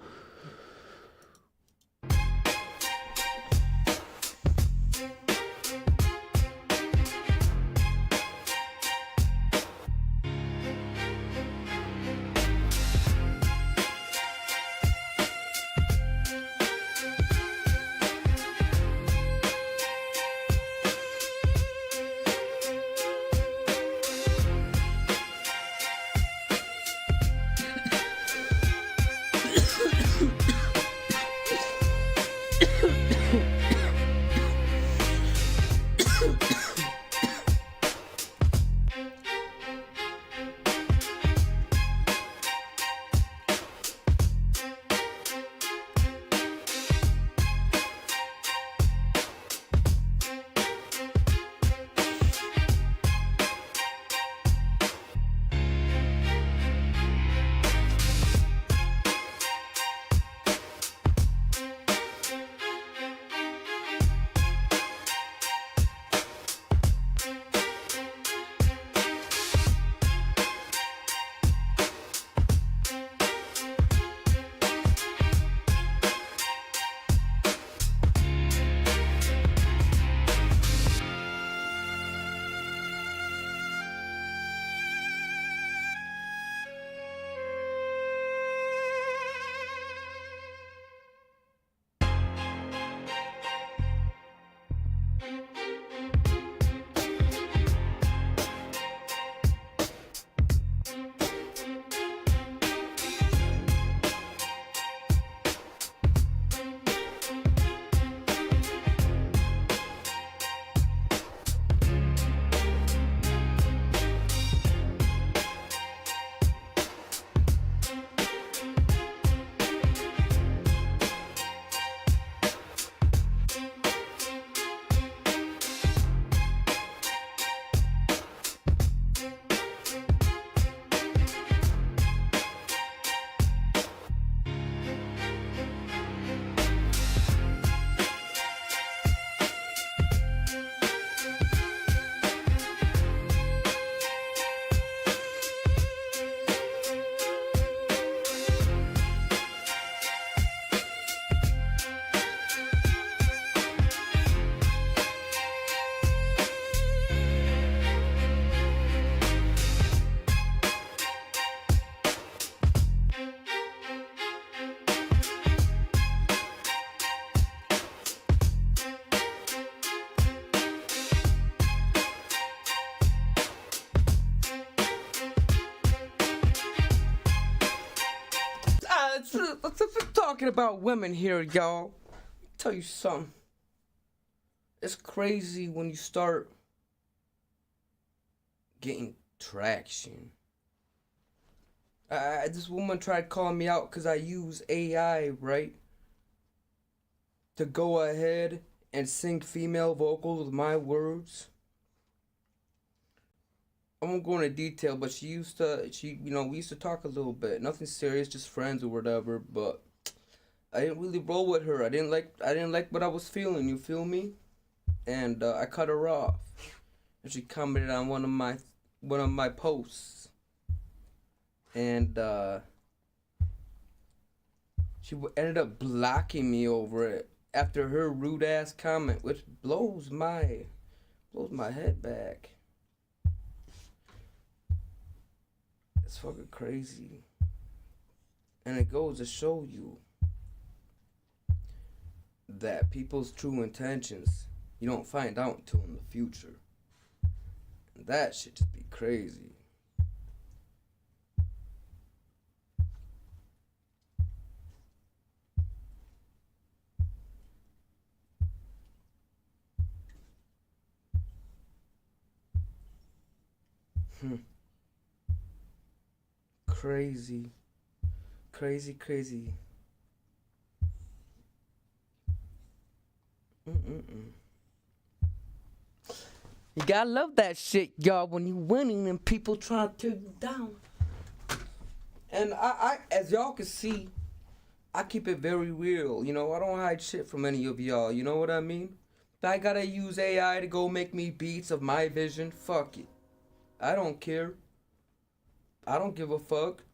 Let's talking about women here, y'all. Tell you something. It's crazy when you start getting traction. This woman tried calling me out because I use AI, right? To go ahead and sing female vocals with my words. I won't go into detail, but we used to talk a little bit. Nothing serious, just friends or whatever, but I didn't really roll with her. I didn't like what I was feeling, you feel me? And I cut her off. And she commented on one of my posts. And she ended up blocking me over it after her rude ass comment, which blows my head back. It's fucking crazy. And it goes to show you that people's true intentions, you don't find out until in the future. And that should just be crazy. Crazy. You gotta love that shit, y'all, when you winning and people trying to tear you down. And I as y'all can see, I keep it very real. You know, I don't hide shit from any of y'all. You know what I mean? If I gotta use AI to go make me beats of my vision, fuck it. I don't care. I don't give a fuck.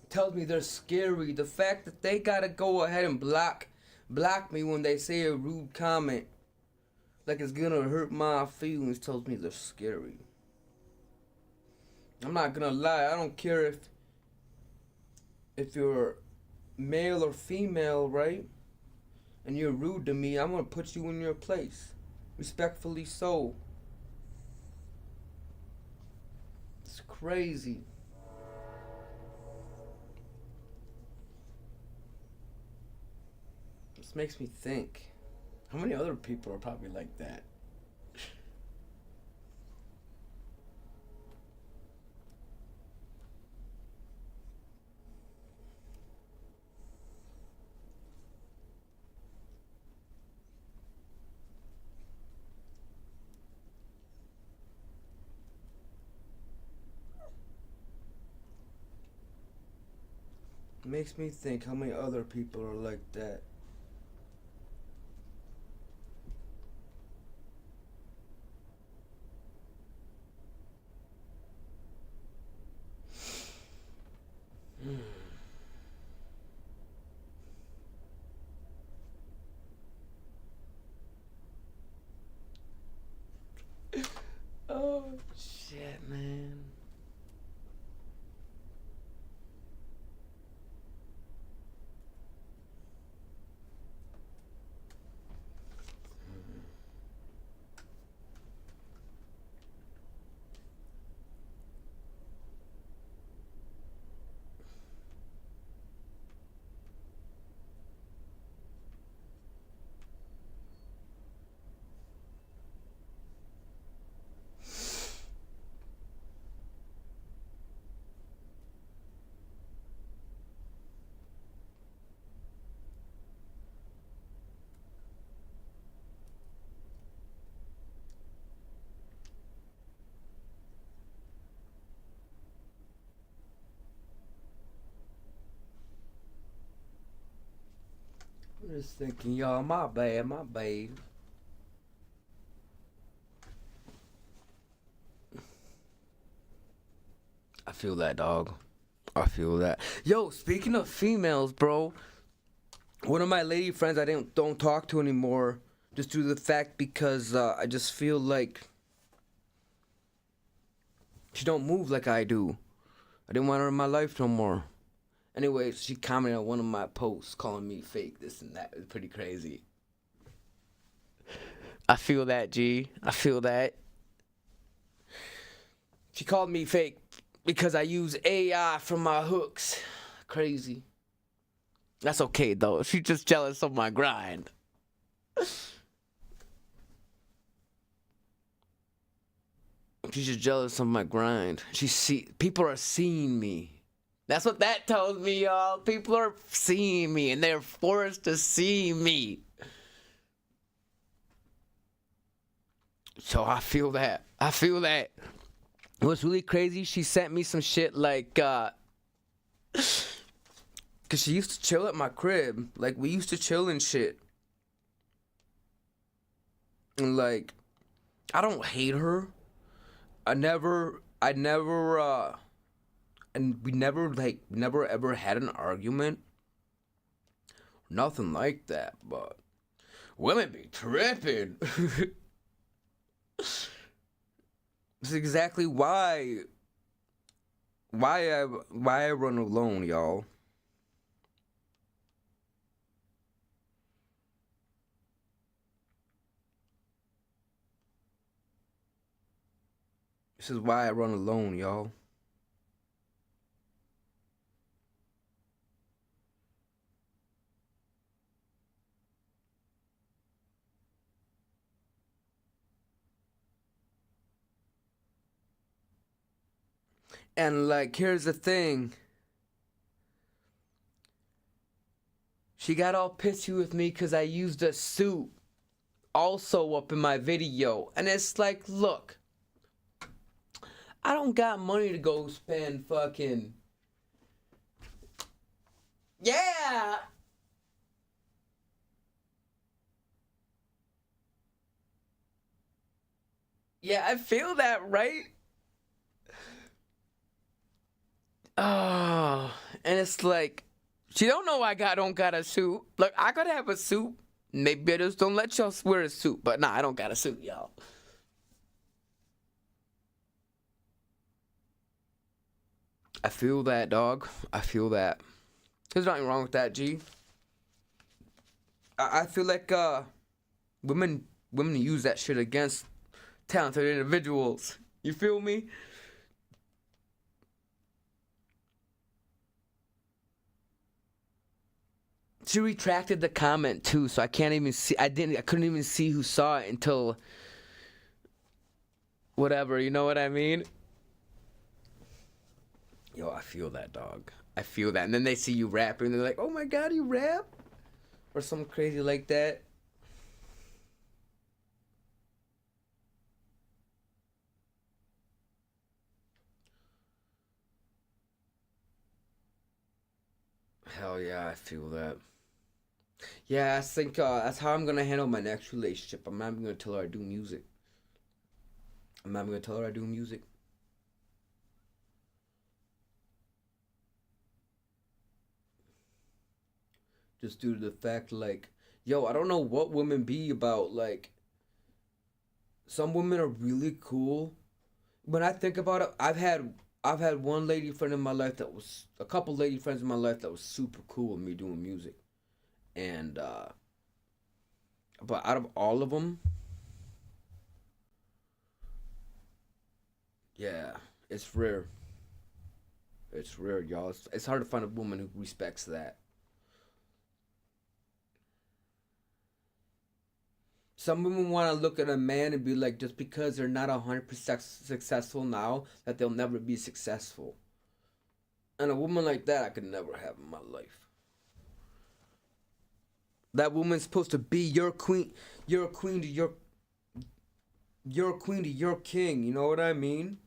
Tells me they're scary. The fact that they gotta go ahead and block me when they say a rude comment, like it's gonna hurt my feelings, tells me they're scary. I'm not gonna lie, I don't care if you're male or female, right? And you're rude to me, I'm gonna put you in your place. Respectfully so. It's crazy. This makes me think. How many other people are probably like that? Makes me think how many other people are like that. Oh shit, man. I'm just thinking, y'all, my bad. I feel that, dog. I feel that. Yo, speaking of females, bro, one of my lady friends I don't talk to anymore, just due to the fact because I just feel like she don't move like I do. I didn't want her in my life no more. Anyway, she commented on one of my posts calling me fake, this and that. It's pretty crazy. I feel that, G. I feel that. She called me fake because I use AI for my hooks. Crazy. That's okay, though. She's just jealous of my grind. She's just jealous of my grind. People are seeing me. That's what that tells me, y'all. People are seeing me, and they're forced to see me. So I feel that. I feel that. What's really crazy, she sent me some shit like, cause she used to chill at my crib. Like, we used to chill and shit. And like, I don't hate her. And we never ever had an argument. Nothing like that, but women be tripping. This is exactly why I run alone, y'all. This is why I run alone, y'all. And like, here's the thing. She got all pissy with me because I used a suit also up in my video. And it's like, look, I don't got money to go spend fucking... Yeah! Yeah, I feel that, right? Oh, and it's like, she don't know I don't got a suit. Look, I could have a suit. Maybe I just don't let y'all wear a suit. But nah, I don't got a suit, y'all. I feel that, dog. I feel that. There's nothing wrong with that, G. I feel like women use that shit against talented individuals. You feel me? She retracted the comment too, so I can't even see. I couldn't even see who saw it until whatever. You know what I mean? Yo, I feel that, dog. I feel that. And then they see you rapping, and they're like, "Oh my God, you rap?" Or something crazy like that. Hell yeah, I feel that. Yeah, I think that's how I'm gonna handle my next relationship. I'm not even gonna tell her I do music. I'm not even gonna tell her I do music. Just due to the fact, like, yo, I don't know what women be about. Like, some women are really cool. When I think about it, I've had one lady friend in my life that was, a couple lady friends in my life that was super cool with me doing music. And, but out of all of them, yeah, it's rare. It's rare, y'all. It's hard to find a woman who respects that. Some women want to look at a man and be like, just because they're not 100% successful now, that they'll never be successful. And a woman like that, I could never have in my life. That woman's supposed to be your queen. You're a queen to your... You're a queen to your king. You know what I mean?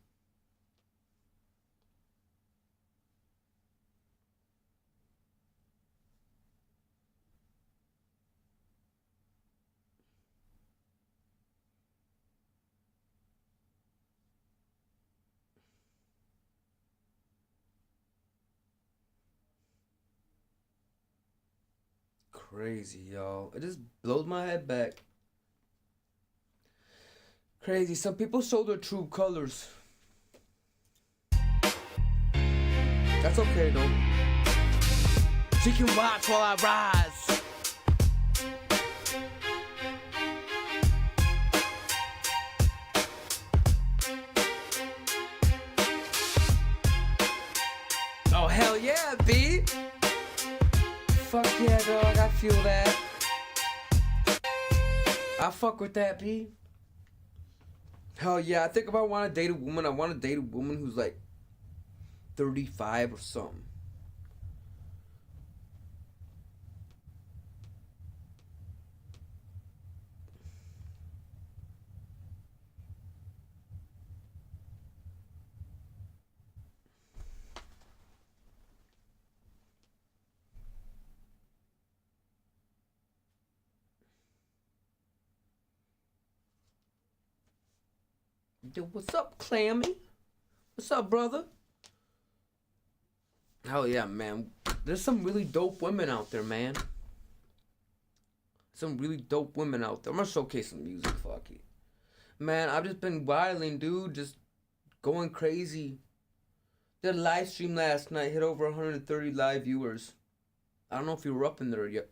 Crazy, y'all. It just blows my head back. Crazy. Some people show their true colors. That's okay though. She can watch while I rise. Oh hell yeah, B. Fuck yeah, dog. I feel that. I fuck with that, B. Hell yeah. I think if I want to date a woman, I want to date a woman who's like 35 or something. Yo, what's up, Clammy? What's up, brother? Hell yeah, man. There's some really dope women out there, man. Some really dope women out there. I'm gonna showcase some music, fuck it. Man, I've just been wilding, dude. Just going crazy. Did a live stream last night. Hit over 130 live viewers. I don't know if you were up in there yet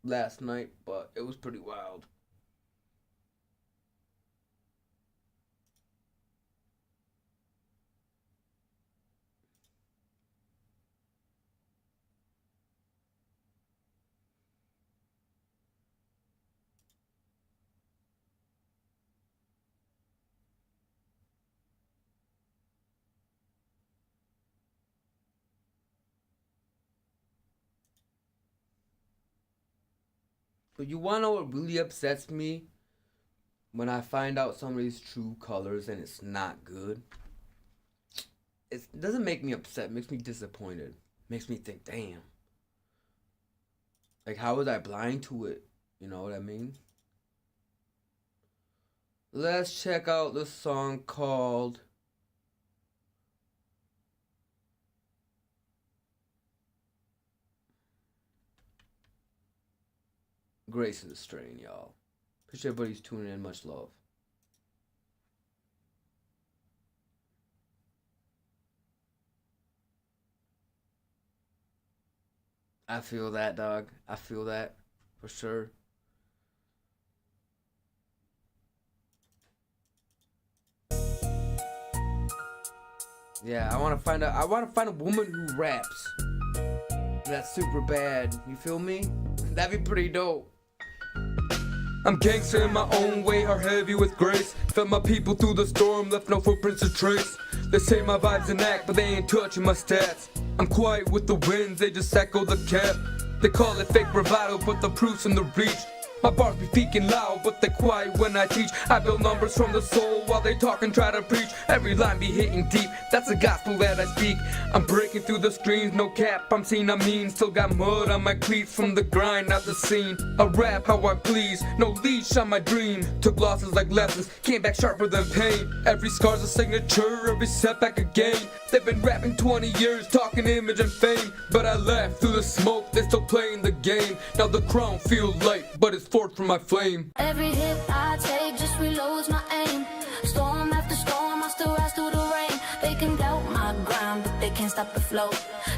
last night, but it was pretty wild. But you wanna know what really upsets me? When I find out somebody's true colors and it's not good. It doesn't make me upset, it makes me disappointed. Makes me think, damn. Like, how was I blind to it? You know what I mean? Let's check out this song called Grace of the Strain, y'all. Appreciate everybody's tuning in. Much love. I feel that, dog. I feel that for sure. Yeah, I want to find a woman who raps. That's super bad. You feel me? That'd be pretty dope. I'm gangster in my own way, heart heavy with grace. Fed my people through the storm, left no footprints to trace. They say my vibes and act, but they ain't touching my stats. I'm quiet with the winds, they just echo the cap. They call it fake bravado, but the proof's in the reach. My bars be speaking loud, but they quiet when I teach. I build numbers from the soul while they talk and try to preach. Every line be hitting deep, that's the gospel that I speak. I'm breaking through the screens, no cap, I'm seen, I mean. Still got mud on my cleats from the grind, not the scene. I rap how I please, no leash on my dream. Took losses like lessons, came back sharper than pain. Every scar's a signature, every setback a gain. They've been rapping 20 years, talking image and fame. But I laugh through the smoke, they still playing the game. Now the crown feels light, but it's forged from my flame. Every hit I take just reloads my aim. Storm after storm, I still rise through the rain. They can doubt my grind, but they can't stop the flow.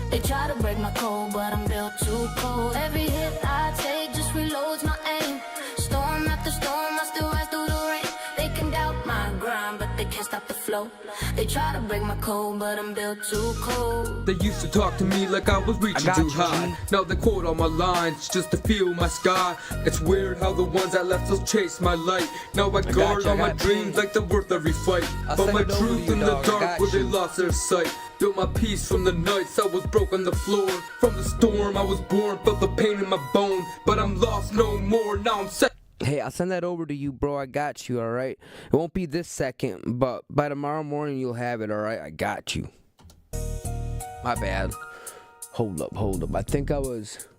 They try to break my code, but I'm built too cold. Every hit I take just reloads my aim. Storm after storm, I still rise through the rain. They can doubt my grind, but they can't stop the flow. They try to break my code, but I'm built too cold. They used to talk to me like I was reaching too high. Now they quote all my lines just to feel my sky. It's weird how the ones I left still chase my light. Now I guard all my dreams like they're worth every fight. But my truth in the dark where they lost their sight. Built my peace from the nights I was broke on the floor. From the storm I was born, felt the pain in my bone. But I'm lost no more, now I'm set. Hey, I'll send that over to you, bro. I got you, alright? It won't be this second, but by tomorrow morning you'll have it, alright? I got you. My bad. Hold up. I think I was...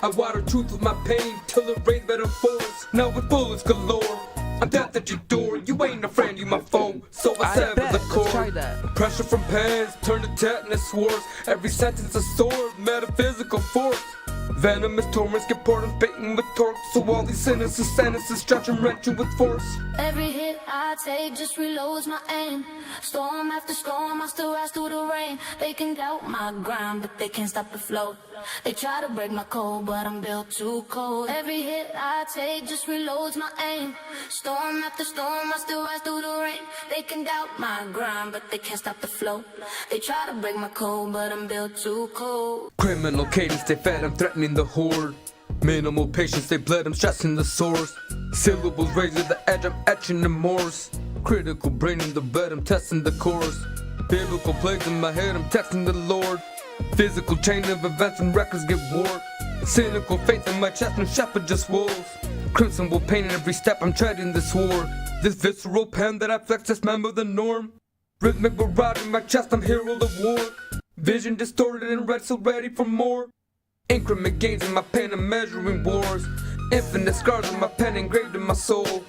I water truth with my pain till it rains metaphors. Now with bullets galore, I'm death at your door. You ain't a friend, you my foe. So I sever the cord. Try that. Pressure from pants turn to tetanus wars. Every sentence a sword, metaphysical force. Venomous torrents get poured and baiting with torque. So all these sentences stretch and wrenching with force. Every hit I take just reloads my aim. Storm after storm, I still rise through the rain. They can doubt my grind, but they can't stop the flow. They try to break my code, but I'm built too cold. Every hit I take just reloads my aim. Storm after storm, I still rise through the rain. They can doubt my grind, but they can't stop the flow. They try to break my code, but I'm built too cold. Criminal cadence, they fed, I'm threatening the horde. Minimal patience, they bled, I'm stressing the source. Syllables raised to the edge, I'm etching the Morse. Critical brain in the bed, I'm testing the course. Biblical plays in my head, I'm texting the Lord. Physical chain of events and records get warped. Cynical faith in my chest, no shepherd, just wolves. Crimson will paint in every step, I'm treading this war. This visceral pen that I flex, dismember the norm. Rhythmic barrage in my chest, I'm hero of war. Vision distorted and red, so ready for more. Increment gains in my pen, I'm measuring wars. Infinite scars in my pen engraved in my soul.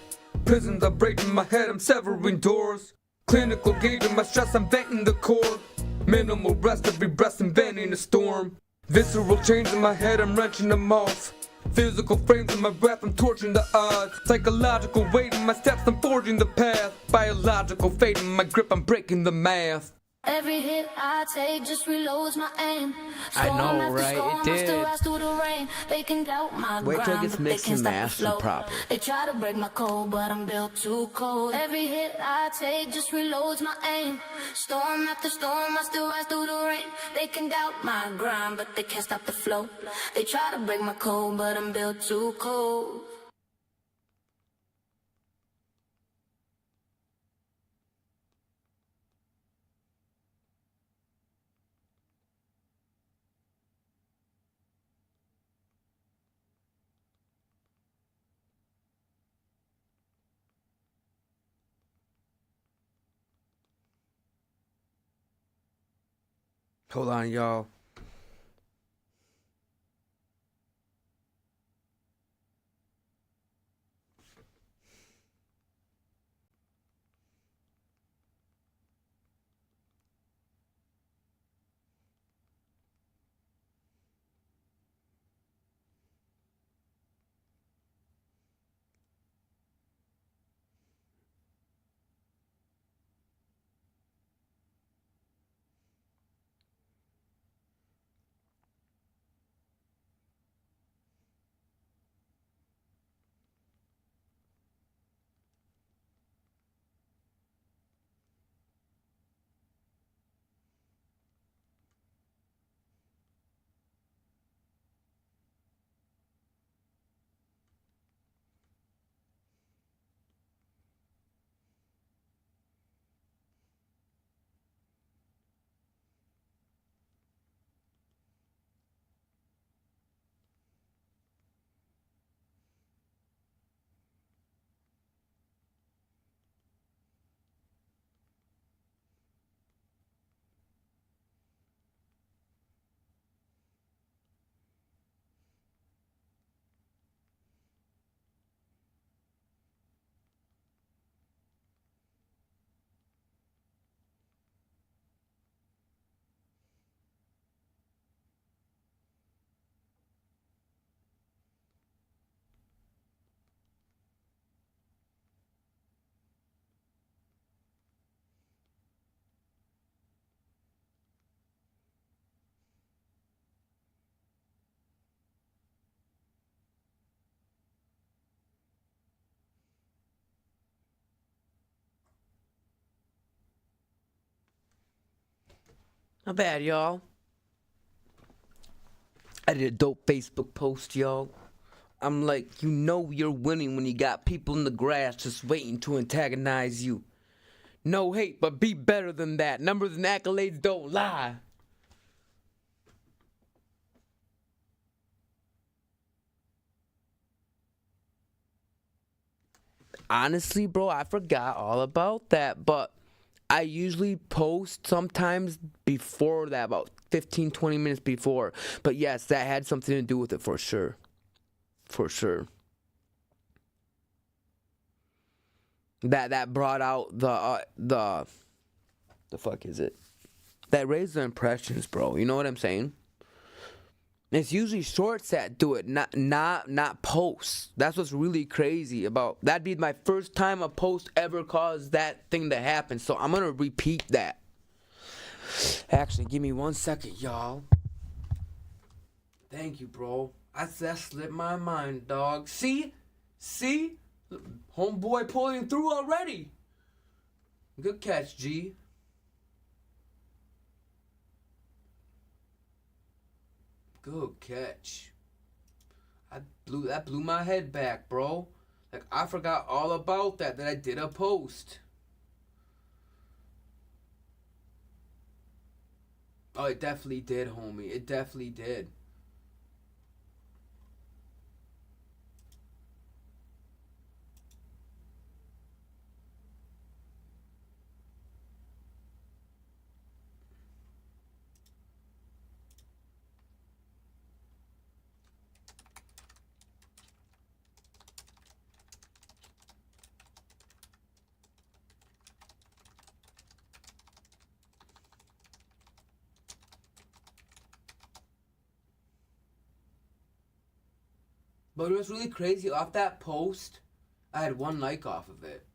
Prisons are breaking my head, I'm severing doors. Clinical gauge in my stress, I'm venting the core. Minimal rest, every breath inventing a storm. Visceral change in my head, I'm wrenching them off. Physical frames in my breath, I'm torching the odds. Psychological weight in my steps, I'm forging the path. Biological fate in my grip, I'm breaking the math. Every hit I take just reloads my aim. I know, Storm after right? storm, It I still did. rise through the rain. They can doubt my Wait till it grind, gets but they mixed can't and stop the mastered flow. properly. They try to break my code, but I'm built too cold. Every hit I take just reloads my aim. Storm after storm, I still rise through the rain. They can doubt my grind, but they can't stop the flow. They try to break my code, but I'm built too cold. Hold on, y'all. Not bad, y'all. I did a dope Facebook post, y'all. I'm like, you know you're winning when you got people in the grass just waiting to antagonize you. No hate, but be better than that. Numbers and accolades don't lie. Honestly, bro, I forgot all about that, but I usually post sometimes before that, about 15, 20 minutes before. But yes, that had something to do with it for sure. For sure. That brought out the fuck is it? That raised the impressions, bro. You know what I'm saying? It's usually shorts that do it, not posts. That's what's really crazy about. That'd be my first time a post ever caused that thing to happen. So I'm gonna repeat that. Actually, give me 1 second, y'all. Thank you, bro. That slipped my mind, dog. See, homeboy pulling through already. Good catch, G. Good catch. That blew my head back, bro. Like, I forgot all about that I did a post. Oh, it definitely did, homie. It definitely did. But it was really crazy. Off that post, I had 1 like off of it.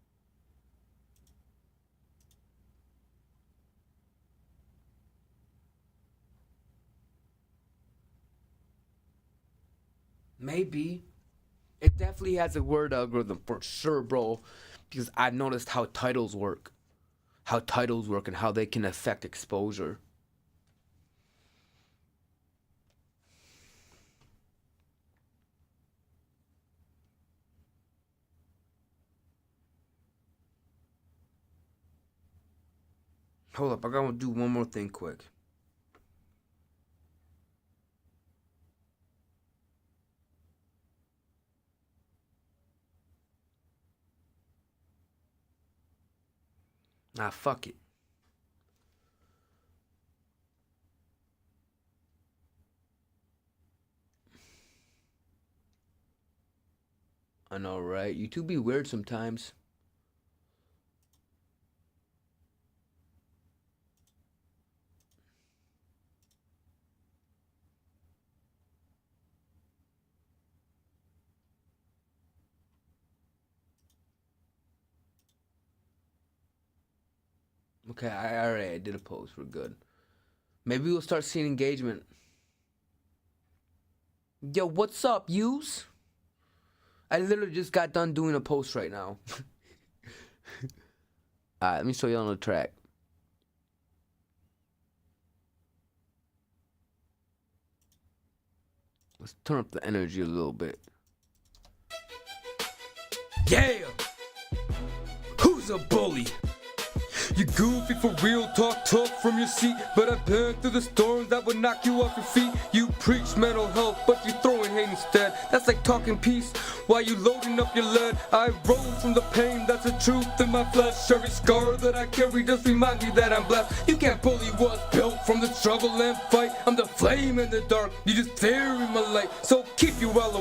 Maybe. It definitely has a word algorithm for sure, bro. Because I've noticed how titles work. How titles work and how they can affect exposure. Hold up, I gotta do one more thing quick. Nah, fuck it. I know, right? You two be weird sometimes. Okay, I did a post. We're good. Maybe we'll start seeing engagement. Yo, what's up, yous? I literally just got done doing a post right now. Alright, let me show you on the track. Let's turn up the energy a little bit. Yeah! Who's a bully? You goofy for real, talk tough from your seat. But I've been through the storms that would knock you off your feet. You preach mental health, but you throwing hate instead. That's like talking peace while you loading up your lead. I rose from the pain, that's the truth in my flesh. Every scar that I carry just remind me that I'm blessed. You can't bully what's built from the struggle and fight. I'm the flame in the dark, you just there in my light. So keep you well.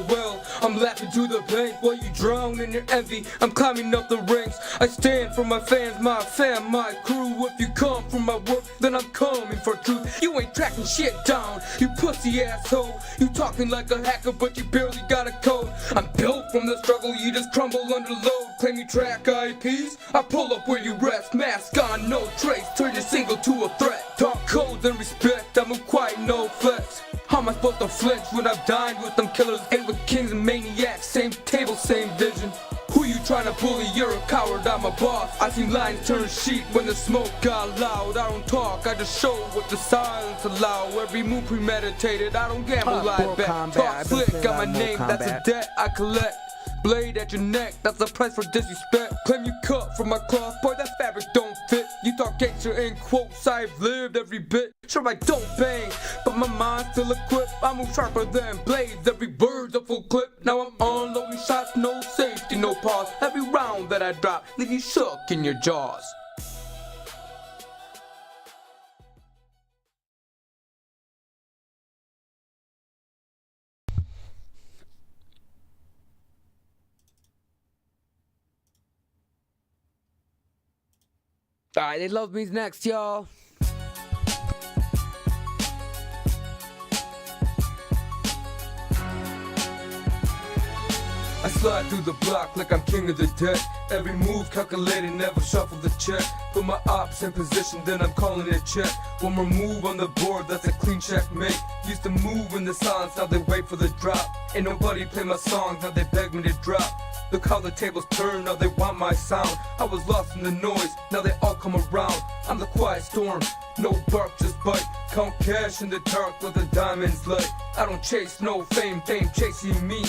I'm laughing to the bank while you drown in your envy. I'm climbing up the ranks. I stand for my fans, my fam, my crew. If you come from my work, then I'm coming for truth. You ain't tracking shit down, you pussy asshole. You talking like a hacker, but you barely got a code. I'm built from the struggle, you just crumble under load. Claim you track IPs, I pull up where you rest. Mask on, no trace, turn your single to a threat. Talk codes and respect, I move quiet, no flex. How am I supposed to flinch when I've dined with them killers? Ate with kings and maniacs, same table, same vision. Who you trying to bully? You're a coward, I'm a boss. I seen lions turn sheep when the smoke got loud. I don't talk, I just show what the silence allow. Every move premeditated, I don't gamble, I bet. Talk slick, got my name, that's a debt I collect. Blade at your neck, that's the price for disrespect. Claim you cut from my cloth, boy that fabric don't fit. You talk gangster in quotes, I've lived every bit. Sure I don't bang, but my mind's still equipped. I move sharper than blades, every word's a full clip. Now I'm unloading shots, no safety, no pause. Every round that I drop, leave you shook in your jaws. Alright, They Love Me's next, y'all. slide through the block like I'm king of the deck. Every move calculated, never shuffle the check. Put my ops in position, then I'm calling it check. One more move on the board, that's a clean checkmate. Used to move in the silence, now they wait for the drop. Ain't nobody play my songs, now they beg me to drop. Look how the tables turn, now they want my sound. I was lost in the noise, now they all come around. I'm the quiet storm, no bark, just bite. Count cash in the dark with the diamonds light. I don't chase no fame, fame chasing me.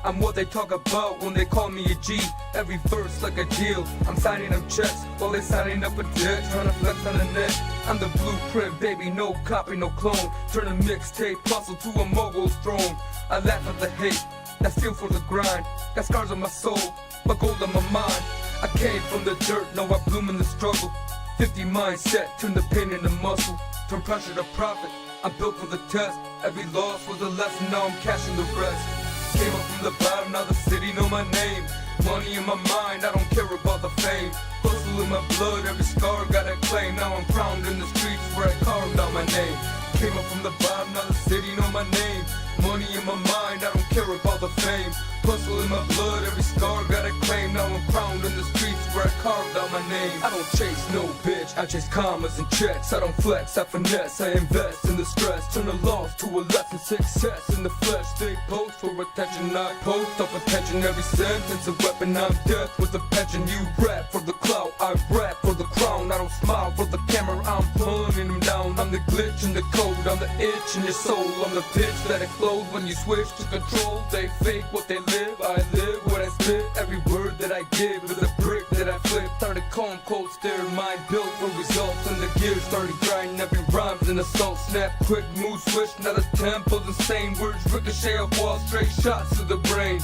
I'm what they talk about when they call me a G. Every verse like a deal, I'm signing them checks while they signing up a debt, trying to flex on the net. I'm the blueprint, baby, no copy, no clone. Turn a mixtape puzzle to a mogul's throne. I laugh at the hate, that's fuel for the grind. Got scars on my soul, but gold on my mind. I came from the dirt, now I bloom in the struggle. 50 mindset, turn the pain into muscle. Turn pressure to profit, I'm built for the test. Every loss was a lesson, now I'm cashing the rest. Came up from the bottom, now the city know my name. Money in my mind, I don't care about the fame. Hustle in my blood, every scar got a claim. Now I'm crowned in the streets where I carved out my name. Came up from the bottom, now the city know my name. Money in my mind, I don't care about the fame. Hustle in my blood, every scar got a claim. Now I'm crowned in the streets where I carved out my name. I don't chase no bitch, I chase commas and checks. I don't flex, I finesse, I invest in the stress. Turn a loss to a lesson, success in the flesh. Stay post for attention, I post up attention. Every sentence a weapon, I'm death with a pension. You rap for the clout, I rap for the crown. I don't smile for the camera, I'm pulling them down. I'm the glitch in the code, I'm the itch in your soul. I'm the pitch that explodes when you switch to control. They fake what they live, I live what I spit. Every word that I give is a brick that I flip. Started calm, cold stare, mind built for results. And the gears started grinding, every rhyme's an assault. Snap, quick, move, switch, now the tempo's insane. Words ricochet off wall, straight shots to the brain.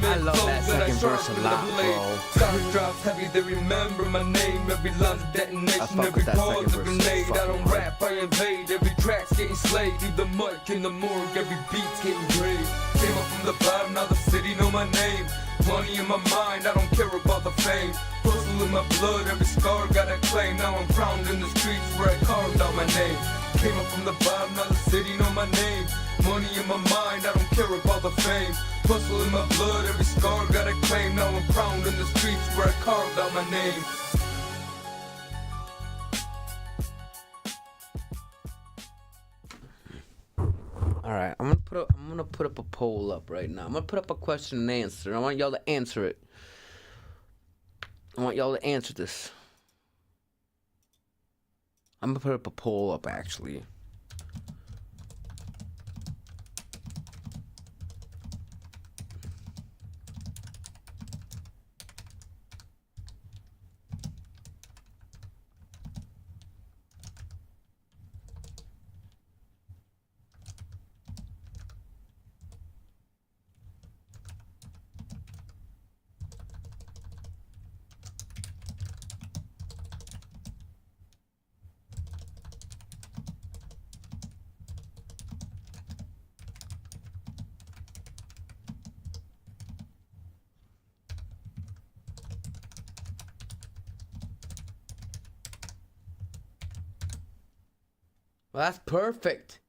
I love that second verse a lot, bro. Stars drops heavy, they remember my name. Every line's a detonation, every pause a grenade. I don't rap, I invade. Every track's getting slayed. Leave the mic in the morgue, every beat's getting grave. Came up from the bottom, now the city know my name. Money in my mind, I don't care about the fame. Hustle in my blood, every scar got a claim. Now I'm crowned in the streets where I carved out my name. Came up from the bottom, now the city know my name. Money in my mind, I don't care about the fame. Hustle in my blood, every scar got a claim. Now I'm crowned in the streets where I carved out my name. Alright, I'm gonna put up a poll up right now. I'm gonna put up a question and answer. I want y'all to answer it. I want y'all to answer this. I'm gonna put up a poll up actually. Well, that's perfect.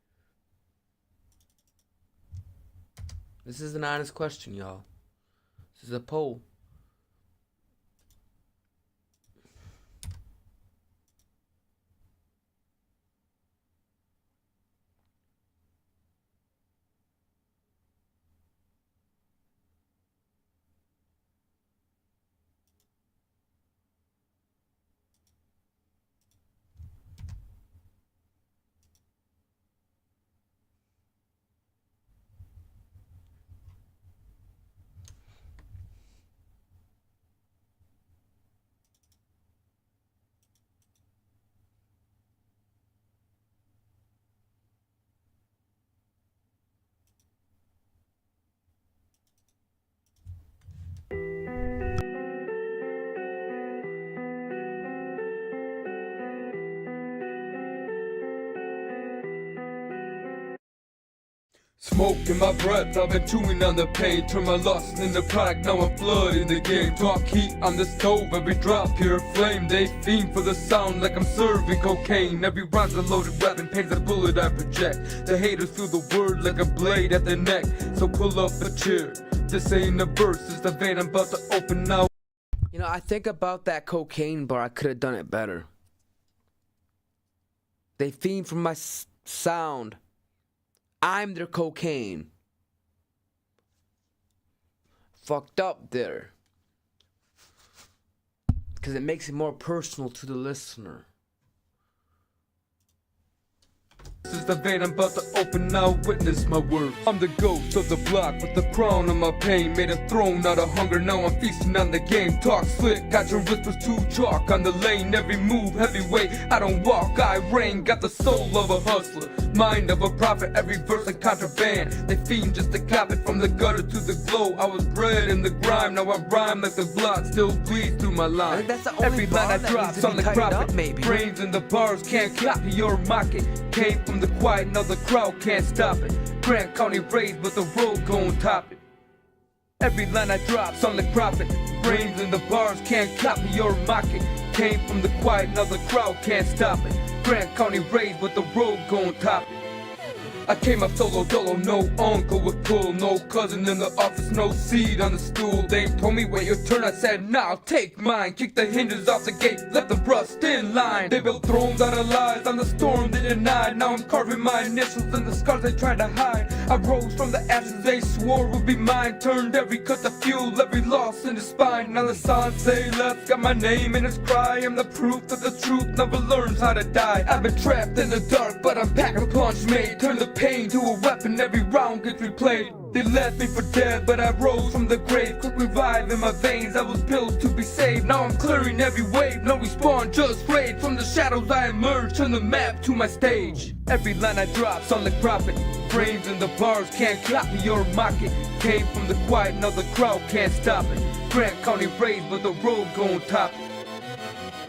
This is an honest question, y'all. This is a poll. Smoke in my breath, I've been chewing on the pain. Turn my losses into product, now I'm flooding the game. Talk heat on the stove, every drop pure flame. They fiend for the sound like I'm serving cocaine. Every rhyme's a loaded weapon, pain's a bullet I project. The haters feel the word like a blade at their neck. So pull up a chair, This ain't a verse, it's the vein I'm about to open now. You know, I think about that cocaine bar. I could have done it better. They fiend from my sound. I'm their cocaine. Fucked up there. Because it makes it more personal to the listener. This is the vein I'm about to open now, witness my words. I'm the ghost of the block with the crown of my pain. Made a throne out of hunger, now I'm feasting on the game. Talk slick, got your whispers too chalk on the lane. Every move heavyweight, I don't walk, I reign. Got the soul of a hustler, mind of a prophet. Every verse a contraband, they fiend just to cop it. From the gutter to the glow, I was bred in the grime. Now I rhyme like the blood still bleeds through my line. I think that's the only Every line bar I that drop needs to on be the tightened profit. up, maybe. Brains in the bars can't copy or mock it. Came from the quiet, now the crowd can't stop it. Grant County raised, but the road gon' top it. Every line I drop's on the profit. Brains in the bars can't copy or mock it. Came from the quiet, now the crowd can't stop it. Grant County raised, but the road gon' top it. I came up solo dolo, no uncle with pull, no cousin in the office, no seat on the stool. They told me wait your turn, I said nah, take mine. Kick the hinges off the gate, let them rust in line. They built thrones out of lies, on the storm they denied. Now I'm carving my initials and the scars they tried to hide. I rose from the ashes they swore would be mine. Turned every cut to fuel, every loss in the spine. Now the signs say left, got my name in its cry. I'm the proof that the truth never learns how to die. I've been trapped in the dark, but I'm pack a punch made. Turn the pain to a weapon, every round gets replayed. They left me for dead, but I rose from the grave. Quick revive in my veins, I was built to be saved. Now I'm clearing every wave, no respawn, just raid. From the shadows I emerge, turn the map to my stage. Every line I drop's on the profit. Brains in the bars can't copy or mock it. Came from the quiet, now the crowd can't stop it. Grant County raised, but the road gon' top it.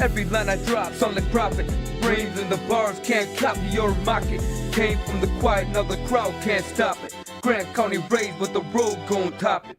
Every line I drop's on the profit. Brains in the bars can't copy or mock it. Came from the quiet, now the crowd can't stop it. Grant County raised, but the road gon' top it.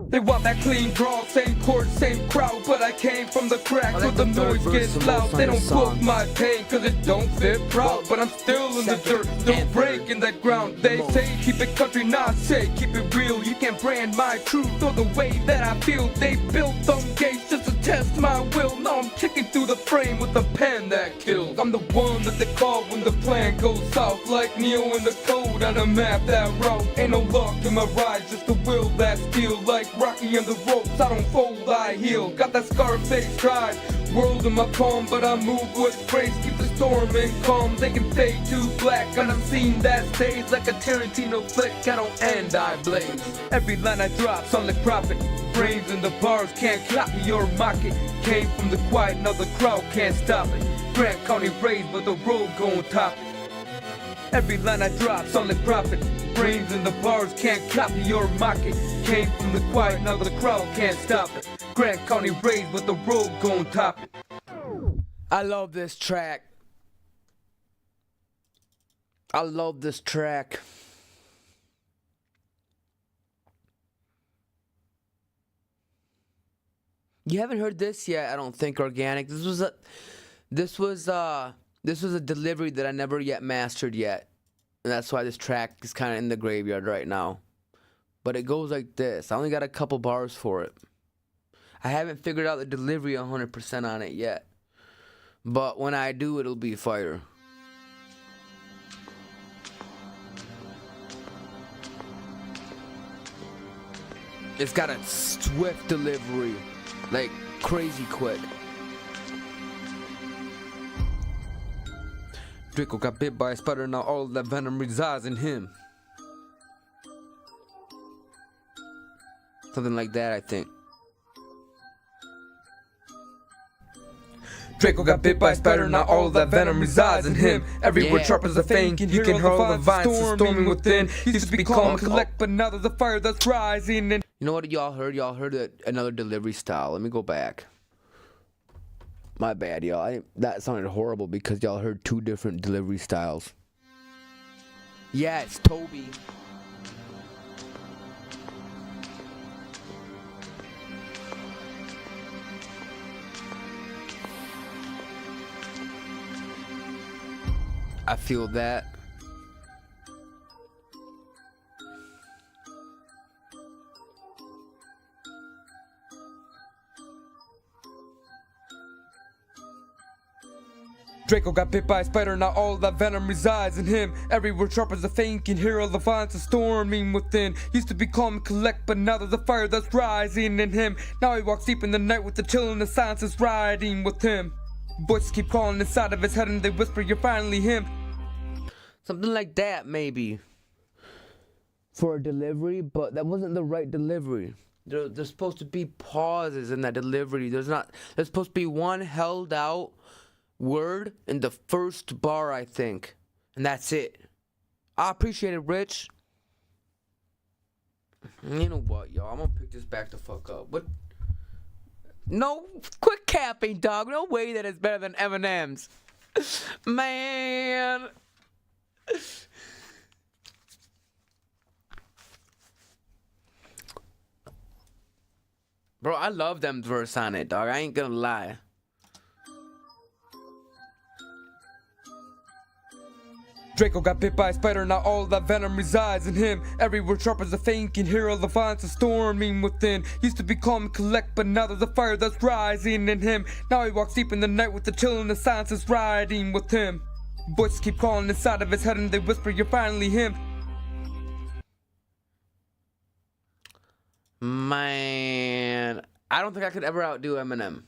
They want that clean draw, same court, same crowd. But I came from the crack where the noise gets loud. They don't book my pain cause it don't fit proud. But I'm still in the dirt, still breaking that ground. They say keep it country, nah, say keep it real. You can't brand my truth or the way that I feel. They built them gates just to test my will. Now I'm kicking through the frame with a pen that kills. I'm the one that they call when the plan goes south. Like Neo in the code on a map that route. Ain't no luck in my ride, just the will that steel. Like Rocky and the ropes, I don't fold, I heal. Got that Scarface drive, world in my palm, but I move with grace. Keep the storm in calm, they can fade to black. And I've seen that stage like a Tarantino flick. I don't end, I blaze. Every line I drop's on the profit. Brains in the bars can't copy or mock it. Came from the quiet, now the crowd can't stop it. Grant County raised, but the road gon' top it. Every line I drop's on the profit. Brains in the bars can't copy or mock it. Came from the quiet, now the crowd can't stop it. Grant County raised, but the road gon' top it. I love this track. I love this track. You haven't heard this yet, I don't think, Organic. This was a delivery that I never yet mastered yet. And that's why this track is kind of in the graveyard right now. But it goes like this. I only got a couple bars for it. I haven't figured out the delivery 100% on it yet. But when I do, it'll be fire. It's got a swift delivery. Like, crazy quick. Draco got bit by a spider, now all that venom resides in him. Something like that, I think. Draco got bit by a spider, now all that venom resides in him. Everywhere sharp as a fang, you can hurl the vines storming within. He used to be calm and collect, but now there's a fire that's rising. And you know what y'all heard? Y'all heard another delivery style. Let me go back. My bad, y'all. That sounded horrible because y'all heard two different delivery styles. Yeah, it's Toby. I feel that. Draco got bit by a spider, now all that venom resides in him. Every word sharp as a fang can hear all the violence and storming within. Used to be calm and collect, but now there's a fire that's rising in him. Now he walks deep in the night with the chill and the silence is riding with him. Voices keep calling inside of his head and they whisper, you're finally him. Something like that, maybe. For a delivery, but that wasn't the right delivery. There's supposed to be pauses in that delivery. There's supposed to be one held out word in the first bar, I think. And that's it. I appreciate it, Rich. You know what, y'all? I'm gonna pick this back the fuck up. But no, quit capping, dog. No way that it's better than Eminem's. Man. Bro, I love them verse on it, dog. I ain't gonna lie. Draco got bit by a spider, now all that venom resides in him. Every word sharp as a fang can hear all the violence and storming within. Used to be calm and collect, but now there's a fire that's rising in him. Now he walks deep in the night with the chill and the silence is riding with him. Voices keep calling inside of his head and they whisper, you're finally him. Man, I don't think I could ever outdo Eminem.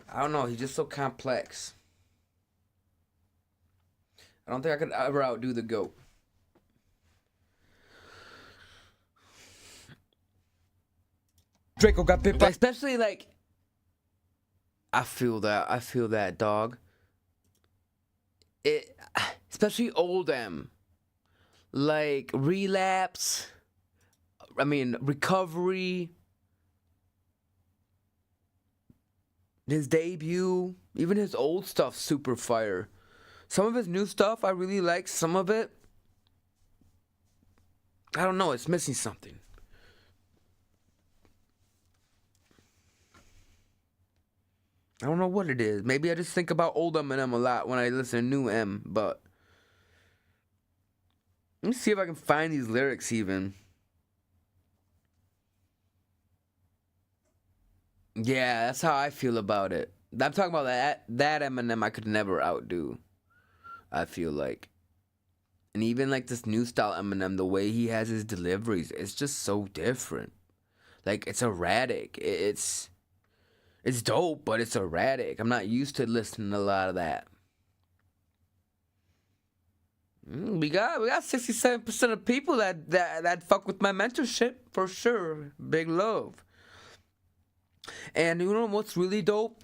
I don't know, he's just so complex. I don't think I could ever outdo the GOAT. Draco got bit by... Especially like... I feel that, dog. Especially old M. Like, Relapse. I mean, Recovery. His debut. Even his old stuff, super fire. Some of his new stuff I really like. Some of it, I don't know, it's missing something. I don't know what it is. Maybe I just think about old Eminem a lot when I listen to new M, but let me see if I can find these lyrics even. Yeah, that's how I feel about it. I'm talking about that Eminem I could never outdo. I feel like. And even like this new style Eminem, the way he has his deliveries, it's just so different. Like, it's erratic. It's dope, but it's erratic. I'm not used to listening to a lot of that. We got 67% of people that fuck with my mentorship, for sure. Big love. And you know what's really dope?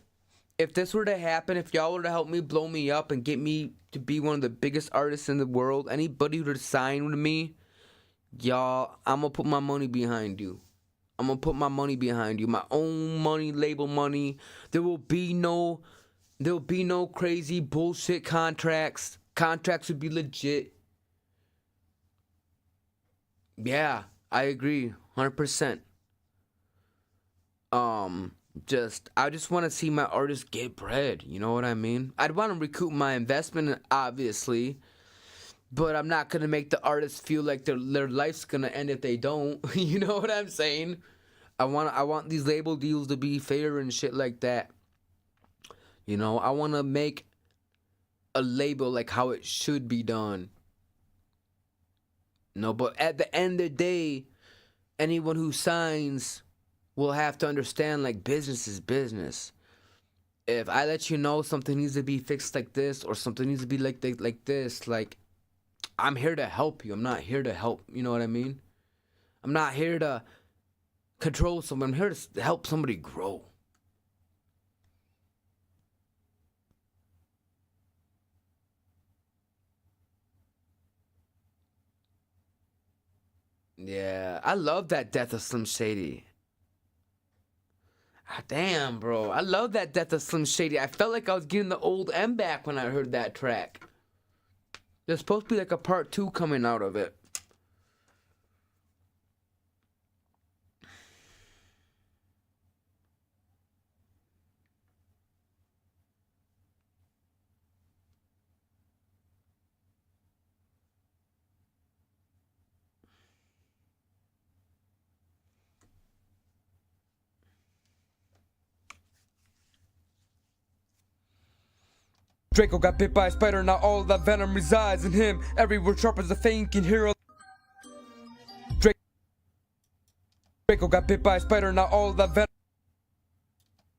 If this were to happen, if y'all were to help me blow me up and get me to be one of the biggest artists in the world, anybody who would sign with me, y'all, I'm gonna put my money behind you. I'm gonna put my money behind you. My own money, label money. There will be no crazy bullshit contracts. Contracts would be legit. Yeah, I agree. 100%. I just want to see my artists get bread. You know what I mean? I'd want to recoup my investment, obviously, but I'm not gonna make the artists feel like their life's gonna end if they don't. You know what I'm saying? I want these label deals to be fair and shit like that. You know, I want to make a label like how it should be done. No, but at the end of the day, anyone who signs will have to understand, like, business is business. If I let you know something needs to be fixed like this, or something needs to be like this, like, I'm here to help you. I'm not here to help, you know what I mean? I'm not here to control someone. I'm here to help somebody grow. Yeah, I love that Death of Slim Shady. Ah, damn, bro. I love that Death of Slim Shady. I felt like I was getting the old M back when I heard that track. There's supposed to be like a part 2 coming out of it. Draco got bit by a spider, now all that venom resides in him. Every word sharp as a fang can hear a Draco got bit by a spider, now all that venom.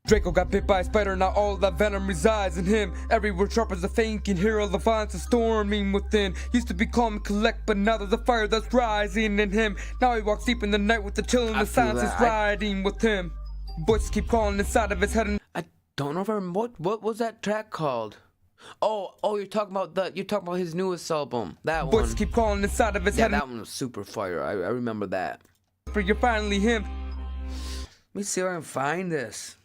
Draco got bit by a spider, now all that venom resides in him. Every word sharp as a fang can hear a violence storming within. Used to be calm and collect, but now there's a fire that's rising in him. Now he walks deep in the night with the chill and the silence is riding with him. Voices keep calling inside of his head and I don't know if I remember what was that track called. Oh, you're talking about his newest album. That one. voices keep calling inside of his Yeah, head. that one was super fire. I remember that. For you're finally him. Let me see if I can find this.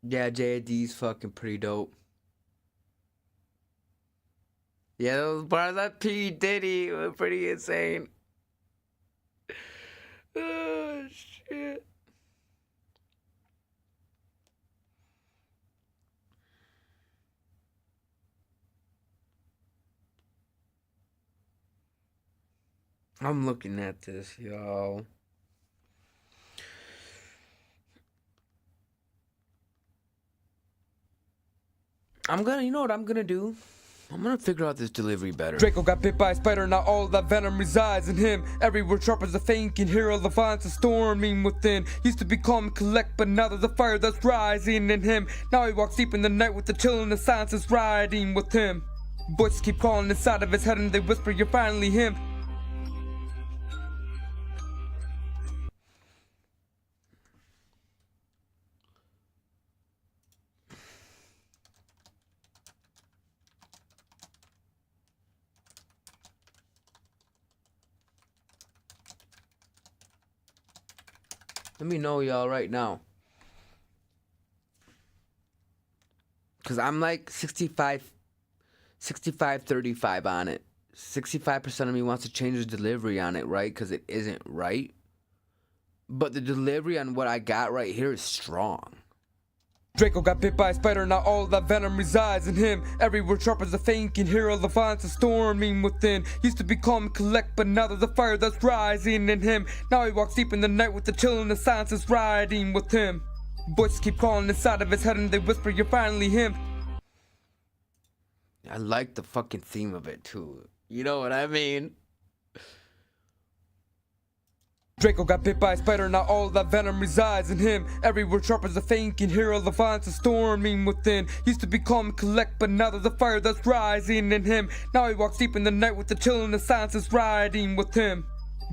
Yeah, JID's fucking pretty dope. Yeah, those bars that P. Diddy were pretty insane. Oh, shit. I'm looking at this, y'all. You know what I'm gonna do? I'm gonna figure out this delivery better. Draco got bit by a spider, now all that venom resides in him. Every word sharp as a fang can hear a violence storming within. Used to be calm and collect, but now there's a fire that's rising in him. Now he walks deep in the night with the chill and the silence is riding with him. Voices keep calling inside of his head and they whisper, you're finally him. Let me know, y'all, right now. Because I'm like 65-35 on it. 65% of me wants to change the delivery on it, right? Because it isn't right. But the delivery on what I got right here is strong. Draco got bit by a spider, now all that venom resides in him. Every word sharp as a fang can hear a violence storming within. Used to be calm and collect, but now there's a fire that's rising in him. Now he walks deep in the night with the chill and the silence is riding with him. Voices keep calling inside of his head and they whisper, you're finally him. I like the fucking theme of it, too. You know what I mean? Draco got bit by a spider, now all that venom resides in him. Every word sharp as a fang can hear all the violence storming within. Used to be calm and collect, but now there's a fire that's rising in him. Now he walks deep in the night with the chill and the silence is riding with him.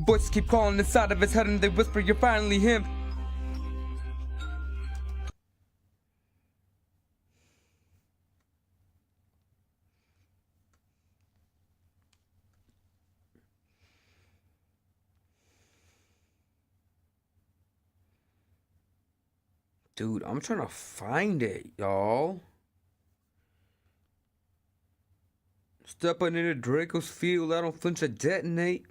Voices keep calling inside of his head and they whisper, you're finally him. Dude, I'm trying to find it, y'all. Stepping into Draco's field, I don't flinch, I detonate.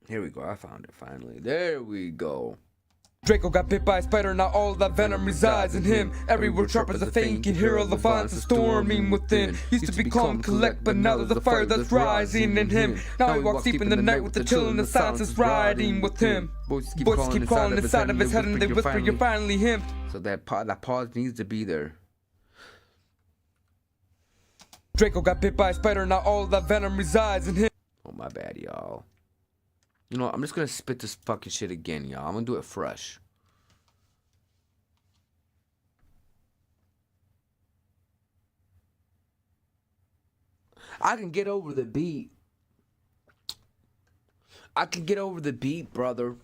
Here we go, I found it finally. There we go. Draco got bit by a spider, now all that venom resides in him. Every word sharp as a fang can hear all the violence storming within. Used to be calm and collect, but now there's a fire that's rising in him. Now he walks deep in the night with the chill and the silence is riding with him. Voices keep calling inside of his head and they whisper, you're finally him. So that pause needs to be there. Draco got bit by a spider, now all that venom resides in him. Oh, my bad, y'all. You know what? I'm just gonna spit this fucking shit again, y'all. I'm gonna do it fresh. I can get over the beat. I can get over the beat, brother.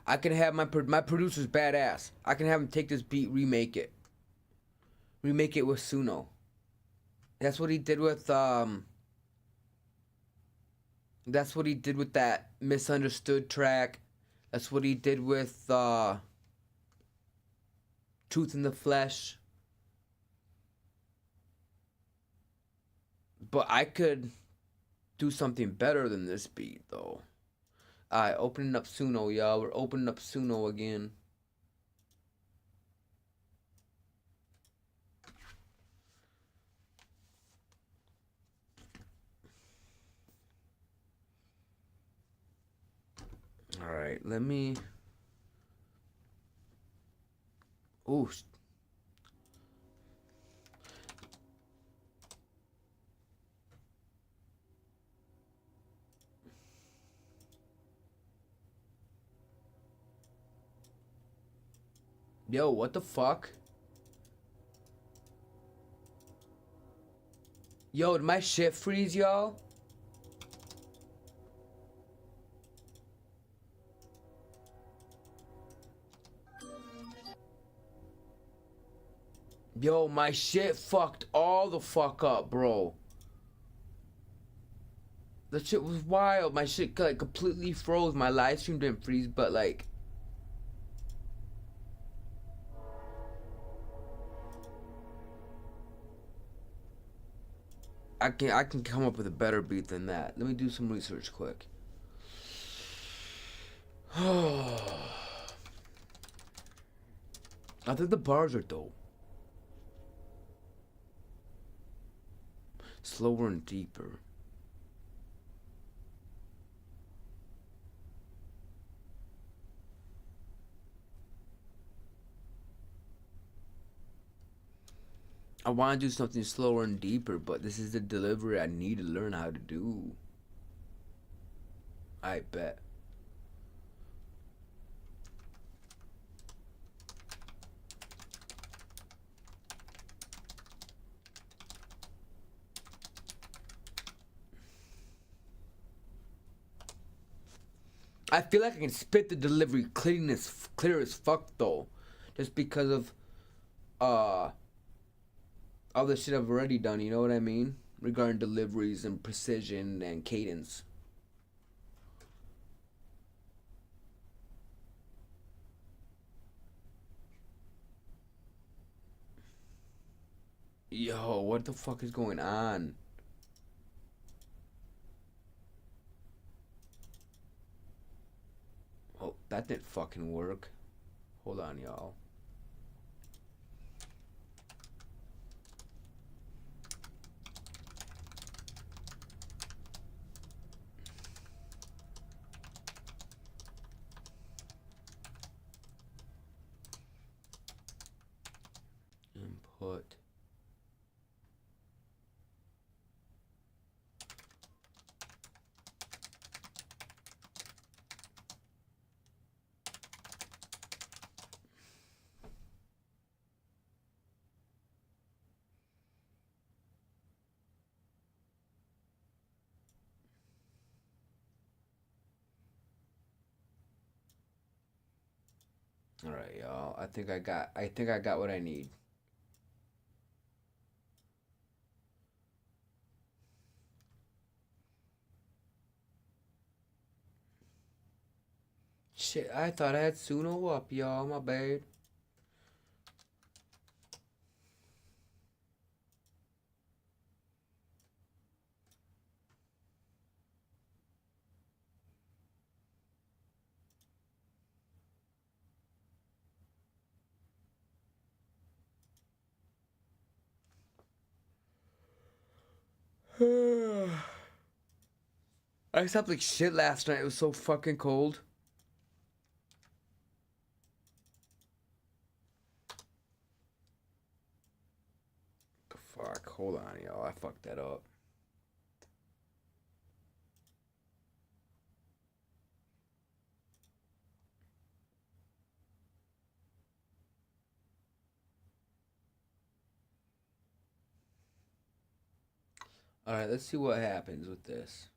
I can have my producer's badass. I can have him take this beat, remake it. Remake it with Suno. That's what he did with That's what he did with that Misunderstood track. That's what he did with Truth in the Flesh. But I could do something better than this beat, though. Alright, opening up Suno, y'all. We're opening up Suno again. Alright, let me... Ooh. Yo, what the fuck? Yo, did my shit freeze, y'all? Yo, my shit fucked all the fuck up, bro. That shit was wild. My shit like completely froze. My live stream didn't freeze, but like... I can come up with a better beat than that. Let me do some research quick. I think the bars are dope. Slower and deeper. I want to do something slower and deeper, but this is the delivery I need to learn how to do. I bet. I feel like I can spit the delivery clear as fuck though, just because of all the shit I've already done. You know what I mean, regarding deliveries and precision and cadence. Yo, what the fuck is going on? Oh, that didn't fucking work. Hold on, y'all. Input. All right, y'all. I think I got what I need. Shit, I thought I had Suno up, y'all. My bad. I slept like shit last night. It was so fucking cold. Fuck, hold on, y'all. I fucked that up. Alright, let's see what happens with this.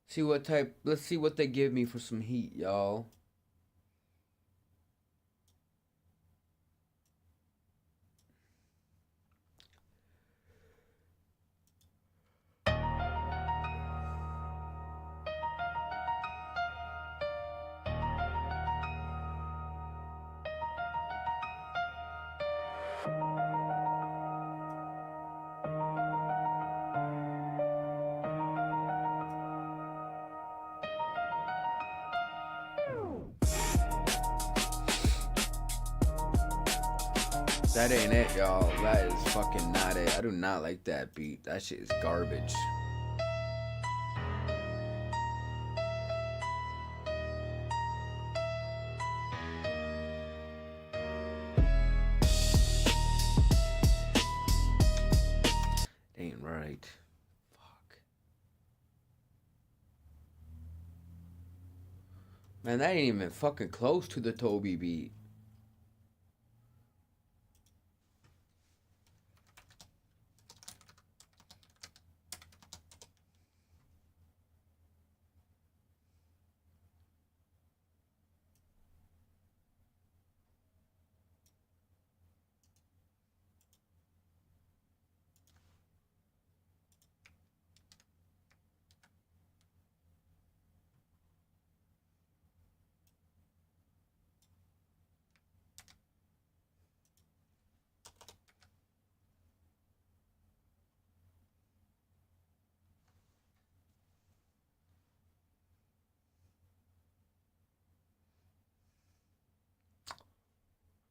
See what type. Let's see what they give me for some heat, y'all. That ain't it, y'all. That is fucking not it. I do not like that beat. That shit is garbage. Ain't right. Fuck. Man, that ain't even fucking close to the Toby beat.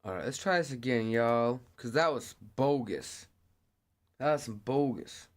Alright, let's try this again, y'all. Because that was bogus. That was some bogus.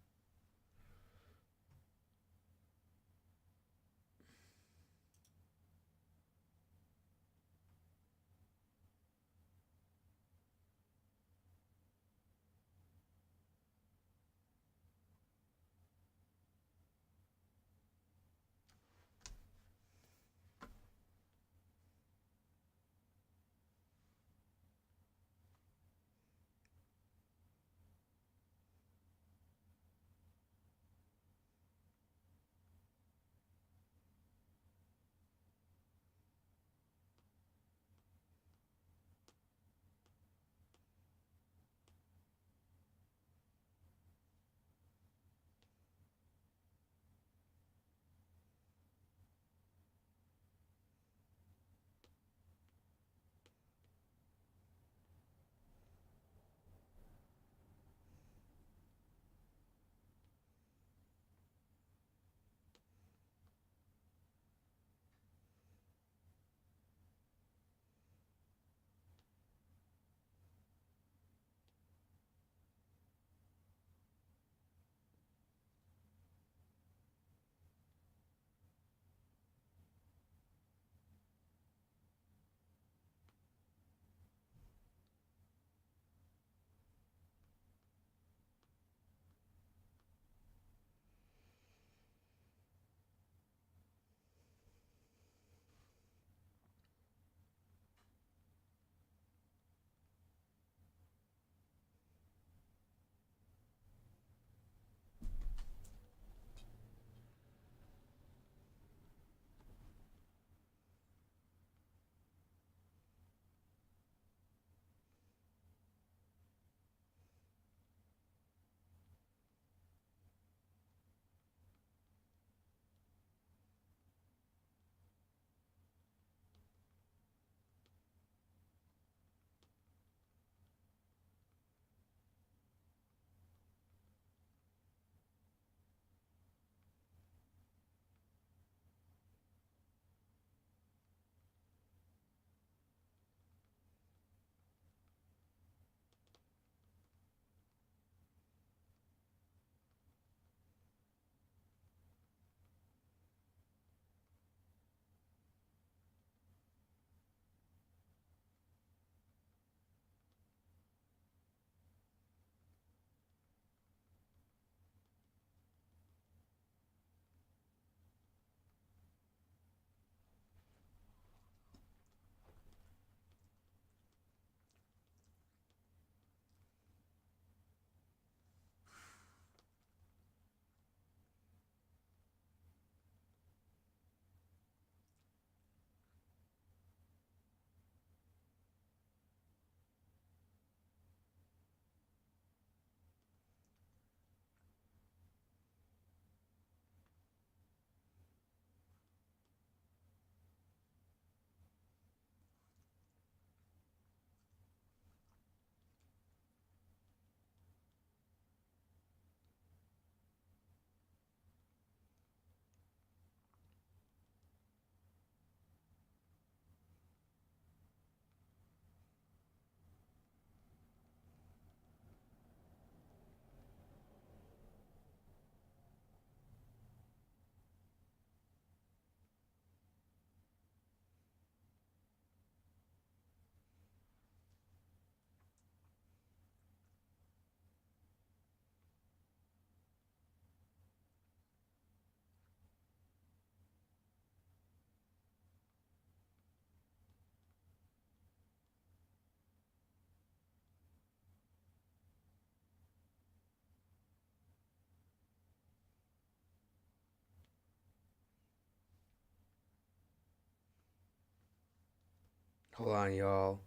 Hold on, y'all.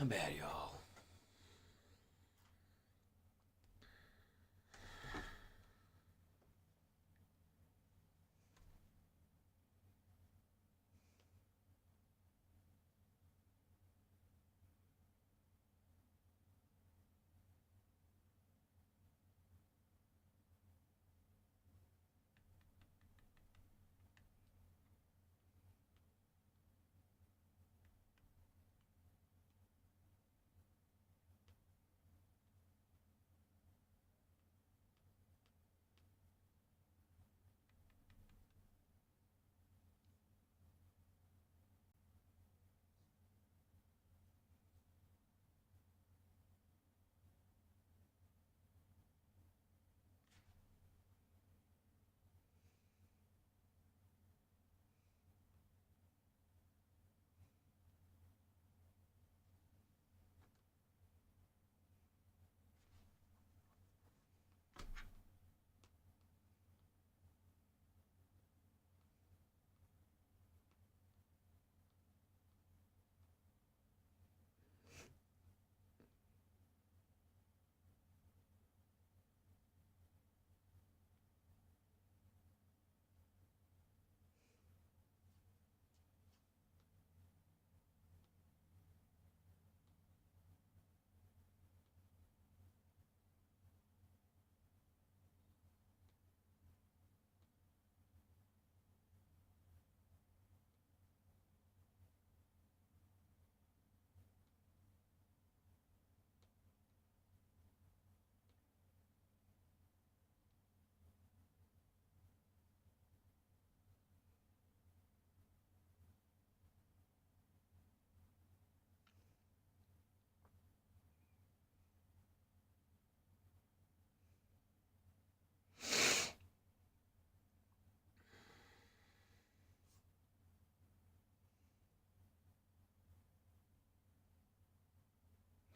I'm bad, y'all.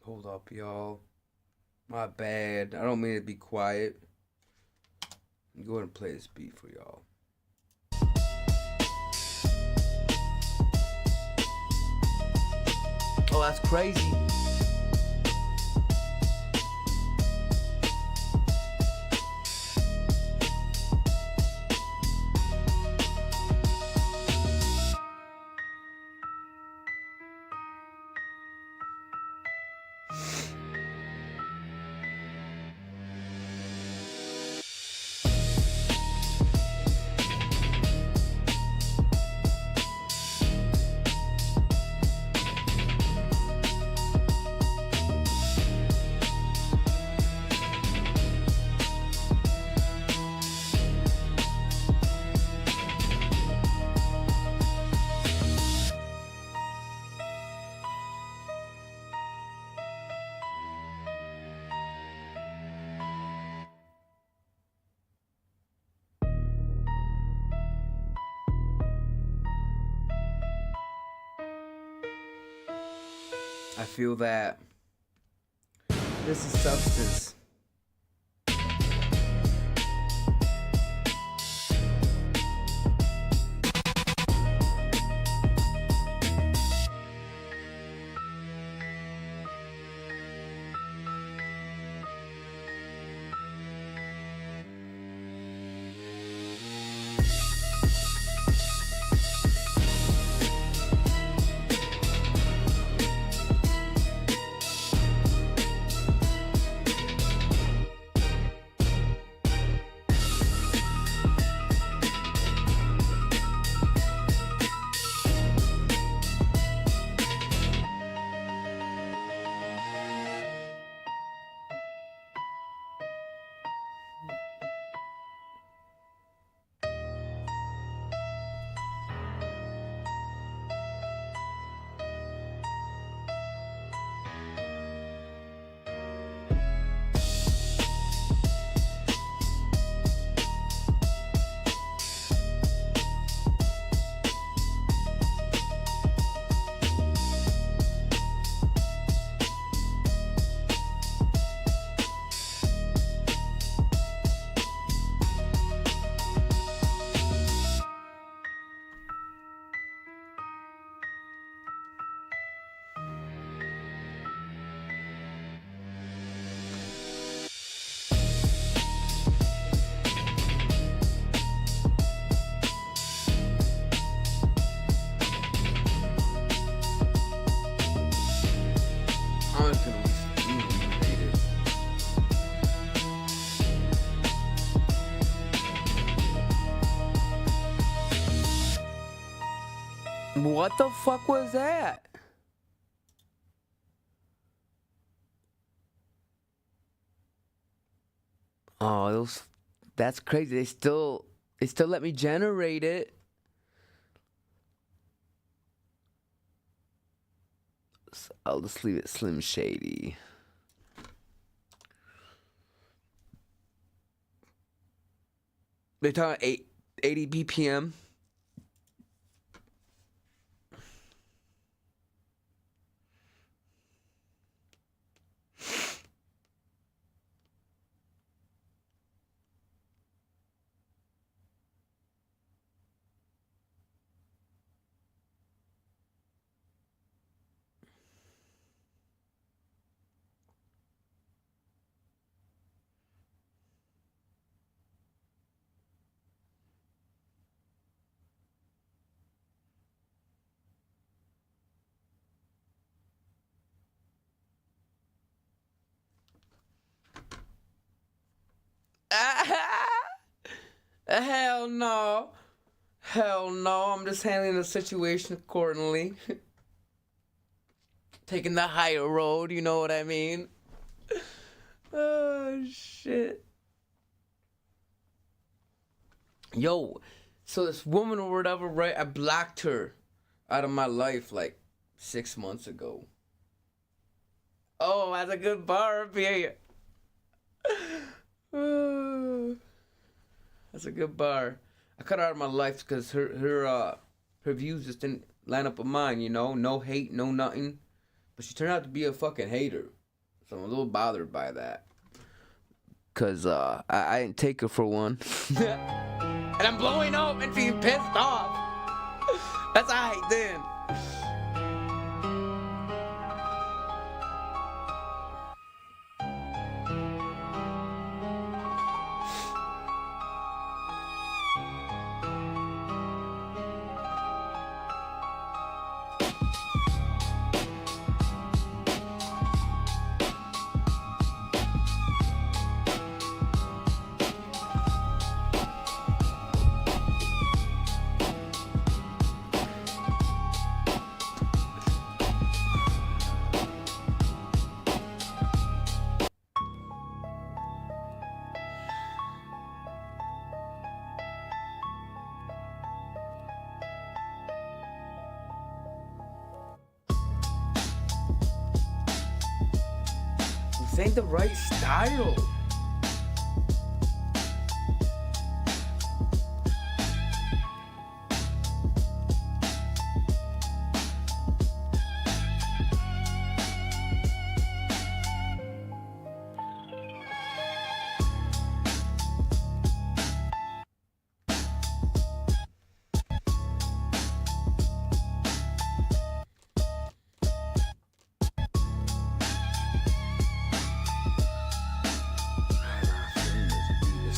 Hold up, y'all. My bad. I don't mean to be quiet. Go ahead and play this beat for y'all. Oh, that's crazy. I feel that this is substance. What the fuck was that? Oh, that's crazy. They still let me generate it. So I'll just leave it Slim Shady. They're talking 80 BPM. Hell no. Hell no. I'm just handling the situation accordingly. Taking the higher road, you know what I mean? Oh, shit. Yo, so this woman or whatever, right? I blocked her out of my life like 6 months ago. Oh, that's a good bar up here. That's a good bar. I cut her out of my life because her views just didn't line up with mine, you know? No hate, no nothing. But she turned out to be a fucking hater. So I'm a little bothered by that. Because I didn't take her for one. And I'm blowing up and being pissed off. That's alright then. This ain't the right style.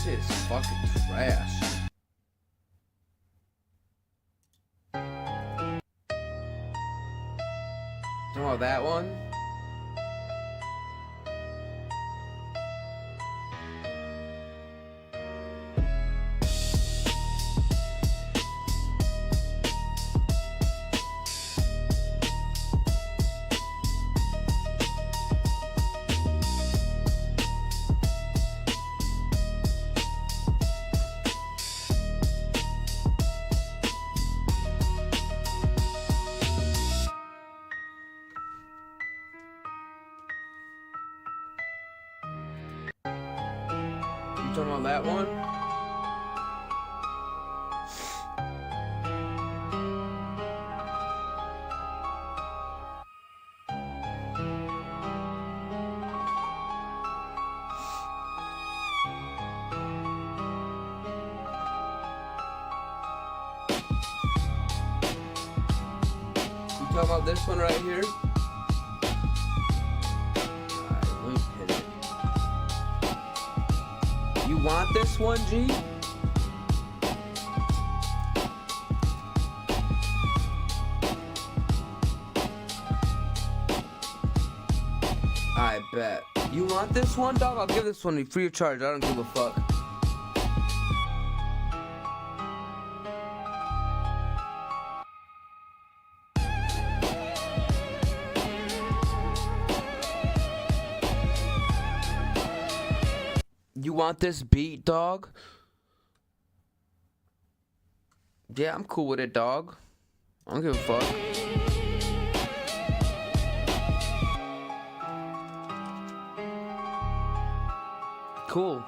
This is fucking trash. Oh, that one? You talking about that one? You talking about this one right here? Alright, let me hit it. You want this one, G? I bet. You want this one, dog? I'll give this one to you free of charge. I don't give a fuck. You want this beat, dog? Yeah, I'm cool with it, dog. I don't give a fuck. Cool.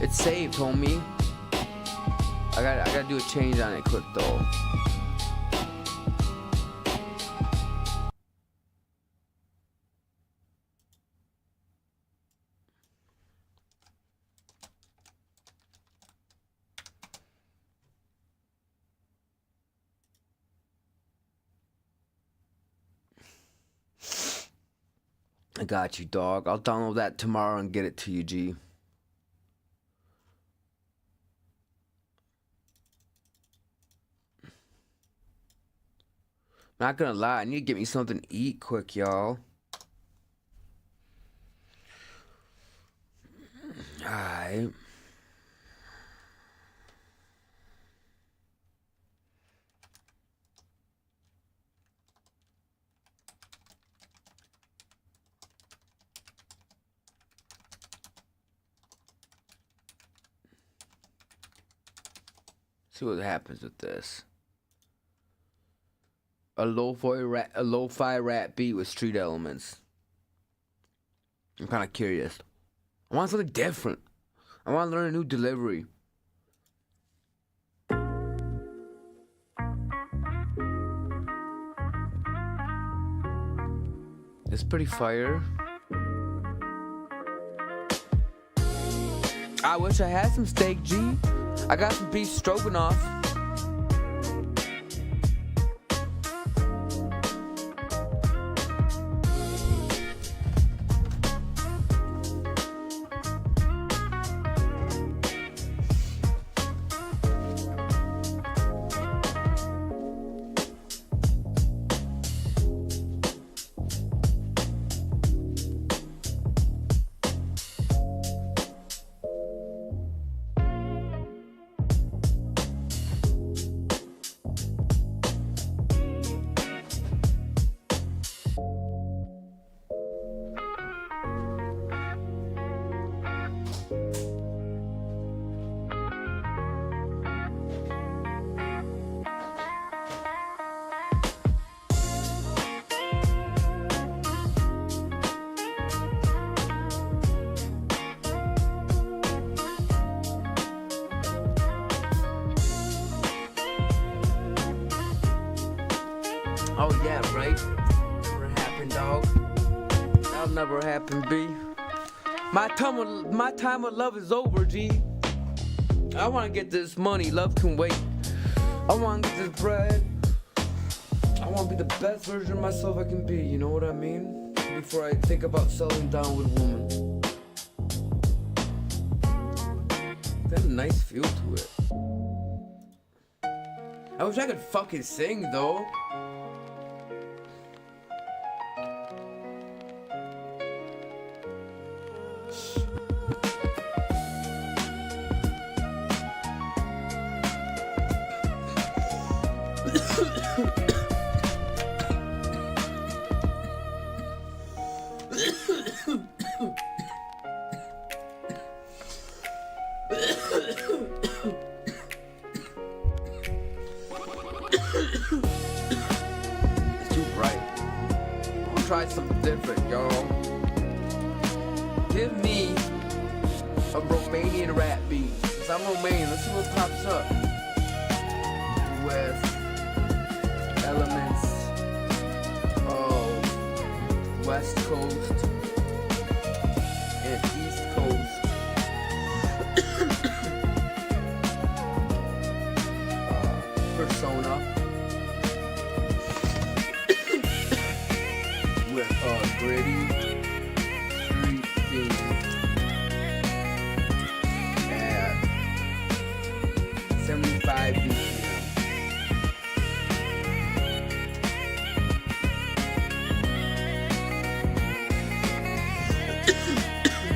It's saved, homie. I gotta do a change on it quick though. I got you, dog. I'll download that tomorrow and get it to you, G. Not gonna lie, I need to get me something to eat quick, y'all. Alright. See what happens with this. A lo-fi rap beat with street elements. I'm kind of curious. I want something different. I want to learn a new delivery. It's pretty fire. I wish I had some steak, G. I got some beef stroganoff. Oh yeah, right? Never happened, dog. That'll never happen, B. My time with love is over, G. I wanna get this money, love can wait. I wanna get this bread. I wanna be the best version of myself I can be, you know what I mean? Before I think about settling down with a woman. That has a nice feel to it. I wish I could fucking sing though. It's too bright. I'll try something different, y'all. Give me a Romanian rap beat. Since I'm Romanian, let's see what pops up. With elements of West Coast and East Coast. Persona with gritty street theme at 75 BPM.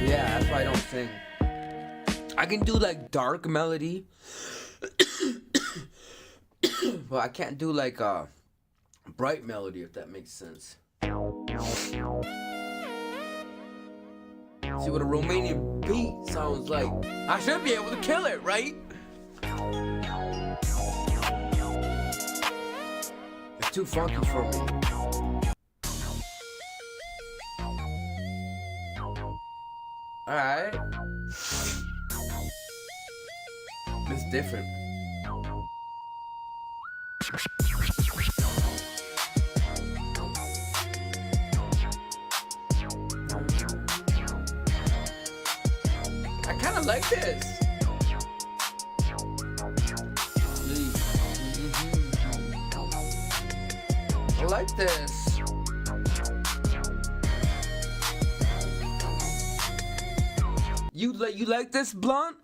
Yeah, that's why I don't sing. I can do like dark melody. But I can't do like a bright melody, if that makes sense. See, with a Romanian beat sounds like. I should be able to kill it, right? It's too funky for me. Alright. It's different. I kind of like this. I like this. You like this, Blunt?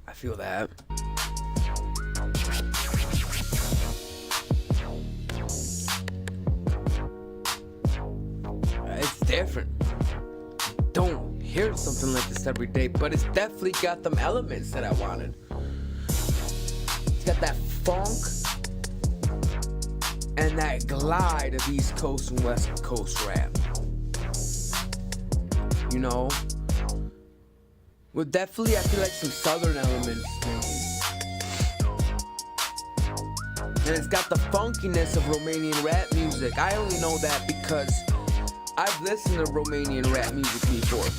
I feel that. It's different. Don't hear something like this every day, but it's definitely got them elements that I wanted. It's got that funk and that glide of East Coast and West Coast rap. You know? Well, definitely, I feel like some southern elements, maybe. And it's got the funkiness of Romanian rap music. I only know that because I've listened to Romanian rap music before.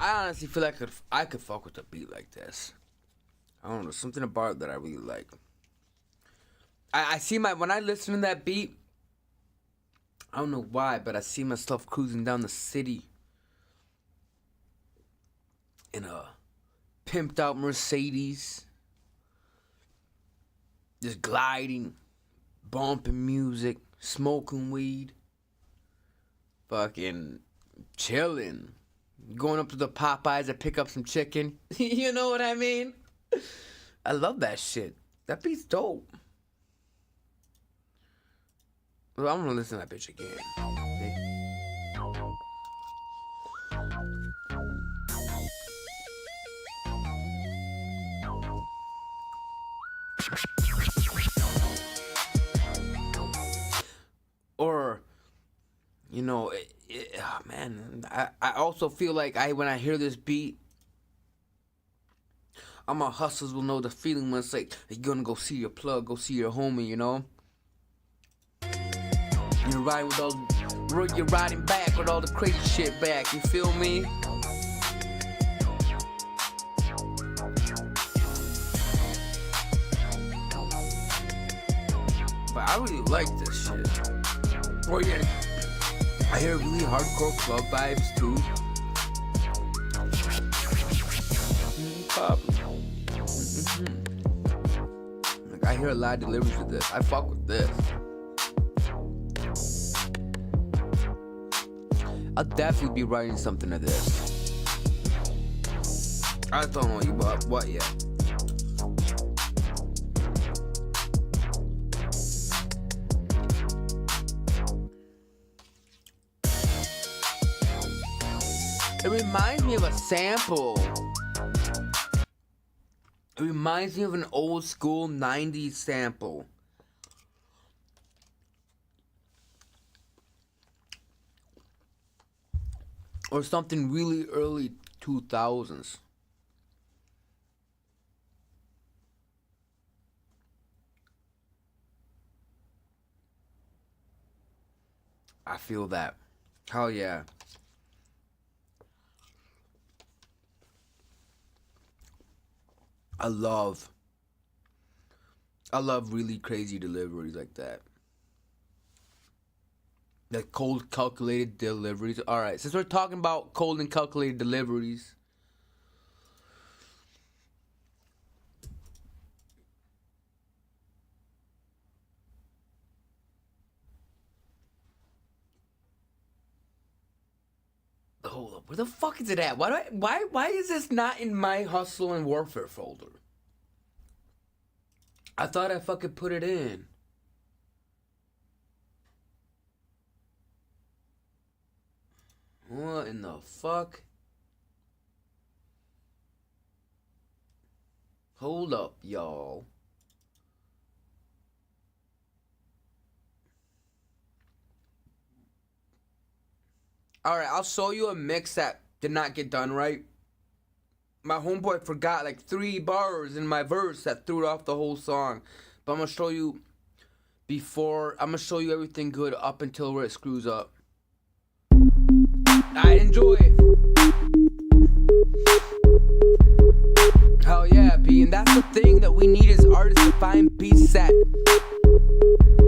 I honestly feel like I could fuck with a beat like this. I don't know, something about it that I really like. I see when I listen to that beat, I don't know why, but I see myself cruising down the city in a pimped out Mercedes, just gliding bumping music, smoking weed, fucking chilling, going up to the Popeyes to pick up some chicken. You know what I mean? I love that shit. That beat's dope. Well, I'm gonna listen to that bitch again. Or, you know, oh man, I also feel like when I hear this beat, all my hustlers will know the feeling when it's like, you're gonna go see your plug, go see your homie, you know? You're riding back with all the crazy shit back, you feel me? But I really like this shit. Oh yeah, I hear really hardcore club vibes too. Like I hear a lot of deliveries with this. I fuck with this. I'll definitely be writing something to this. I don't know you about what yet. It reminds me of a sample. It reminds me of an old school 90s sample. Or something really early 2000s. I feel that. Hell yeah. I love really crazy deliveries like that. Like cold calculated deliveries. Alright, since we're talking about cold and calculated deliveries, hold up, where the fuck is it at? Why is this not in my hustle and warfare folder? I thought I fucking put it in. What in the fuck? Hold up, y'all. Alright, I'll show you a mix that did not get done right. My homeboy forgot like 3 bars in my verse that threw it off the whole song. But I'm gonna show you I'm gonna show you everything good up until where it screws up. I enjoy it. Hell yeah, B. And that's the thing that we need as artists to find beats that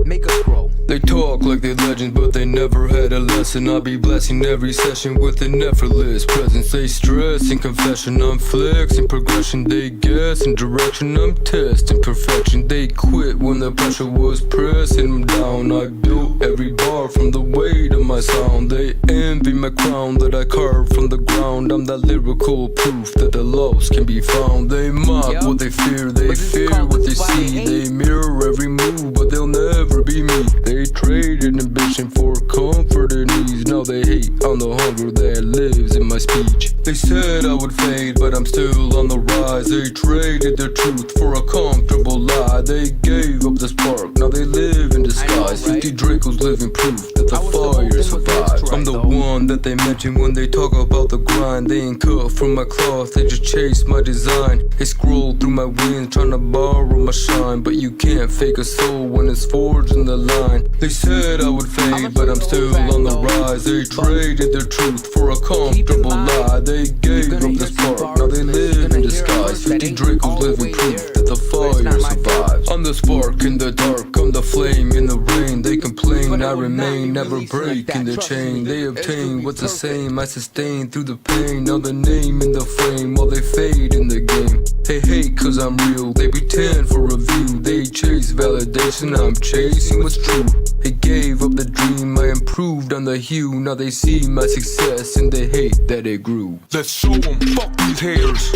make us grow. They talk like they legends, but they never had a lesson. I'll be blessing every session with an effortless presence. They stress in confession, I'm flexing progression. They guess in direction, I'm testing perfection. They quit when the pressure was pressing them down. I built every bar from the weight of my sound. They envy my crown that I carved from the ground. I'm that lyrical proof that the lost can be found. They mock what they fear what they see. They mirror every move, but they'll never be me. They traded ambition for comfort and ease. Now they hate on the hunger that lives in my speech. They said I would fade, but I'm still on the rise. They traded their truth for a comfortable lie. They gave up the spark, now they live in disguise. 50 Dracos living proof that the fire survives. I'm the one that they mention when they talk about the grind. They ain't cut from my cloth, they just chase my design. They scroll through my wings trying to borrow my shine. But you can't fake a soul when it's forged in the line. They said I would fade, but I'm still on the rise. They traded their truth for a comfortable lie. They gave up the spark, now they live in disguise. 50 Dracos living proof that the fire survives. I'm the spark in the dark, I'm the flame in the rain. They complain, I remain, never breaking the chain. They obtain what's the same, I sustain through the pain. Now the name in the frame while they fade in the game. They hate cause I'm real, they pretend for a view. They chase validation, I'm chasing what's true. They gave up the dream, I improved on the hue. Now they see my success and they hate that it grew. Let's show them, fuck these haters.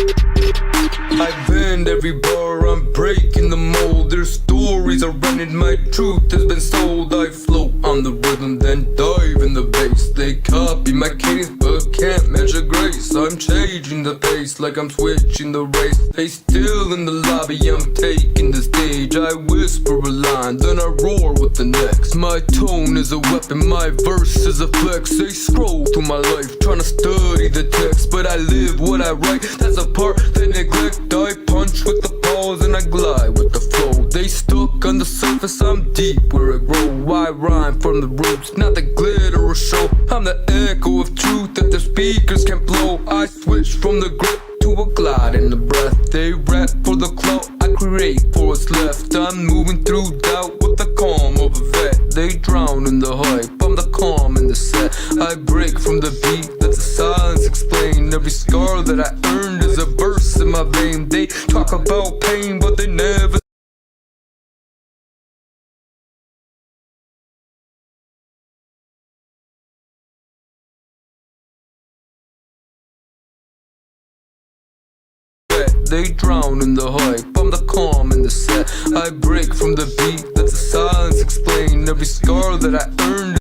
I bend every bar, I'm breaking the mold. Their stories are running, my truth has been sold. I float on the rhythm, then dive in the bass. They copy my cadence, but can't measure grace. I'm changing the pace like I'm switching the race. They still in the lobby, I'm taking the stage. I whisper a line, then I roar with the next. My tone is a weapon, my verse is a flex. They scroll through my life, trying to study the text, but I live what I write, that's a part they neglect. I punch with the pause and I glide with the flow. They stuck on the surface, I'm deep where it grow. I rhyme from the roots, not the glitter or show. I'm the echo of truth that the speakers can blow. I switch from the grip to a glide in the breath. They rap for the clout, I create for what's left. I'm moving through doubt with the calm of a vet. They drown in the hype, I'm the calm in the set. I break from the beat, let the silence explain. Every scar that I earned is a verse in my vein. They talk about pain, but they never They drown in the hype, I'm the calm in the set. I break from the beat, let the silence explain. Every scar that I earned.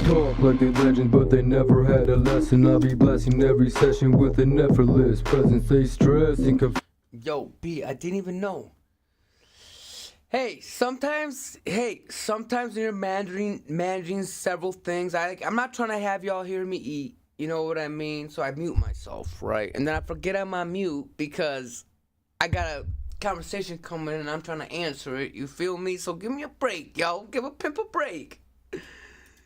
Talk like they legends, but they never had a lesson. I'll be blessing every session with an effortless presence. They stress and Yo, B, I didn't even know. Hey, sometimes when you're managing several things, I'm not trying to have y'all hear me eat. You know what I mean? So I mute myself, right? And then I forget I'm on mute because I got a conversation coming and I'm trying to answer it. You feel me? So give me a break, yo. Give a pimp a break.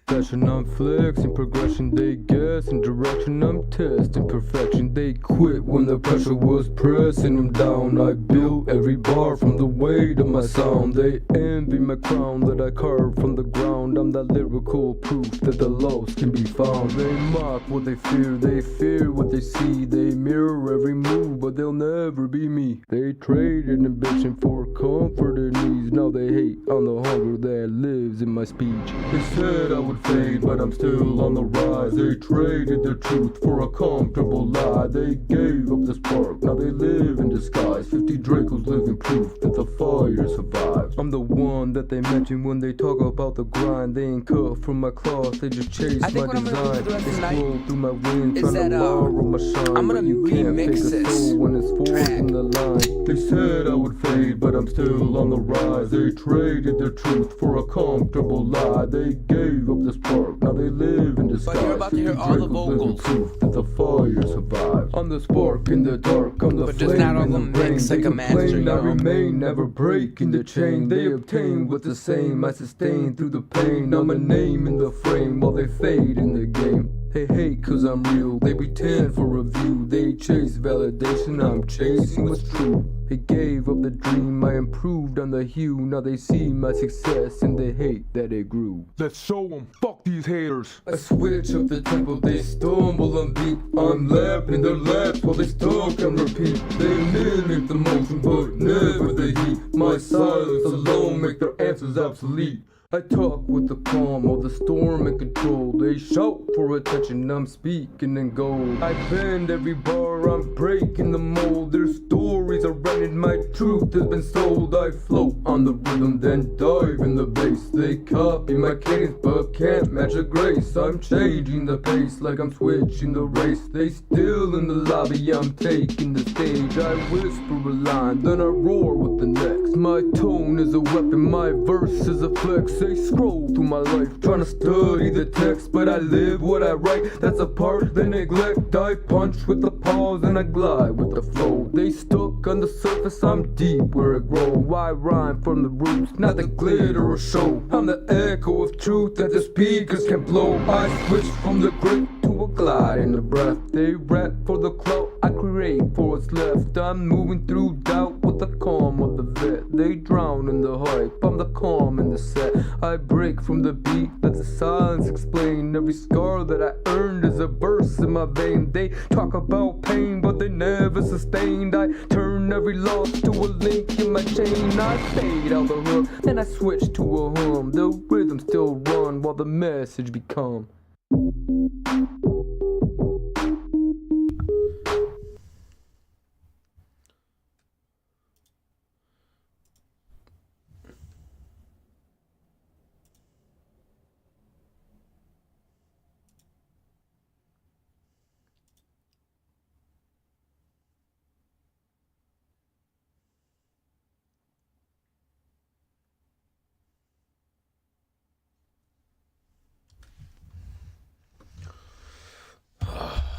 Session, I'm flexing progression, they guess in direction, I'm testing perfection. They quit when the pressure was pressing them down. I built every bar from the weight of my sound. They envy my crown that I carved from the ground. I'm that lyrical proof that the lost can be found. They mock what they fear what they see. They mirror every move, but they'll never be me. They traded ambition for comfort and ease. Now they hate on the hunger that lives in my speech. They said I would fade, but I'm still on the rise. They traded their truth for a comfortable lie. They gave up the spark, now they live in disguise. 50 Dracos living proof that the fire survives. I'm the one that they mention when they talk about the grind. They ain't cut from my cloth, they just chase my design. They scroll through my wind, trying to borrow my shine. I'm gonna remix this when it's forced in the line. They said I would fade, but I'm still on the rise. They traded their truth for a comfortable lie. They gave up the spark, now they live in disguise. But you're about to hear all the vocals. Proof that the fire survives. I'm the spark in the dark, I'm the but flame just not all in the the mix rain. like a master, I y'all. remain, never break in the chain. They obtain what's the same, I sustain through the pain. I'm a name in the frame while they fade in the game. They hate cause I'm real, they pretend for a view. They chase validation, I'm chasing what's true. They gave up the dream, I improved on the hue. Now they see my success and they hate that it grew. Let's show them, fuck these haters. I switch up the tempo, they stumble on beat. I'm lapping their laps while they stuck and repeat. They mimic the motion but never the heat. My silence alone make their answers obsolete. I talk with the calm of the storm and control. They shout for attention, I'm speaking in gold. I bend every bar, I'm breaking the mold. Their stories are running, my truth has been sold. I float on the rhythm, then dive in the bass. They copy my cadence, but can't match a grace. I'm changing the pace like I'm switching the race. They still in the lobby, I'm taking the stage. I whisper a line, then I roar with the next. My tone is a weapon, my verse is a flex. They scroll through my life, trying to study the text, but I live what I write. That's a part they neglect. I punch with the pause and I glide with the flow. They stuck on the surface, I'm deep where it grows. I rhyme from the roots, not the glitter or show. I'm the echo of truth that the speakers can blow. I switch from the grit to a glide in the breath. They rap for the clout, I create for what's left. I'm moving through doubt with the calm of the vet. They drown in the hype, I'm the calm in the set. I break from the beat, let the silence explain. Every scar that I earned is a verse in my vein. They talk about pain, but they never sustained. I turn every loss to a link in my chain. I fade out the hook, then I switch to a hum. The rhythm still run while the message become.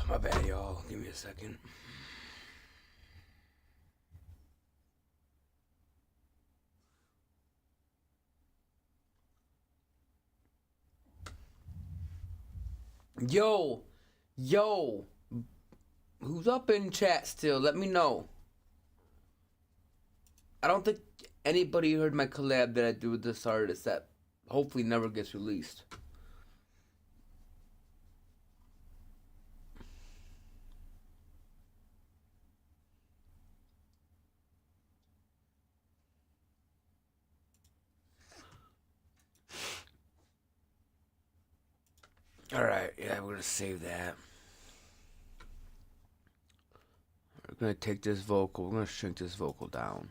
My bad, y'all. Give me a second. Yo, who's up in chat still? Let me know. I don't think anybody heard my collab that I do with this artist that hopefully never gets released. Alright, yeah, we're gonna save that. We're gonna take this vocal, we're gonna shrink this vocal down.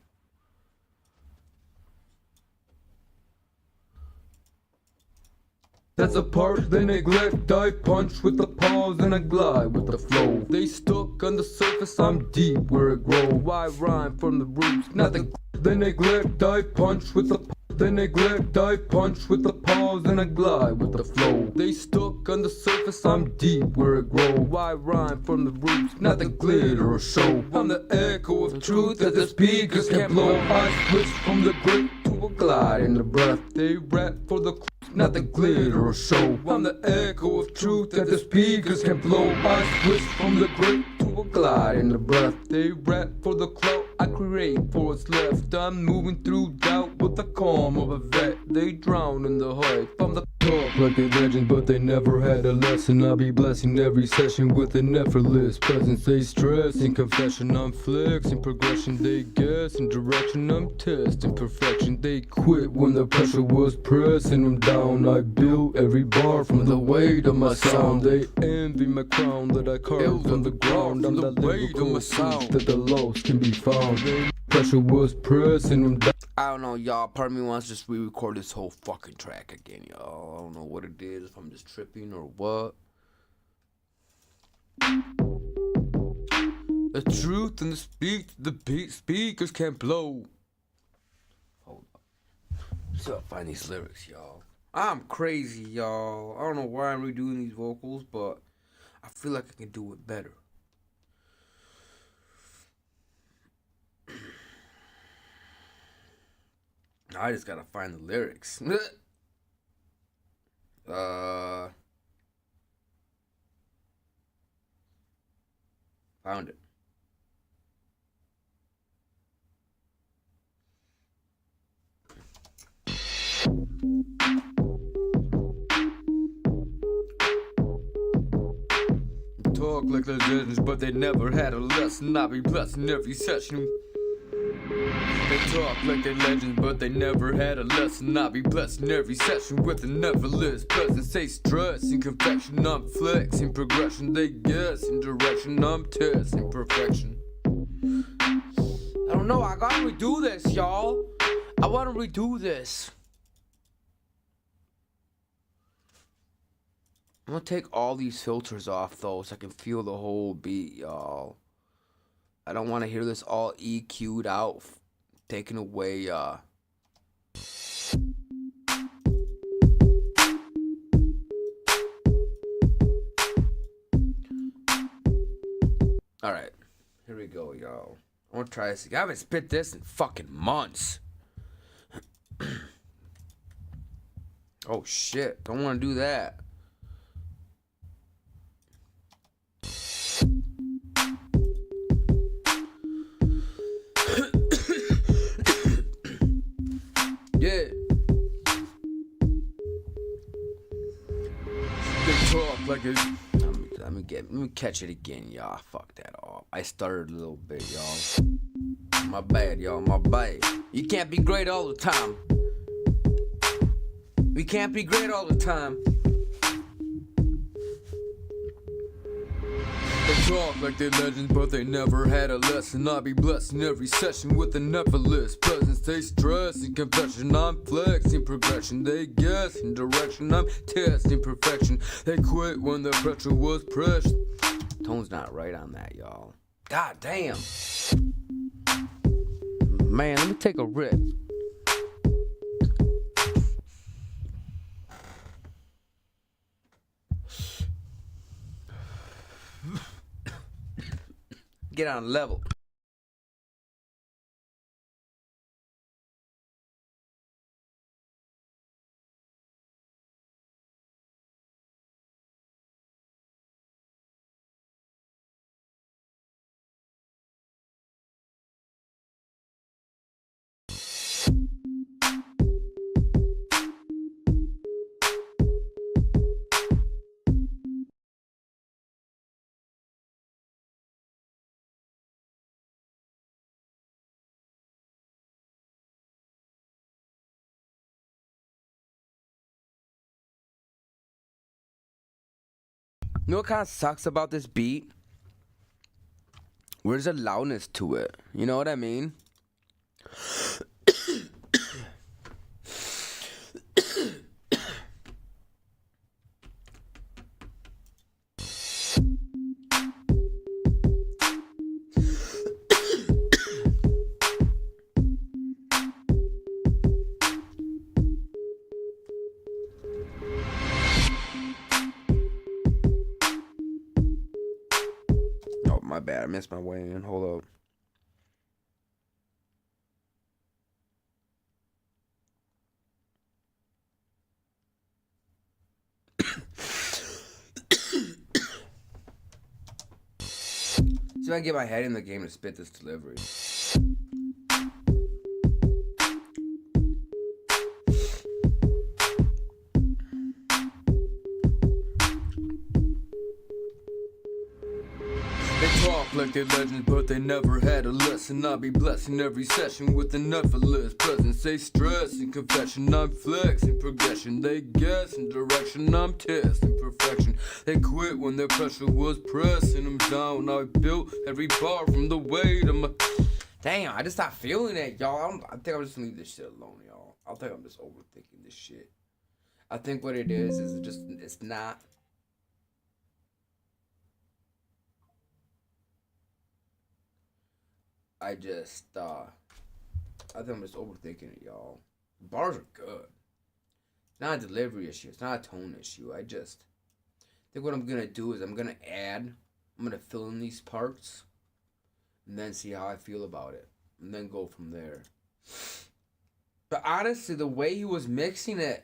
That's a part they neglect. I punch with the pause and I glide with the flow. They stuck on the surface, I'm deep where it grows. I rhyme from the roots, not the they neglect. I punch with the they neglect. I punch with the pause and I glide with the flow. They stuck on the surface, I'm deep where it grows. I rhyme from the roots, not the glitter or show. I'm the echo of truth that the speakers can't blow. I switch from the grit to a glide in the breath. They rap for the not the glitter or show. I'm the echo of truth that the speakers can blow. I switch from the grit to a glide in the breath. They rap for the clout, I create for what's left. I'm moving through doubt with the calm of a vet. They drown in the hype, I'm the talk like they legends, but they never had a lesson. I'll be blessing every session with an effortless presence. They stress in confession, I'm flexing progression. They guess in direction, I'm testing perfection. They quit when the pressure was pressing them down. I built every bar from the weight of my sound. They envy my crown that I carved from the ground. I'm the weight of my sound that the lost can be found. They pressure was pressing them down. I don't know, y'all. Part of me wants to just re-record this whole fucking track again, y'all. I don't know what it is, if I'm just tripping or what. The truth and the speakers can't blow. Hold up. So I find these lyrics, y'all. I'm crazy, y'all. I don't know why I'm redoing these vocals, but I feel like I can do it better. I just gotta find the lyrics. Found it. talk like they're legends, but they never had a lesson. I be blessed in every session. They talk like they're legends, but they never had a lesson. I be blessed in every session with a nevertheless presence. They stress in confection, I'm flexing progression. They guess in direction, I'm testing perfection. I don't know, I gotta redo this, y'all. I wanna redo this. I'm gonna take all these filters off though so I can feel the whole beat, y'all. I don't wanna hear this all EQ'd out, taken away, Alright, here we go, y'all. I wanna try this. I haven't spit this in fucking months. Oh shit, don't wanna do that. Yeah. They talk like it. Let me catch it again, y'all. Fuck that off. I started a little bit, y'all. My bad, y'all. My bad. You can't be great all the time. We can't be great all the time. They talk like they're legends, but they never had a lesson. I be blessed in every session with a nevertheless presence. They stress in confession, I'm flexing progression. They guess in direction, I'm testing perfection. They quit when the pressure was pressed. Tone's not right on that, y'all. God damn. Man, let me take a rip. Get on level. You know what kind of sucks about this beat? Where's the loudness to it? You know what I mean? Oh, my bad. I missed my way in. Hold up. See if I can get my head in the game to spit this delivery. They talk like they're legends, but they never had a lesson. I be blessing every session with a nevertheless presence. They stress in confession, I'm flexing progression. They guess in direction, I'm testing perfection. They quit when their pressure was pressing them down. I built every bar from the weight of my... Damn, I just stopped feeling it, y'all. I think I'm just gonna leave this shit alone, y'all. I think I'm just overthinking this shit. I think what it is just, it's not... I think I'm just overthinking it, y'all. The bars are good. It's not a delivery issue. It's not a tone issue. I think what I'm going to do is I'm going to fill in these parts and then see how I feel about it and then go from there. But honestly, the way he was mixing it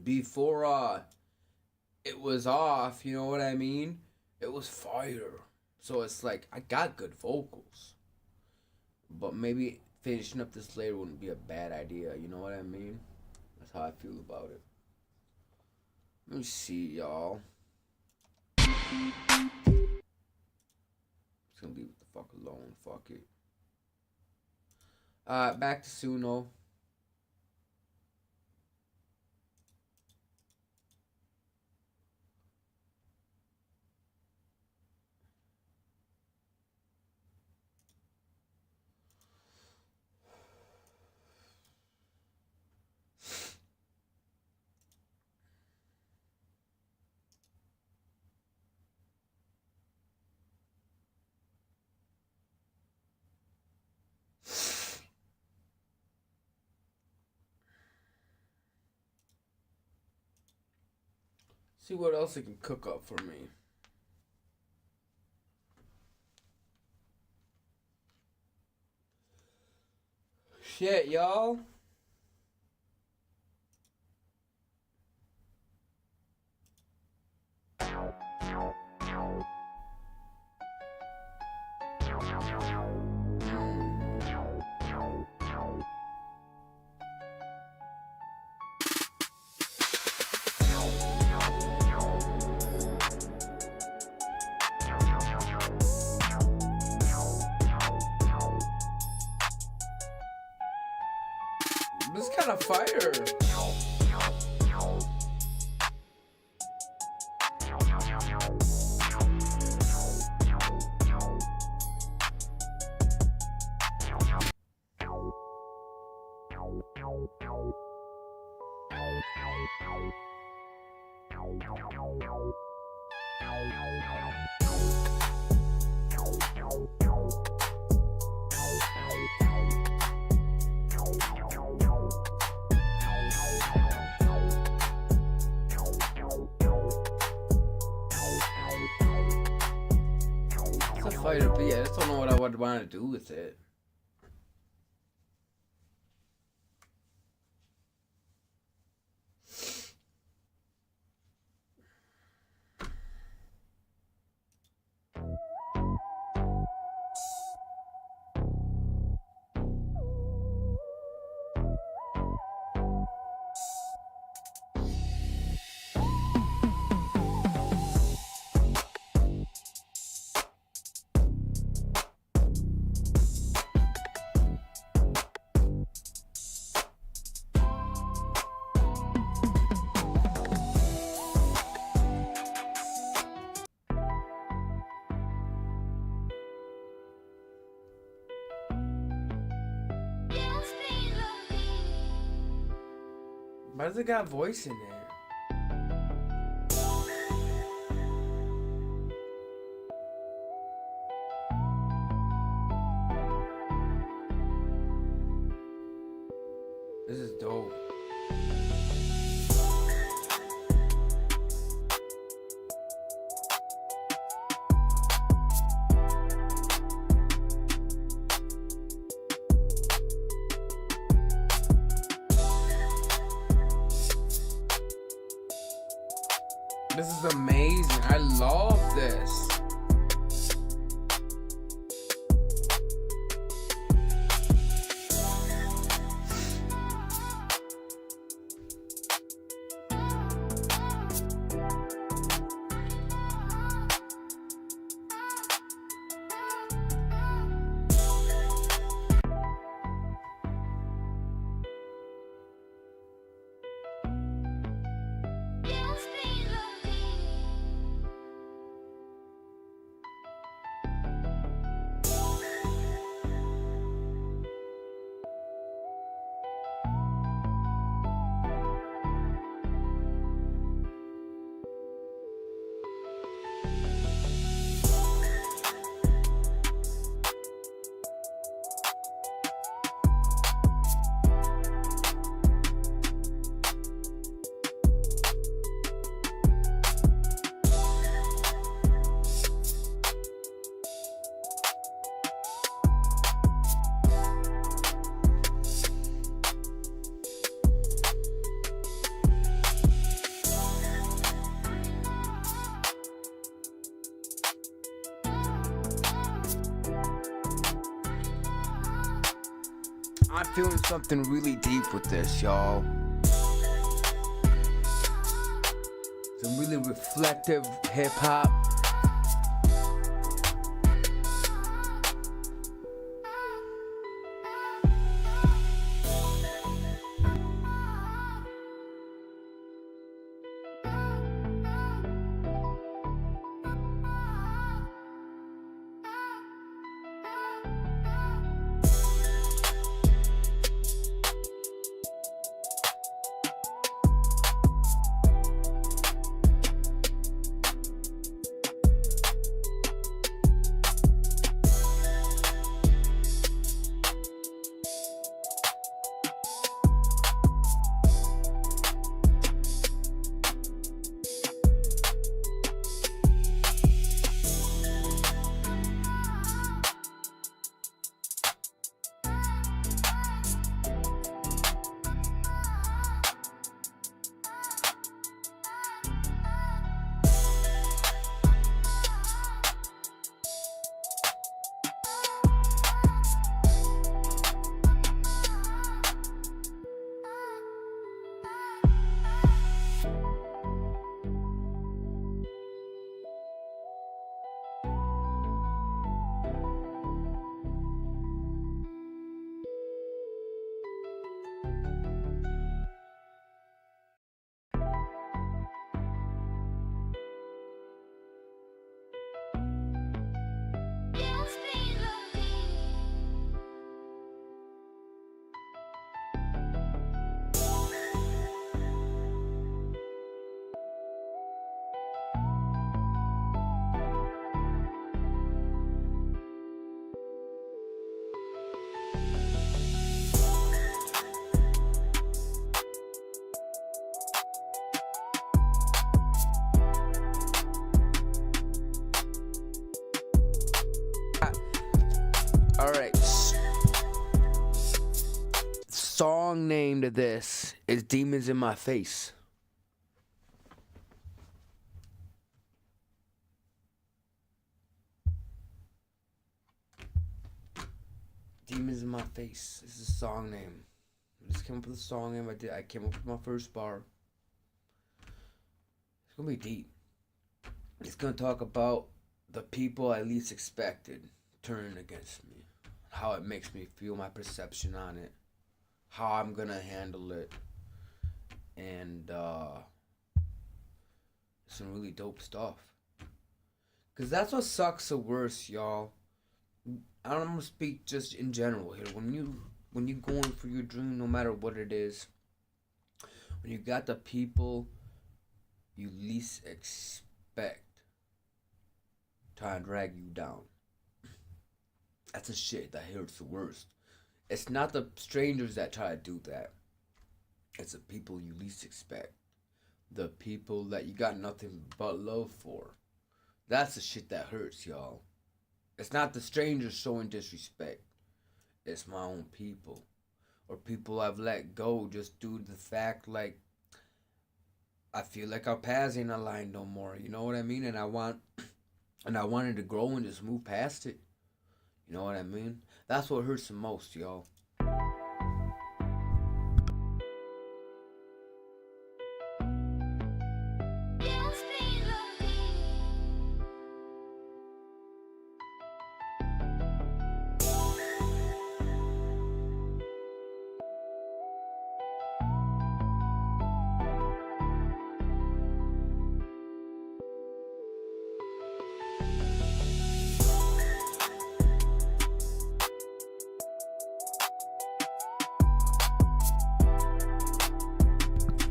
before it was off, you know what I mean? It was fire. So it's like, I got good vocals. But maybe finishing up this later wouldn't be a bad idea, you know what I mean? That's how I feel about it. Let me see, y'all. Just gonna leave it the fuck alone. Fuck it. Back to Suno. See what else it can cook up for me. Shit, y'all. This kind of fire. It's a fire, but yeah, I just don't know what I would want to do with it. Why does it got voice in it? This is dope. This is amazing. I love this. I'm feeling something really deep with this, y'all. Some really reflective hip hop. Alright. Song name to this is Demons in My Face. Demons in My Face. This is a song name. I just came up with a song name. I came up with my first bar. It's gonna be deep. It's gonna talk about the people I least expected turning against me. How it makes me feel, my perception on it. How I'm gonna handle it. And some really dope stuff. Cause that's what sucks the worst, y'all. I'm gonna speak just in general here. When you going for your dream, no matter what it is, when you got the people you least expect trying to drag you down, that's the shit that hurts the worst. It's not the strangers that try to do that. It's the people you least expect. The people that you got nothing but love for. That's the shit that hurts, y'all. It's not the strangers showing disrespect. It's my own people. Or people I've let go just due to the fact, like, I feel like our paths ain't aligned no more. You know what I mean? And I wanted to grow and just move past it. You know what I mean? That's what hurts the most, y'all.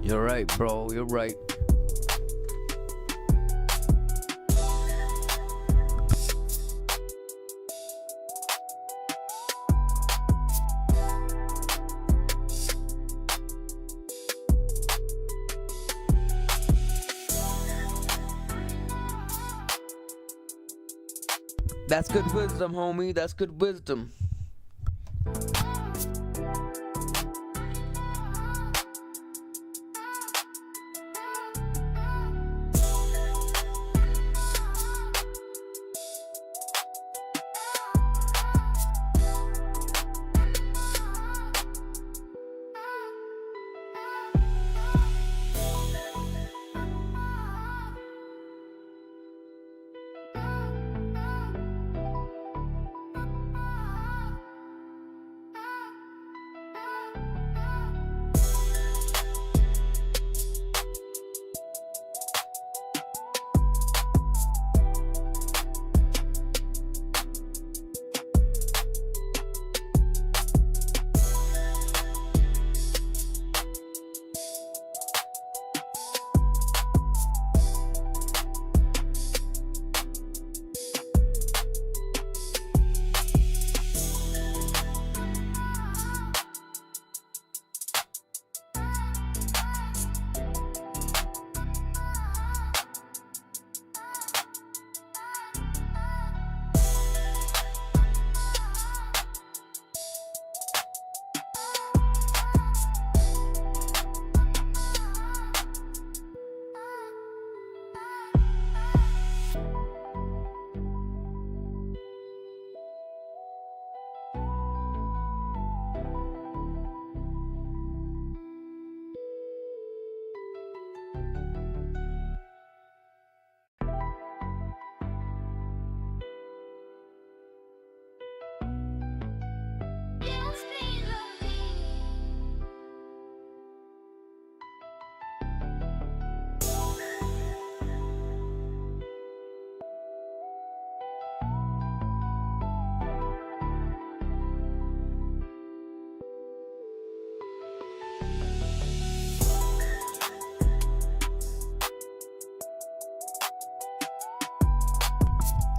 You're right, bro. You're right. That's good wisdom, homie. That's good wisdom.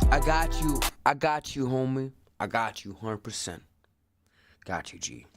I got you. I got you, homie. I got you 100%. Got you, G.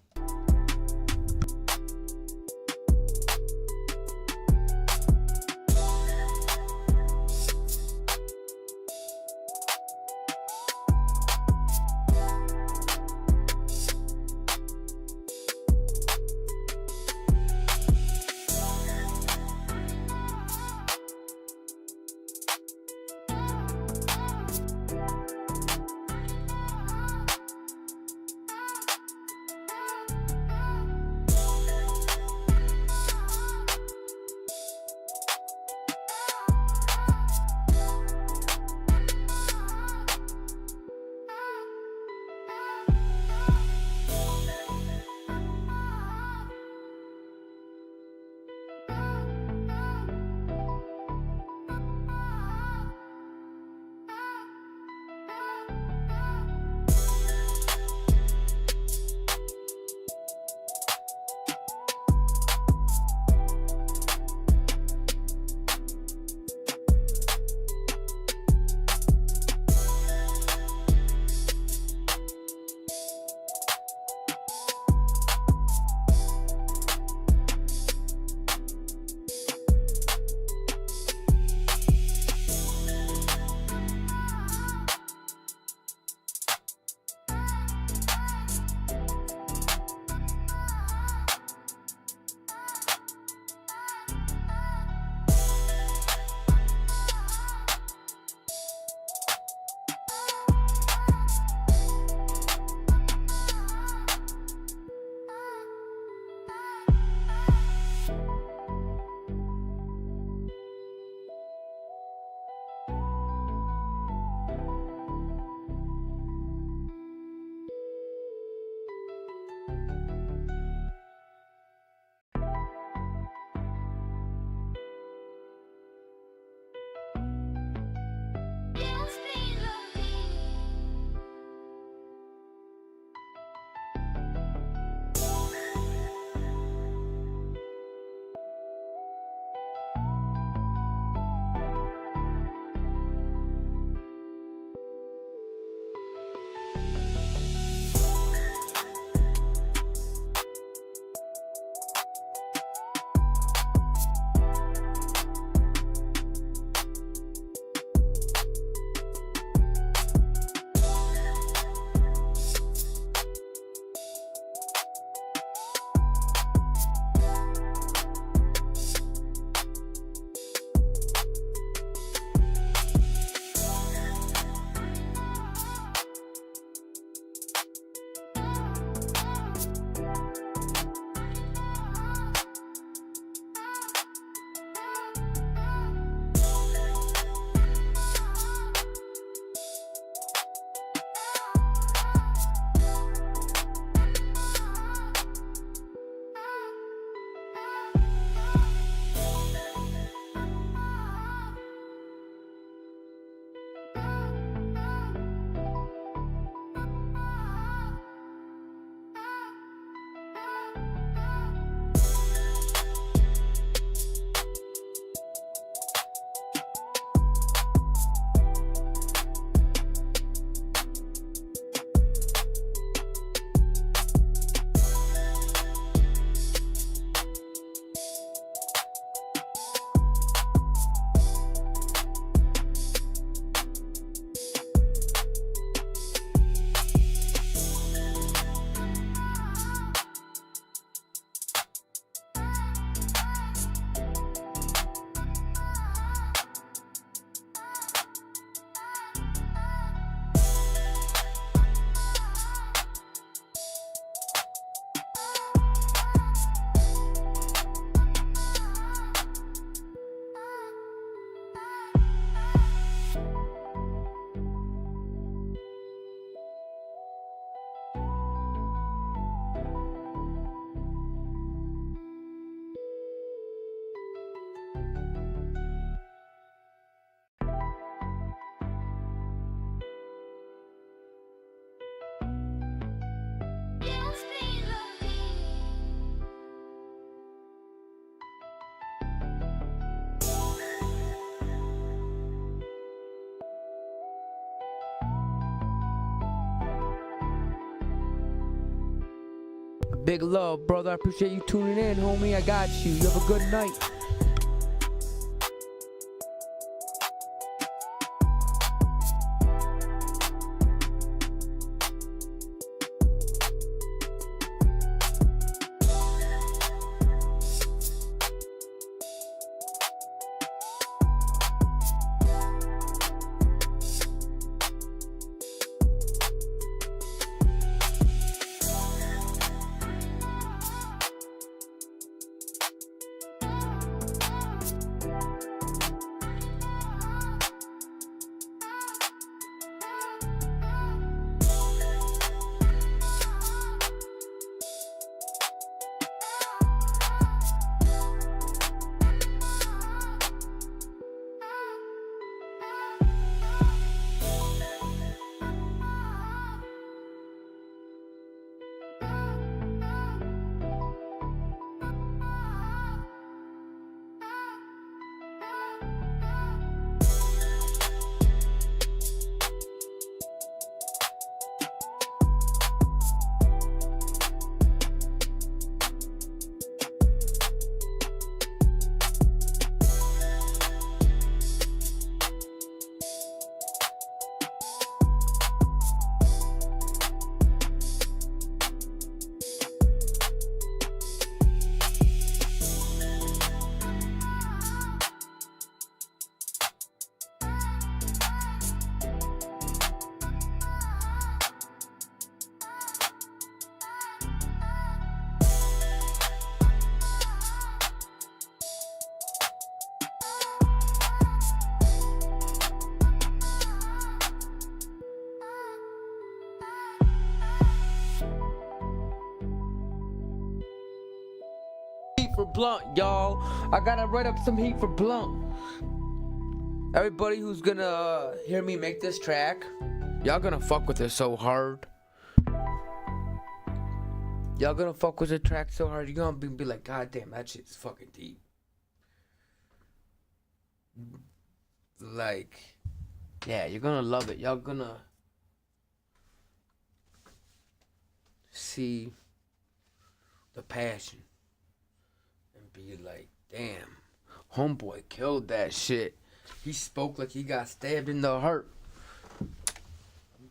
Big love, brother. I appreciate you tuning in, homie. I got you. You have a good night. For Blunt, y'all. I gotta write up some heat for Blunt. Everybody who's gonna hear me make this track, y'all gonna fuck with it so hard. Y'all gonna fuck with the track so hard, you're gonna be like, God damn, that shit's fucking deep. Like, yeah, you're gonna love it. Y'all gonna see the passion. Be like, damn, homeboy killed that shit. He spoke like he got stabbed in the heart.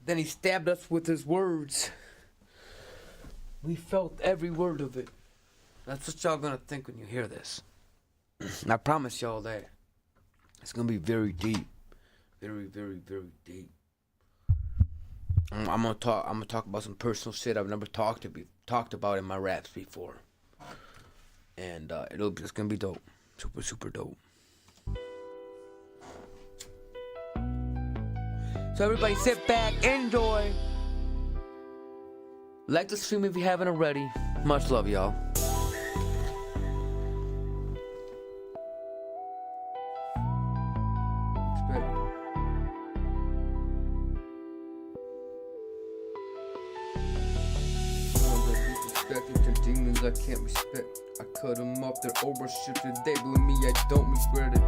Then he stabbed us with his words. We felt every word of it. That's what y'all gonna think when you hear this. I promise y'all that. It's gonna be very deep. Very, very, very deep. I'm gonna talk about some personal shit I've never talked about in my raps before. And it's gonna be dope. Super, super dope. So everybody sit back, enjoy. Like the stream if you haven't already. Much love, y'all. Demons I can't respect. I cut them off, they're overshifted. They believe me, I don't regret it.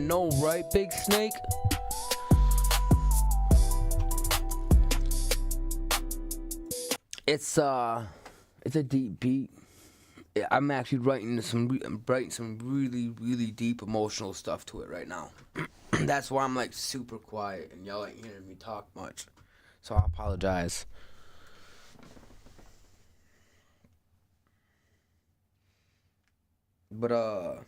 know, right, Big Snake? It's a deep beat. I'm actually writing some really deep emotional stuff to it right now. That's why I'm like super quiet and y'all ain't hearing me talk much. So I apologize. But I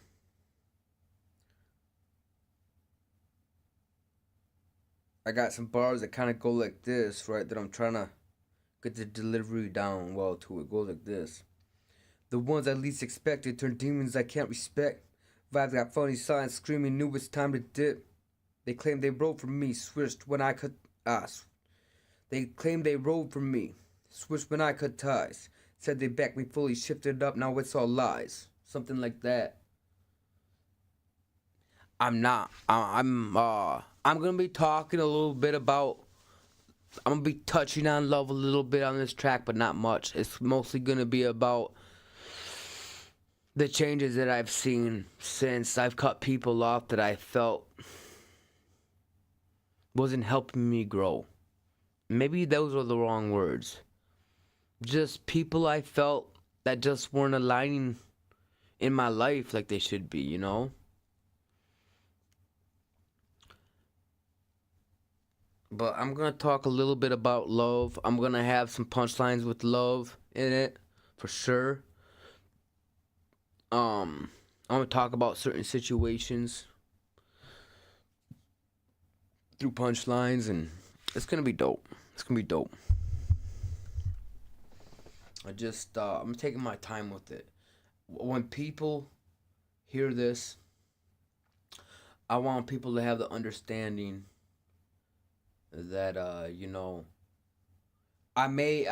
got some bars that kind of go like this, right? That I'm trying to get the delivery down well to. It goes like this. The ones I least expected turn demons I can't respect. Vibes got funny signs screaming, knew it's time to dip. They claim they rode for me, switched when I cut They claim they rode for me, switched when I cut ties. Said they backed me fully, shifted up, now it's all lies. Something like that. I'm gonna be talking a little bit about. I'm gonna be touching on love a little bit on this track, but not much. It's mostly gonna be about the changes that I've seen since I've cut people off that I felt wasn't helping me grow. Maybe those are the wrong words. Just people I felt that just weren't aligning in my life like they should be, you know? But I'm gonna talk a little bit about love. I'm gonna have some punchlines with love in it, for sure. I'm gonna talk about certain situations through punchlines, and it's gonna be dope. It's gonna be dope. I'm taking my time with it. When people hear this, I want people to have the understanding that you know, I may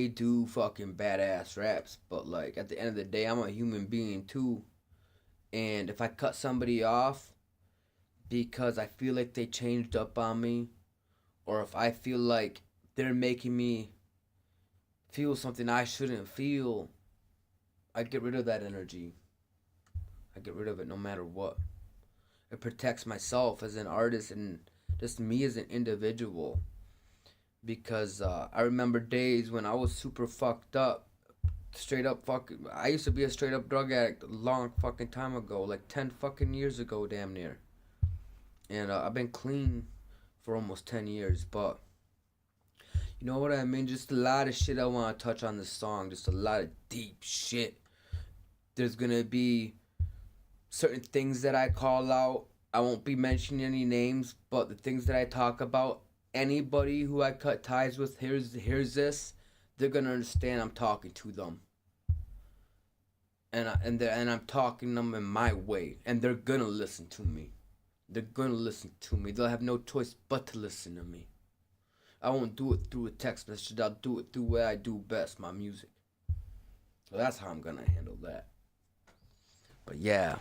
do fucking badass raps, but like at the end of the day, I'm a human being too. And if I cut somebody off because I feel like they changed up on me, or if I feel like they're making me feel something I shouldn't feel, I get rid of that energy. I get rid of it no matter what. It protects myself as an artist and just me as an individual. Because I remember days when I was super fucked up. Straight up fucking... I used to be a straight up drug addict a long fucking time ago. Like 10 fucking years ago, damn near. And I've been clean for almost 10 years. But you know what I mean? Just a lot of shit I want to touch on this song. Just a lot of deep shit. There's going to be certain things that I call out. I won't be mentioning any names, but the things that I talk about, anybody who I cut ties with hears this, they're gonna understand I'm talking to them, and I'm talking to them in my way, and they're gonna listen to me. They're gonna listen to me. They'll have no choice but to listen to me. I won't do it through a text message. I'll do it through what I do best, my music. So that's how I'm gonna handle that. But yeah.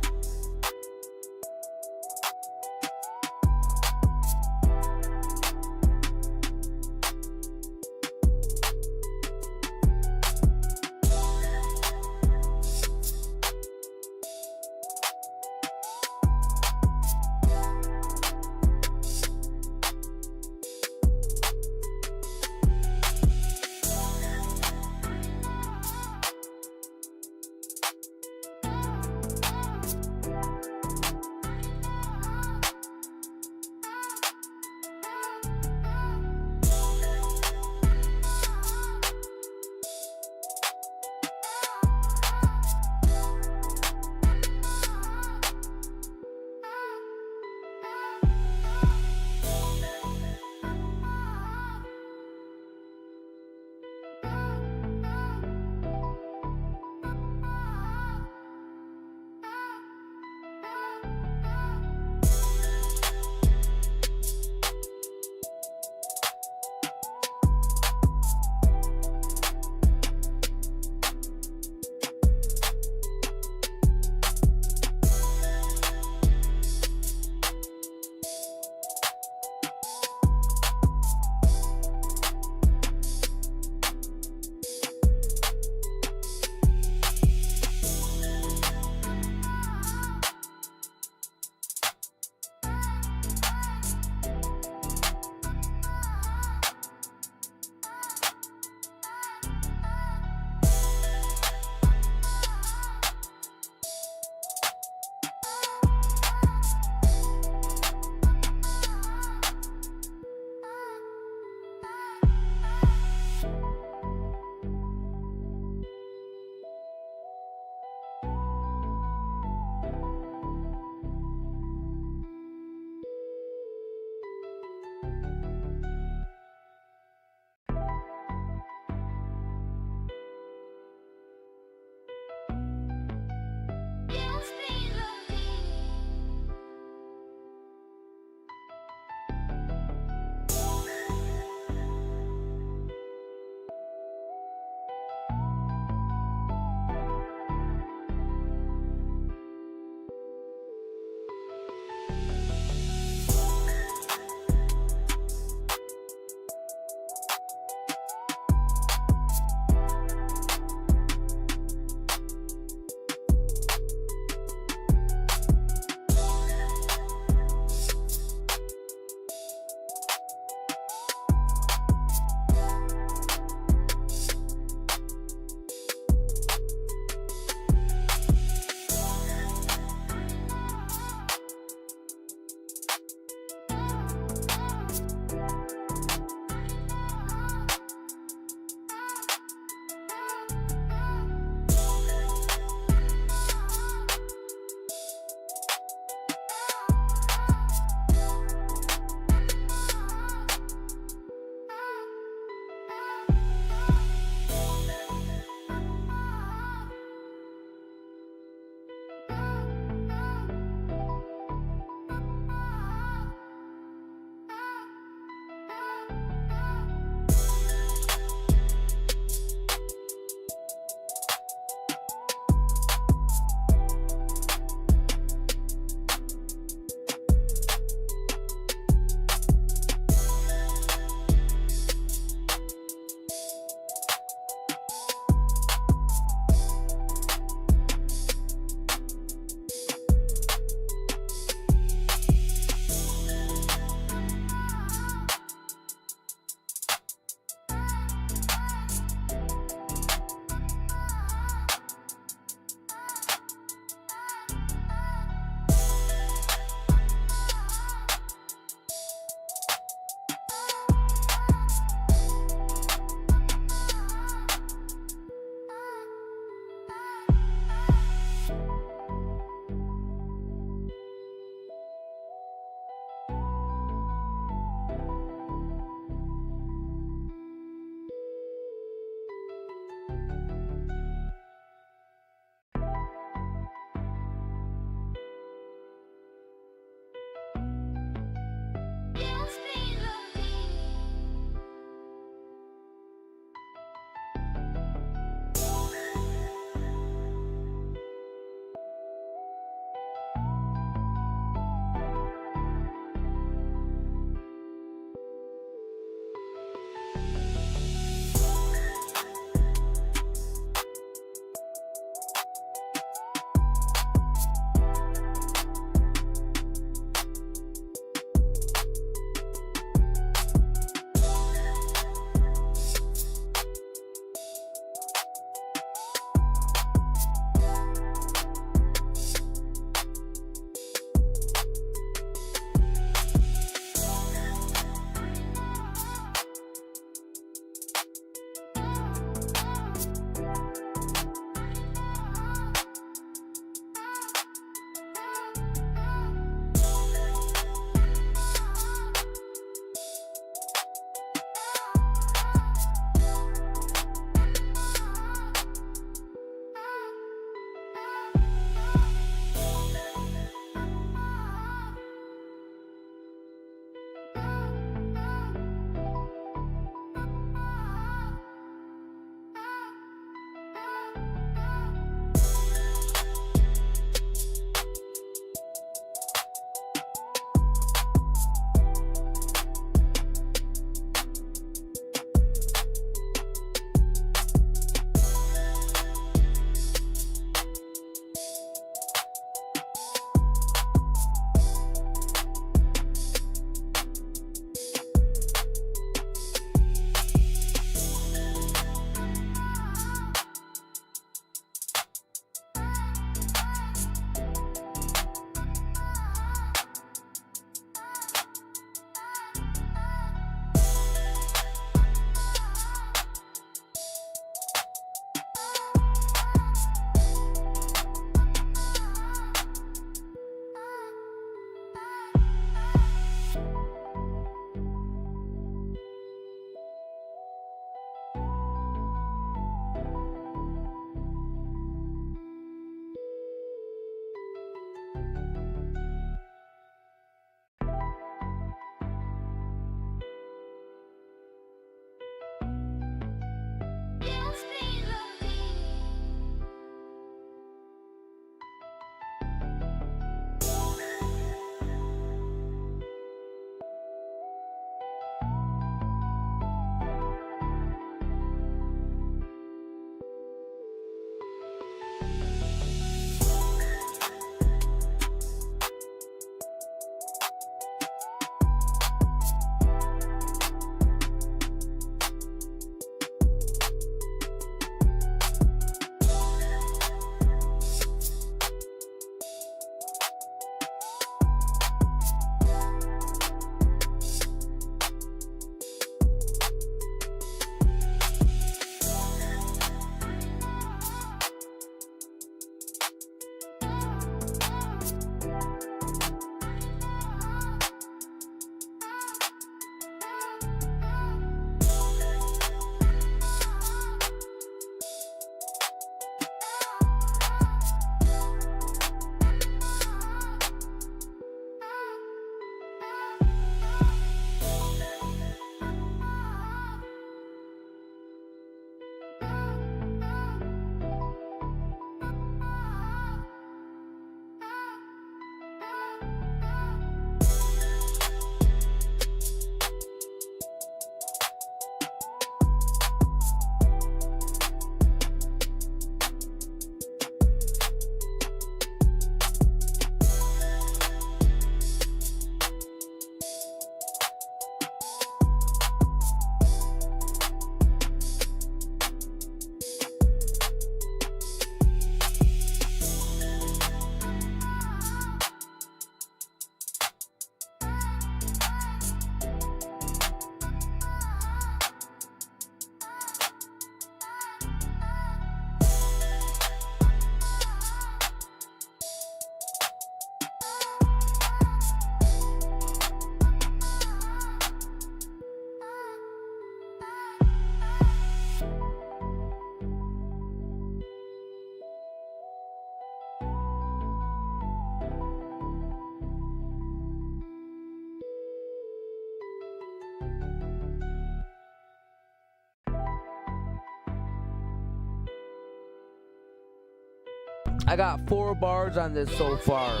I got 4 bars on this so far.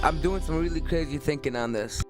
I'm doing some really crazy thinking on this.